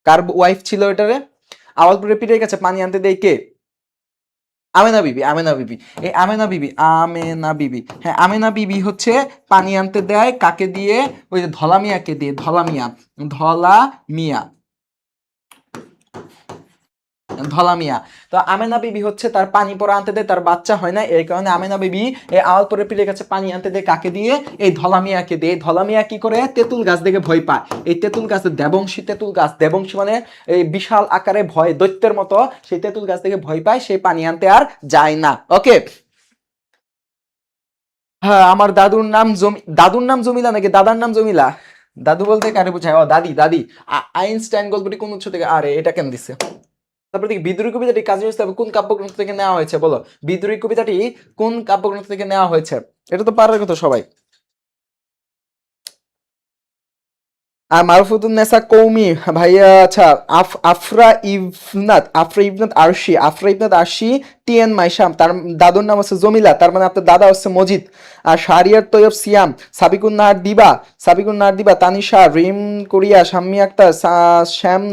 কার ওয়াইফ ছিল এটা রে? আওয়ালপুরের পীরের কাছে পানি আনতে দেয় কে? আমেনা বিবি, আমেনা বিবি। এই আমেনা বিবি, আমেনা বিবি, হ্যাঁ আমেনা বিবি হচ্ছে পানি আনতে দেয় কাকে দিয়ে? ওই যে ধলা মিয়াকে দিয়ে, ধলা মিয়া, ধলা মিয়া, ধলা মিয়া। তো আমেনা বিবি হচ্ছে তার পানি পরা আনতে দেয়, তার বাচ্চা হয় না, এই কারণে আমেনা বিবি এই আওয়ালপুরের পীরের কাছে পানি আনতে দেয় কাকে দিয়ে? এই ধলা মিয়াকে দিয়ে। ধলা মিয়া কি করে? তেঁতুল গাছ দেখে ভয় পায়। এই তেঁতুল গাছ, দেবংশী তেঁতুল গাছ, দেবংশী মানে এই বিশাল আকারে ভয়, দৈত্যের মতো, সেই তেঁতুল গাছ থেকে ভয় পায়, সেই পানি আনতে আর যায় না। ওকে। হ্যাঁ, আমার দাদুর নাম জমিলা নাকি দাদার নাম জমিলা? দাদু বলতে কারে বোঝায়? ও দাদি, দাদি। আইনস্টাইন গল্পটি কোন উৎস থেকে? আরে এটা কেন দিছে? তারপর দেখি বিদ্রোহী কবিতাটি কাজী নজরুল ইসলাম কোন কাব্যগ্রন্থ থেকে নেওয়া হয়েছে বলো? বিদ্রোহী কবিতাটি কোন কাব্যগ্রন্থ থেকে নেওয়া হয়েছে? এটা তো পারার কথা সবাই। আর মারুফুতুন্নেসা কৌমি, ভাইয়া আচ্ছা। আফরা ইবনাত আরশি, আফরা ইবনাত আরশি টিএন মাইশাম, তার দাদুর নাম হচ্ছে জমিলা, তার মানে আপনার দাদা হচ্ছে মজিদ। আর শাহরিয়ার তৈয়ব সিয়াম, সাবিকুন নাহার দিবা, তানিশা, রিম কোরিয়া, শাম্মী আক্তার, শ্যাম,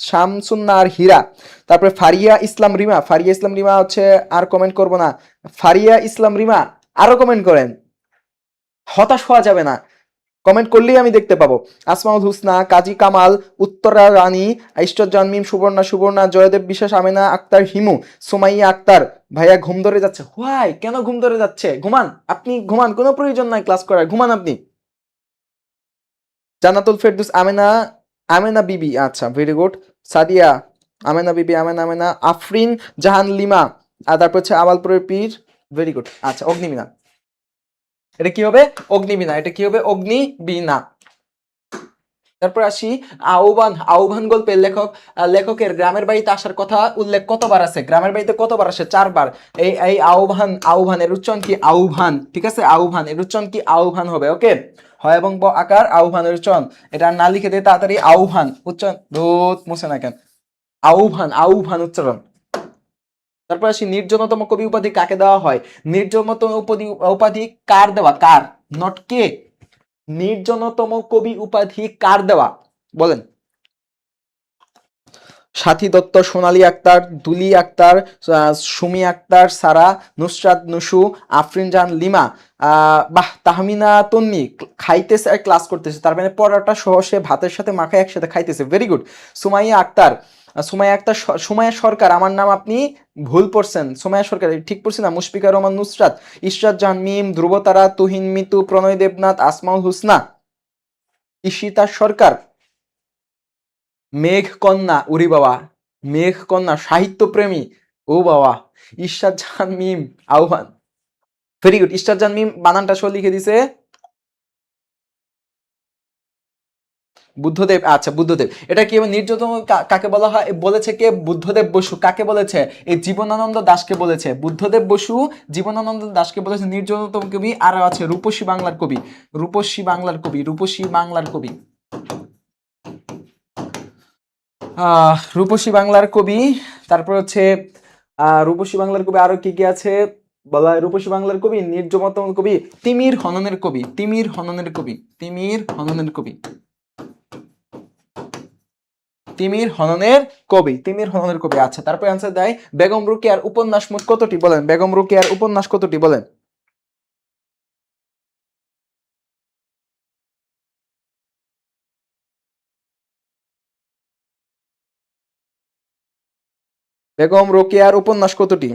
শামসুন্নাহার হীরা। তারপরে ফারিয়া ইসলাম রিমা, ফারিয়া ইসলাম রিমা হচ্ছে, আর কমেন্ট করব না। ফারিয়া ইসলাম রিমা, আরো কমেন্ট করেন, হতাশ হওয়া যাবে না, কমেন্ট করলেই আমি দেখতে পাবো। আসমাউল হুসনা, কাজী কামাল, উত্তরা রানী, ঈশ্বর জন্মিম, সুবর্ণা, জয়দেব বিশ্বাস, আমেনা আক্তার হিমু, সুমাইয়া আক্তার। ভাইয়া ঘুম ধরে যাচ্ছে, হোয়াই, কেন ঘুম ধরে যাচ্ছে? ঘুমান, আপনি ঘুমান, কোনো প্রয়োজন নাই ক্লাস করার, ঘুমান আপনি। জান্নাতুল ফেরদৌস, আমেনা বিবি, আচ্ছা ভেরি গুড। সাদিয়া, আমেনা বিবি, আমেনা আফরিন জাহান লিমা। আর তারপর হচ্ছে আওয়ালপুরের পীর, ভেরি গুড। আচ্ছা, অগ্নিবীণা, এটা কি হবে? অগ্নিবীণা, এটা কি হবে? অগ্নিবীণা। তারপর আসি আহ্বান গল্পের লেখকের গ্রামের বাড়িতে আসার কথা উল্লেখ কতবার আছে? গ্রামের বাড়িতে কতবার আসে? 4 বার। এই আহ্বানের উচ্চারণ কি? আহ্বান, ঠিক আছে, আহ্বান এর উচ্চারণ কি? আহ্বান হবে। ওকে, হয় এবং ব আকার, আহ্বানের উচ্চারণ। এটা না লিখে দিয়ে তাড়াতাড়ি আহ্বান উচ্চারণ, রোদ মুছে না কেন, আহ্বান উচ্চারণ। তারপর আসি, নির্জনতম কবি উপাধি কাকে দেওয়া হয়? নির্জনতম উপাধি কার দেওয়া? কার, নট কে। নির্জনতম কবি উপাধি কার দেওয়া বলেন? সাথী দত্ত, সোনালী আক্তার, দুলি আক্তার, সুমি আক্তার, সারা, নুসরাত নুসু, আফরিন জাহান লিমা। বাহ, তাহমিনা তন্নি খাইতেছে আর ক্লাস করতেছে, তার মানে পরোটা সহ সে ভাতের সাথে মাখায় একসাথে খাইতেছে, ভেরি গুড। সুমাইয়া আক্তার, সুমাইয়া সরকার, আমার নাম আপনি ভুল পড়ছেন, সুমাইয়া সরকার ঠিক পড়ছি না? মুশফিকা রহমান নুসরাত, ইশরাত জাহান মিম, ধ্রুবতারা, তুহিন মিতু, প্রণয় দেবনাথ, আসমাউল হুসনা, ঈশিতা সরকার, মেঘকন্যা, উরি বাবা, মেঘকন্যা সাহিত্যপ্রেমী, ও বাবা, ঈশ্বর জাহান মিম, আহ্বান, ভেরি গুড। ঈশ্বর জাহান মিম বানানটা সহ লিখে দিছে বুদ্ধদেব। আচ্ছা, বুদ্ধদেব। এটা কি নির্যাতন কাকে বলা হয়? বলেছে কে? বুদ্ধদেব বসু। কাকে বলেছে? এই জীবনানন্দ দাশকে বলেছে। বুদ্ধদেব বসু জীবনানন্দ দাশকে বলেছে নির্যাতন কবি। আর আছে রূপসী বাংলার কবি, রূপসী বাংলার কবি। রূপসী বাংলার কবি। তারপর হচ্ছে রূপসী বাংলার কবি আরো কি কি আছে বলা হয়? রূপসী বাংলার কবি, নির্জমতম কবি, তিমির হননের কবি, তিমির হননের কবি, তিমির হননের কবি, তিমির হননের কবি, তিমির হননের কবি। আচ্ছা, তারপর অ্যান্সার দেয়, বেগম রোকেয়ার উপন্যাস মোট কতটি বলেন? বেগম রোকেয়ার উপন্যাস কতটি বলেন? বেগম রোকেয়ার উপন্যাস কতটি?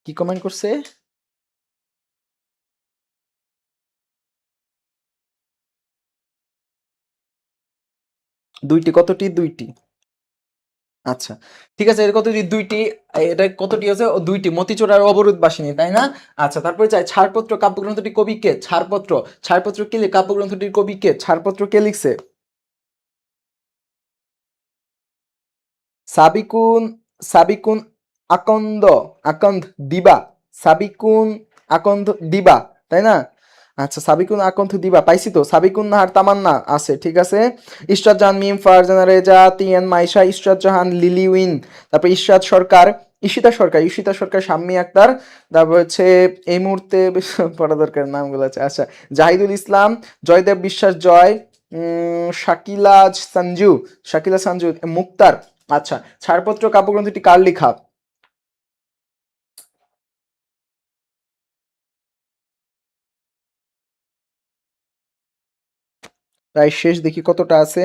কি কমেন্ট করছে? দুইটি, কতটি? দুইটি। আচ্ছা ঠিক আছে, এর কতটি? দুইটি। এটা কতটি আছে? দুইটি। মতিচুর আর অবরোধ বাসিনী, তাই না? আচ্ছা তারপরে চাই ছাড়পত্র কাব্যগ্রন্থটি কবি কে? ছাড়পত্র, ছাড়পত্র কে? কাব্যগ্রন্থটির কবি কে? ছাড়পত্র কে লিখছে? সাবিকুন, সাবিকুন আকন্দ, আকন্দ দিবা, সাবিকুন আকন্দ দিবা, তাই না? আচ্ছা সাবিকুন আকন্দ দিবা পাইছি তো। সাবিকুন নাহার তামান্না আছে, ঠিক আছে। ইশরাত জাহান মিম, ফারজানা রেজা, তিয়ান মাইশা, ইশরাত জাহান লিলিউইন, তারপর ইশরাত সরকার, ঈশিতা সরকার, ঈশিতা সরকার, শাম্মী আক্তার, তারপর হচ্ছে এই মুহূর্তে পড়া দরকার নামগুলো আছে। আচ্ছা জাহিদুল ইসলাম, জয়দেব বিশ্বাস জয়, শাকিলা সঞ্জু, শাকিলা সঞ্জু, মুক্তার। আচ্ছা ছাড়পত্র কাব্যগ্রন্থটি কার লেখা? প্রায় শেষ, দেখি কতটা আছে।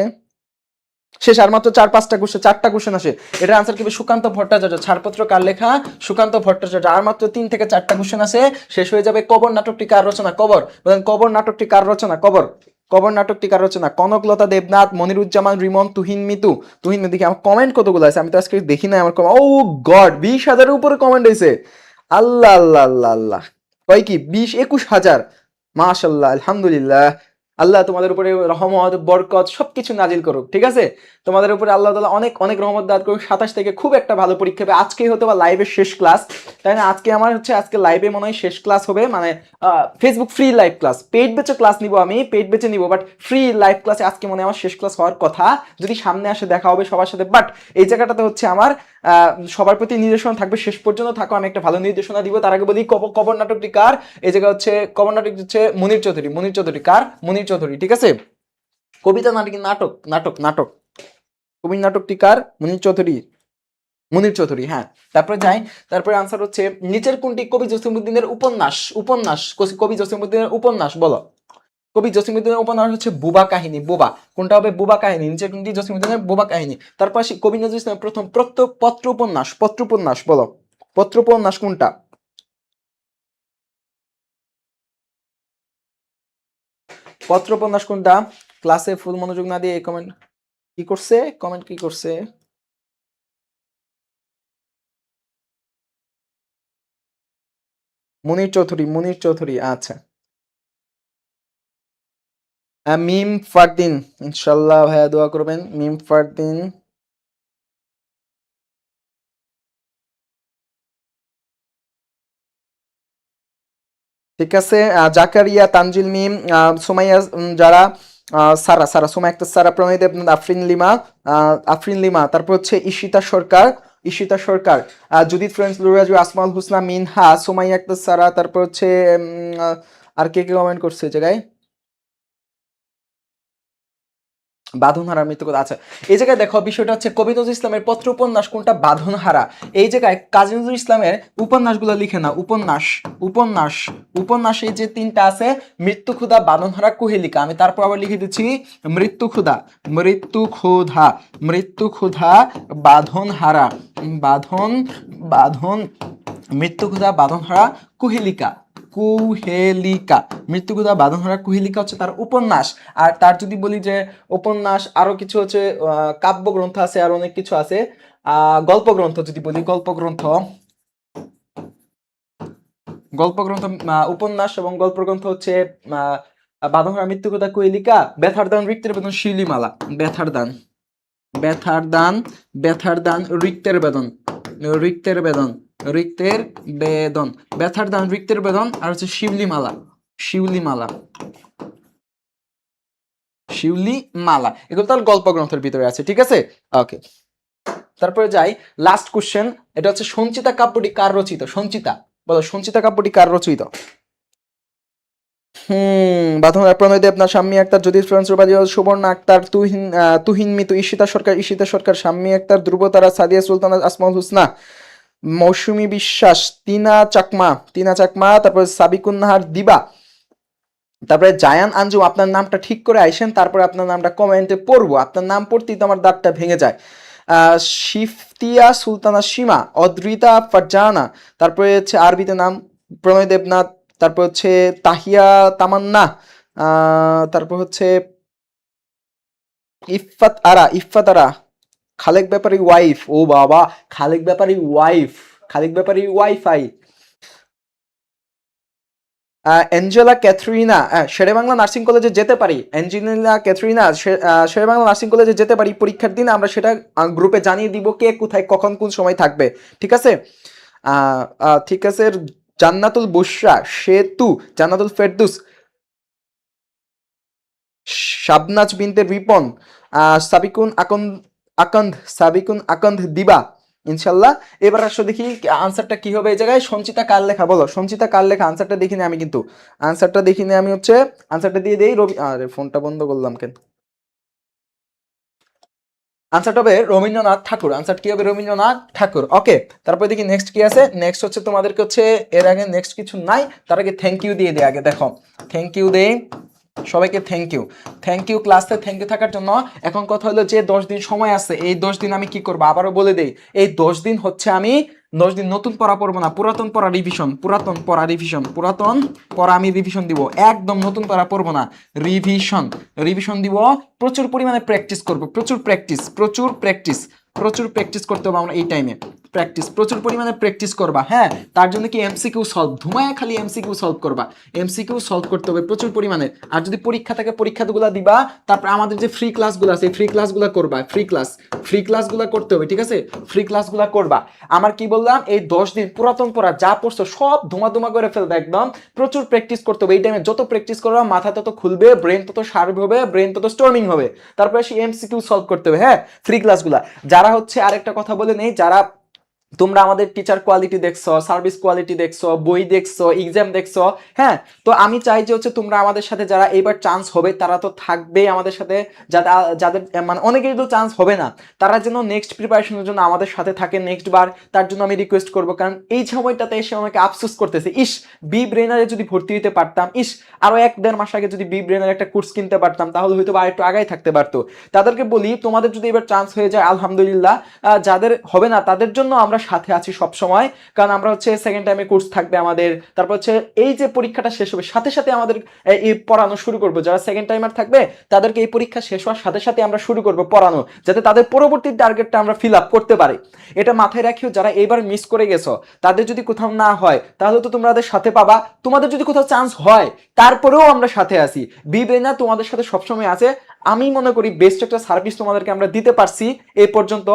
শেষ, আর মাত্র 4-5টা কোশ্চেন, 4টা কোশ্চেন আসে। এটার আনসার কি? সুকান্ত ভট্টাচার্য। ছাড়পত্র কার লেখা? সুকান্ত ভট্টাচার্য। আর মাত্র 3 থেকে 4টা কোশ্চেন আছে, শেষ হয়ে যাবে। কবর নাটকটি কার রচনা? কবর বলেন, কবর নাটকটি কার রচনা? কবর, কবর নাটকটি কার রচনা? কনকলতা দেবনাথ, মনিরুজ্জামান রিমন, তুহিন মিতু। তুহিন মিতু। দেখি আমার কমেন্ট কতগুলো আছে, আমি তো আজকে দেখি না আমার কমেন্ট। ও গড, 20,000-এর উপরে কমেন্ট হয়েছে। আল্লাহ আল্লাহ আল্লাহ আল্লাহ। কয় কি? 20-21 হাজার। মাশাল্লাহ, আলহামদুলিল্লাহ। আল্লাহ তোমাদের উপরে রহমত বরকত সবকিছু নাজিল করুক, ঠিক আছে? তোমাদের উপরে আল্লাহ তাআলা অনেক অনেক রহমত দান করুক। 27 থেকে খুব একটা ভালো পরীক্ষা হবে। আজকেই হতে বা লাইভের শেষ ক্লাস, তাই না? আজকে আমার হচ্ছে, আজকে লাইভে মনে হয় শেষ ক্লাস হবে, মানে Facebook free live class. Paid বেচে ক্লাস নিব আমি, পেইড বেচে নিব, বাট ফ্রি লাইভ ক্লাসে আজকে মনে হয় আমার শেষ ক্লাস হওয়ার কথা। যদি সামনে আসে দেখা হবে সবার সাথে, বাট এই জায়গাটাতে হচ্ছে আমার সবার প্রতি নির্দেশনা থাকবে, শেষ পর্যন্ত থাকো, আমি একটা ভালো নির্দেশনা দিব। তার আগে বলি কবর নাটকটি কার? এই জায়গা হচ্ছে কবর নাটক হচ্ছে মনির চৌধুরী। মনির চৌধুরী কার? মনির চৌধুরী, ঠিক আছে। কবিতা নাটক, নাটক নাটক নাটক, কবি নাটকটি কার? মনির চৌধুরী, মনির চৌধুরী, হ্যাঁ। তারপরে যাই, তারপরে আনসার হচ্ছে নিচের কোনটি কবি জসিমউদ্দিনের উপন্যাস? উপন্যাস, কবি জসিমউদ্দিনের উপন্যাস বলো। কবি জসিমউদ্দিনের উপন্যাস হচ্ছে বুবা কাহিনী। বুবা, কোনটা হবে? বুবা কাহিনী। নিচের কোনটি জসিমউদ্দিনের? বুবা কাহিনী। তারপর আসি কবি নজরুল ইসলামের প্রথম পত্র উপন্যাস। পত্র উপন্যাস বলো, পত্র উপন্যাস কোনটা? পত্র উপন্যাস কোনটা? ক্লাসে ফুল মনোযোগ না দিয়ে এই কমেন্ট কি করছে? কমেন্ট কি করছে? মনির চৌধুরী, মনির চৌধুরী, আচ্ছা। মিম ফারদিন, ইনশাল্লাহ ভাইয়া দোয়া করবেন। মিম ফারদিন, ঠিক আছে। জাকারিয়া, তানজিল মিম, সুমাইয়া, যারা, সারা, সারা, সুমাইয়া আক্তার সারা, প্রণয় দেবনাথ, আফরিন লিমা, আফরিন লিমা, তারপর হচ্ছে ঈশিতা সরকার, ঈশিতা সরকার, জুদিত ফ্রেন্ডস, লুরাজু, আসমাউল হুসনা, মিনহা, সুমাইয়া আক্তার সারা, তারপর হচ্ছে আর কে কে কমেন্ট করছে এই জায়গায়? বাঁধনহারা মৃত্যু কথা। আচ্ছা এই জায়গায় দেখো, বিষয়টা হচ্ছে কবি নজরুল ইসলামের পত্র উপন্যাস কোনটা? বাঁধনহারা। এই জায়গায় কাজী নজরুল ইসলামের উপন্যাসগুলো লিখে না, উপন্যাস, উপন্যাস, উপন্যাস এই যে 3টা আছে, মৃত্যু ক্ষুধা, বাঁধনহারা, কুহেলিকা। আমি তারপর আবার লিখে দিচ্ছি মৃত্যু ক্ষুধা, মৃত্যু ক্ষুধা, মৃত্যু ক্ষুধা, বাঁধনহারা, বাঁধন, বাঁধন, মৃত্যু ক্ষুধা, বাঁধনহারা, কুহেলিকা, কুহেলিকা, মৃত্যুকথা, বাঁধনহারা, কুহেলিকা হচ্ছে তার উপন্যাস। আর তার যদি বলি যে উপন্যাস, আরো কিছু হচ্ছে কাব্যগ্রন্থ আছে, আর অনেক কিছু আছে। গল্প গ্রন্থ যদি বলি, গল্প গ্রন্থ, গল্প গ্রন্থ, উপন্যাস এবং গল্প গ্রন্থ হচ্ছে বাঁধনহারা, মৃত্যুকথা, কুহেলিকা, ব্যথার দান, রিক্তের বেদন, শিউলিমালা। ব্যথার দান, ব্যথার দান, ব্যথার দান, রিক্তের বেদন, রিক্তের বেদন, রিক্তের বেদন, ব্যথার দান, রিক্তের বেদন, আর হচ্ছে শিউলিমালা, শিউলিমালা, শিউলি মালা। এগুলো তার গল্প গ্রন্থের ভিতরে আছে, ঠিক আছে। ওকে, তারপরে যাই লাস্ট কোশ্চেন। এটা হচ্ছে সঞ্চিতা কাব্যটি কার রচিত? সঞ্চিতা বলো, সঞ্চিতা কাব্যটি কার রচিত? বাঁধন, প্রণয় দেবনাথ, শাম্মী আক্তার, জ্যোতিষ ফ্রান্স, সুবর্ণা আক্তার, তুহিন, তুহিন মিতু, ঈশিতা সরকার, ঈশিতা সরকার, শাম্মী আক্তার, ধ্রুবতারা, সাদিয়া সুলতানা, আসমাউল হুসনা, মৌসুমী বিশ্বাস, টিনা চাকমা, টিনা চাকমা, তারপরে সাবিকুন নাহার দিবা, তারপরে জায়ান আঞ্জুম। আপনার নামটা ঠিক করে আইসেন, তারপরে আপনার নামটা কমেন্টে পড়বো। আপনার নাম পড়তেই তো আমার দাঁতটা ভেঙে যায়। শিফতিয়া সুলতানা সীমা, অদ্রিতা ফারজানা, তারপরে হচ্ছে আরবিতে নাম প্রণয় দেবনাথ, তারপর হচ্ছে তাহিয়া তামান্না, তারপর হচ্ছে ইফফাত আরা, খালেক ব্যাপারী ওয়াইফ, ও বাবা, Khalek Byapari wife, Khalek Byapari wifi, Angela Catherina, Sher-e-Bangla nursing কলেজে যেতে পারি, অ্যাঞ্জেলিনা ক্যাথরিনা, শেরেবাংলা নার্সিং কলেজে যেতে পারি পরীক্ষার দিন, আমরা সেটা গ্রুপে জানিয়ে দিব কে কোথায় কখন কোন সময় থাকবে, ঠিক আছে। ঠিক আছে। জান্নাতুল বুশরা, সেতু, জান্নাতুল ফেরদুস, শাবনাজ বিনতে রিপন, সাবিকুন আকন্দ, সাবিকুন আকন্দ দিবা, ইনশাল্লাহ। এবার আসলে দেখি আনসারটা কি হবে এই জায়গায়। সঞ্চিতা কার লেখা, বলো সঞ্চিতা কার লেখা, আনসারটা দেখিনি আমি, কিন্তু আনসারটা দেখিনি আমি, হচ্ছে আনসারটা দিয়ে দেই। রবি, আরে ফোনটা বন্ধ করলাম কেন। আনসারটা হবে রবীন্দ্রনাথ ঠাকুর, আনসার কি হবে, রবীন্দ্রনাথ ঠাকুর। ওকে, তারপরে দেখি নেক্সট কি আছে। নেক্সট হচ্ছে তোমাদেরকে হচ্ছে, এর আগে নেক্সট কিছু নাই, তার আগে থ্যাংক ইউ দিয়ে দিই আগে। দেখো থ্যাংক ইউ দেই সবাইকে, থ্যাংক ইউ, থ্যাংক ইউ ক্লাসে থ্যাংক ইউ থাকার জন্য। এখন কথা হলো যে 10 দিন সময় আছে, এই 10 দিন আমি কি করবো আবারও বলে দেই। এই 10 দিন হচ্ছে আমি 10 দিন নতুন পড়া পড়বো না, পুরাতন পড়া রিভিশন, পুরাতন পড়া রিভিশন, পুরাতন পড়া আমি রিভিশন দিব, একদম নতুন পড়া পড়বো না, রিভিশন, রিভিশন দিব। প্রচুর পরিমাণে প্র্যাকটিস করবো, প্রচুর প্র্যাকটিস, প্রচুর প্র্যাকটিস, প্রচুর প্র্যাকটিস করতে হবে আমরা এই টাইমে। প্র্যাকটিস, প্রচুর পরিমাণে প্র্যাকটিস করবা, হ্যাঁ। তার জন্য কি এমসিকিউ সলভ, ধুমায় খালি এমসিকিউ সলভ করবা, এমসিকিউ সলভ করতে হবে প্রচুর পরিমাণে। আর যদি পরীক্ষা থাকে পরীক্ষাগুলো দিবা, তারপর আমাদের যে ফ্রি ক্লাসগুলো আছে ফ্রি ক্লাসগুলো করবা, ফ্রি ক্লাসগুলো করতে হবে, ঠিক আছে, ফ্রি ক্লাসগুলো করবা। আমার কি বললাম, এই 10 দিন পুরাতন পড়া যা পড়ছো সব ধুমা করে ফেলবে একদম, প্রচুর প্র্যাকটিস করতে হবে এই টাইমে। যত প্র্যাকটিস করবা মাথা তত খুলবে, ব্রেন তত শার্প হবে, ব্রেন তত স্টর্মিং হবে, তারপরে সেই এমসিকিউ সলভ করতে হবে, হ্যাঁ, ফ্রি ক্লাসগুলা। যারা হচ্ছে আরেকটা কথা বলে নেই, যারা তোমরা আমাদের টিচার কোয়ালিটি দেখছো, সার্ভিস কোয়ালিটি দেখছো, বই দেখছো, এক্সাম দেখছো, হ্যাঁ, তো আমি চাই যে হচ্ছে তোমরা আমাদের সাথে যারা এইবার চান্স হবে তারা তো থাকবেই আমাদের সাথে, যাদের মানে অনেকেরই তো চান্স হবে না, তারা যেন নেক্সট প্রিপারেশনের জন্য আমাদের সাথে থাকে নেক্সট বার, তার জন্য আমি রিকোয়েস্ট করবো। কারণ এই সময়টাতে এসে আমাকে আফসোস করতেছে, ইস বি ব্রেনারে যদি ভর্তি হতে পারতাম, ইস আরো 1-1.5 মাস আগে যদি বি ব্রেনার একটা কোর্স কিনতে পারতাম, তাহলে হয়তো বা একটু আগাই থাকতে পারতো। তাদেরকে বলি তোমাদের যদি এবার চান্স হয়ে যায় আলহামদুলিল্লাহ, যাদের হবে না তাদের জন্য আমরা সাথে আছি সব সময়। কারণ আমরা হচ্ছে সেকেন্ড টাইমে কোর্স থাকবে আমাদের, তারপর হচ্ছে এই যে পরীক্ষাটা শেষ হবে সাথে সাথে আমাদের এই পড়ানো শুরু করবো। যারা সেকেন্ড টাইমার থাকবে তাদেরকে এই পরীক্ষা শেষ হওয়ার সাথে সাথে আমরা শুরু করবো পড়ানো, যাতে তাদের পরবর্তী টার্গেটটা আমরা ফিল আপ করতে পারি। এটা মাথায় রাখিও, যারা এবার মিস করে গেছো তাদের যদি কোথাও না হয় তাহলে তো তোমাদের সাথে পাবা, তোমাদের যদি কোথাও চান্স হয় তারপরেও আমরা সাথে আছি। বিবেনা তোমাদের সাথে সবসময় আছে। আমি মনে করি বেস্ট একটা সার্ভিস তোমাদেরকে আমরা দিতে পারছি এই পর্যন্ত।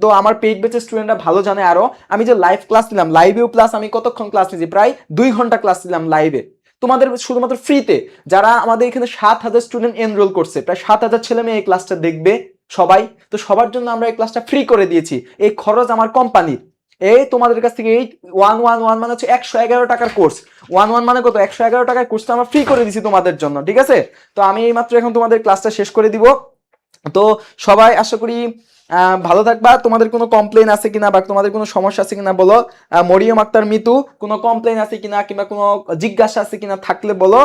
তো আমার পেইড ব্যাচের স্টুডেন্টরা ভালো জানে আরো, আমি যে লাইভ ক্লাস নিলাম, লাইভেও প্লাস আমি কতক্ষণ ক্লাস নিয়েছি, প্রায় 2 ঘন্টা ক্লাস নিলাম লাইভে তোমাদের শুধুমাত্র ফ্রিতে। যারা আমাদের এখানে 7,000 স্টুডেন্ট এনরোল করছে, প্রায় 7,000 ছেলে মেয়ে এই ক্লাসটা দেখবে সবাই, তো সবার জন্য আমরা এই ক্লাসটা ফ্রি করে দিয়েছি, এই খরচ আমার কোম্পানির। এই তোমাদের কাছ থেকে এই 111 মানে হচ্ছে 111 টাকার কোর্স, 11 মানে কত, 111 টাকার কোর্সটা আমরা ফ্রি করে দিছি তোমাদের জন্য, ঠিক আছে। তো আমি এই মাত্র এখন তোমাদের ক্লাসটা শেষ করে দিব। তো সবাই আশা করি ভালো থাকবা। তোমাদের কোনো কমপ্লেন আছে কিনা বা তোমাদের কোনো সমস্যা আছে কিনা বলো। মরিয়ম আক্তার মিতু, কোনো কমপ্লেন আছে কিনা কিংবা কোনো জিজ্ঞাসা আছে কিনা থাকলে বলো।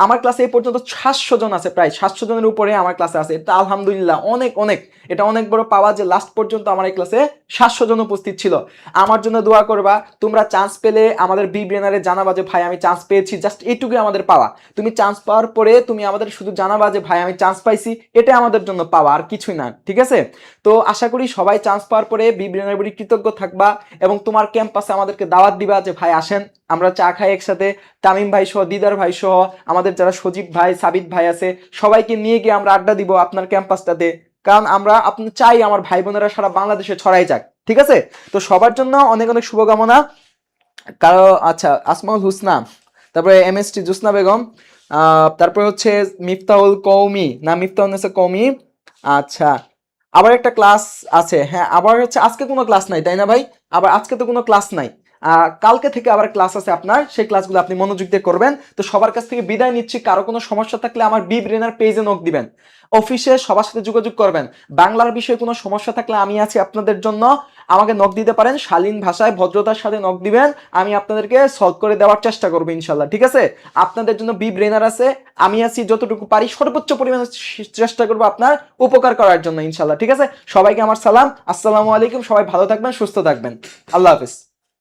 আমার ক্লাসে এই পর্যন্ত 700 জন আছে, প্রায় 700 জনের উপরে আমার ক্লাসে আছে, এটা আলহামদুলিল্লাহ অনেক অনেক, এটা অনেক বড় পাওয়া যে লাস্ট পর্যন্ত আমার এই ক্লাসে 700 জন উপস্থিত ছিল। আমার জন্য দোয়া করবা, তোমরা চান্স পেলে আমাদের বি ব্রেনারে জানাবা যে ভাই আমি চান্স পেয়েছি, জাস্ট এইটুকুই আমাদের পাওয়া। তুমি চান্স পাওয়ার পরে তুমি আমাদের শুধু জানাবা যে ভাই আমি চান্স পাইছি, এটা আমাদের জন্য পাওয়া, আর কিছুই না, ঠিক আছে। তো আশা করি সবাই চান্স পাওয়ার পরে বি ব্রেনারের প্রতি কৃতজ্ঞ থাকবা এবং তোমার ক্যাম্পাসে আমাদেরকে দাওয়াত দিবা যে ভাই আসেন আমরা চা খাই একসাথে, তামিম ভাই সহ, দিদার ভাই সহ, আমাদের যারা সজীব ভাই, সাবিত ভাই আছে, সবাইকে নিয়ে গিয়ে আমরা আড্ডা দিব আপনার ক্যাম্পাসটাতে। কারণ আমরা আপনি চাই আমার ভাই বোনেরা সারা বাংলাদেশে ছড়াই যাক, ঠিক আছে। তো সবার জন্য অনেক অনেক শুভকামনা। কারো আচ্ছা আসমাউল হুসনা, তারপরে এমএসটি জুসনা বেগম, তারপরে হচ্ছে মিফতাহুল কৌমি, না মিফতাহুল কৌমি, আচ্ছা। আবার একটা ক্লাস আছে, হ্যাঁ আবার হচ্ছে আজকে কোনো ক্লাস নাই তাই না ভাই, আবার আজকে তো কোনো ক্লাস নাই, কালকে থেকে আবার ক্লাস আছে আপনার, সেই ক্লাসগুলো আপনি মনোযোগ দিয়ে করবেন। তো সবার কাছ থেকে বিদায় নিচ্ছি। কারো কোনো সমস্যা থাকলে আমার বি ব্রেনার পেজে নক দিবেন, অফিসে সবার সাথে যোগাযোগ করবেন। বাংলার বিষয়ে কোনো সমস্যা থাকলে আমি আছি আপনাদের জন্য, আমাকে নক দিতে পারেন, শালীন ভাষায় ভদ্রতার সাথে নক দিবেন, আমি আপনাদেরকে সলভ করে দেওয়ার চেষ্টা করবো ইনশাল্লাহ, ঠিক আছে? আপনাদের জন্য বি ব্রেনার আছে, আমি আছি, যতটুকু পারি সর্বোচ্চ পরিমাণে চেষ্টা করবো আপনার উপকার করার জন্য ইনশাল্লাহ, ঠিক আছে? সবাইকে আমার সালাম, আসসালামু আলাইকুম। সবাই ভালো থাকবেন, সুস্থ থাকবেন, আল্লাহ হাফিজ।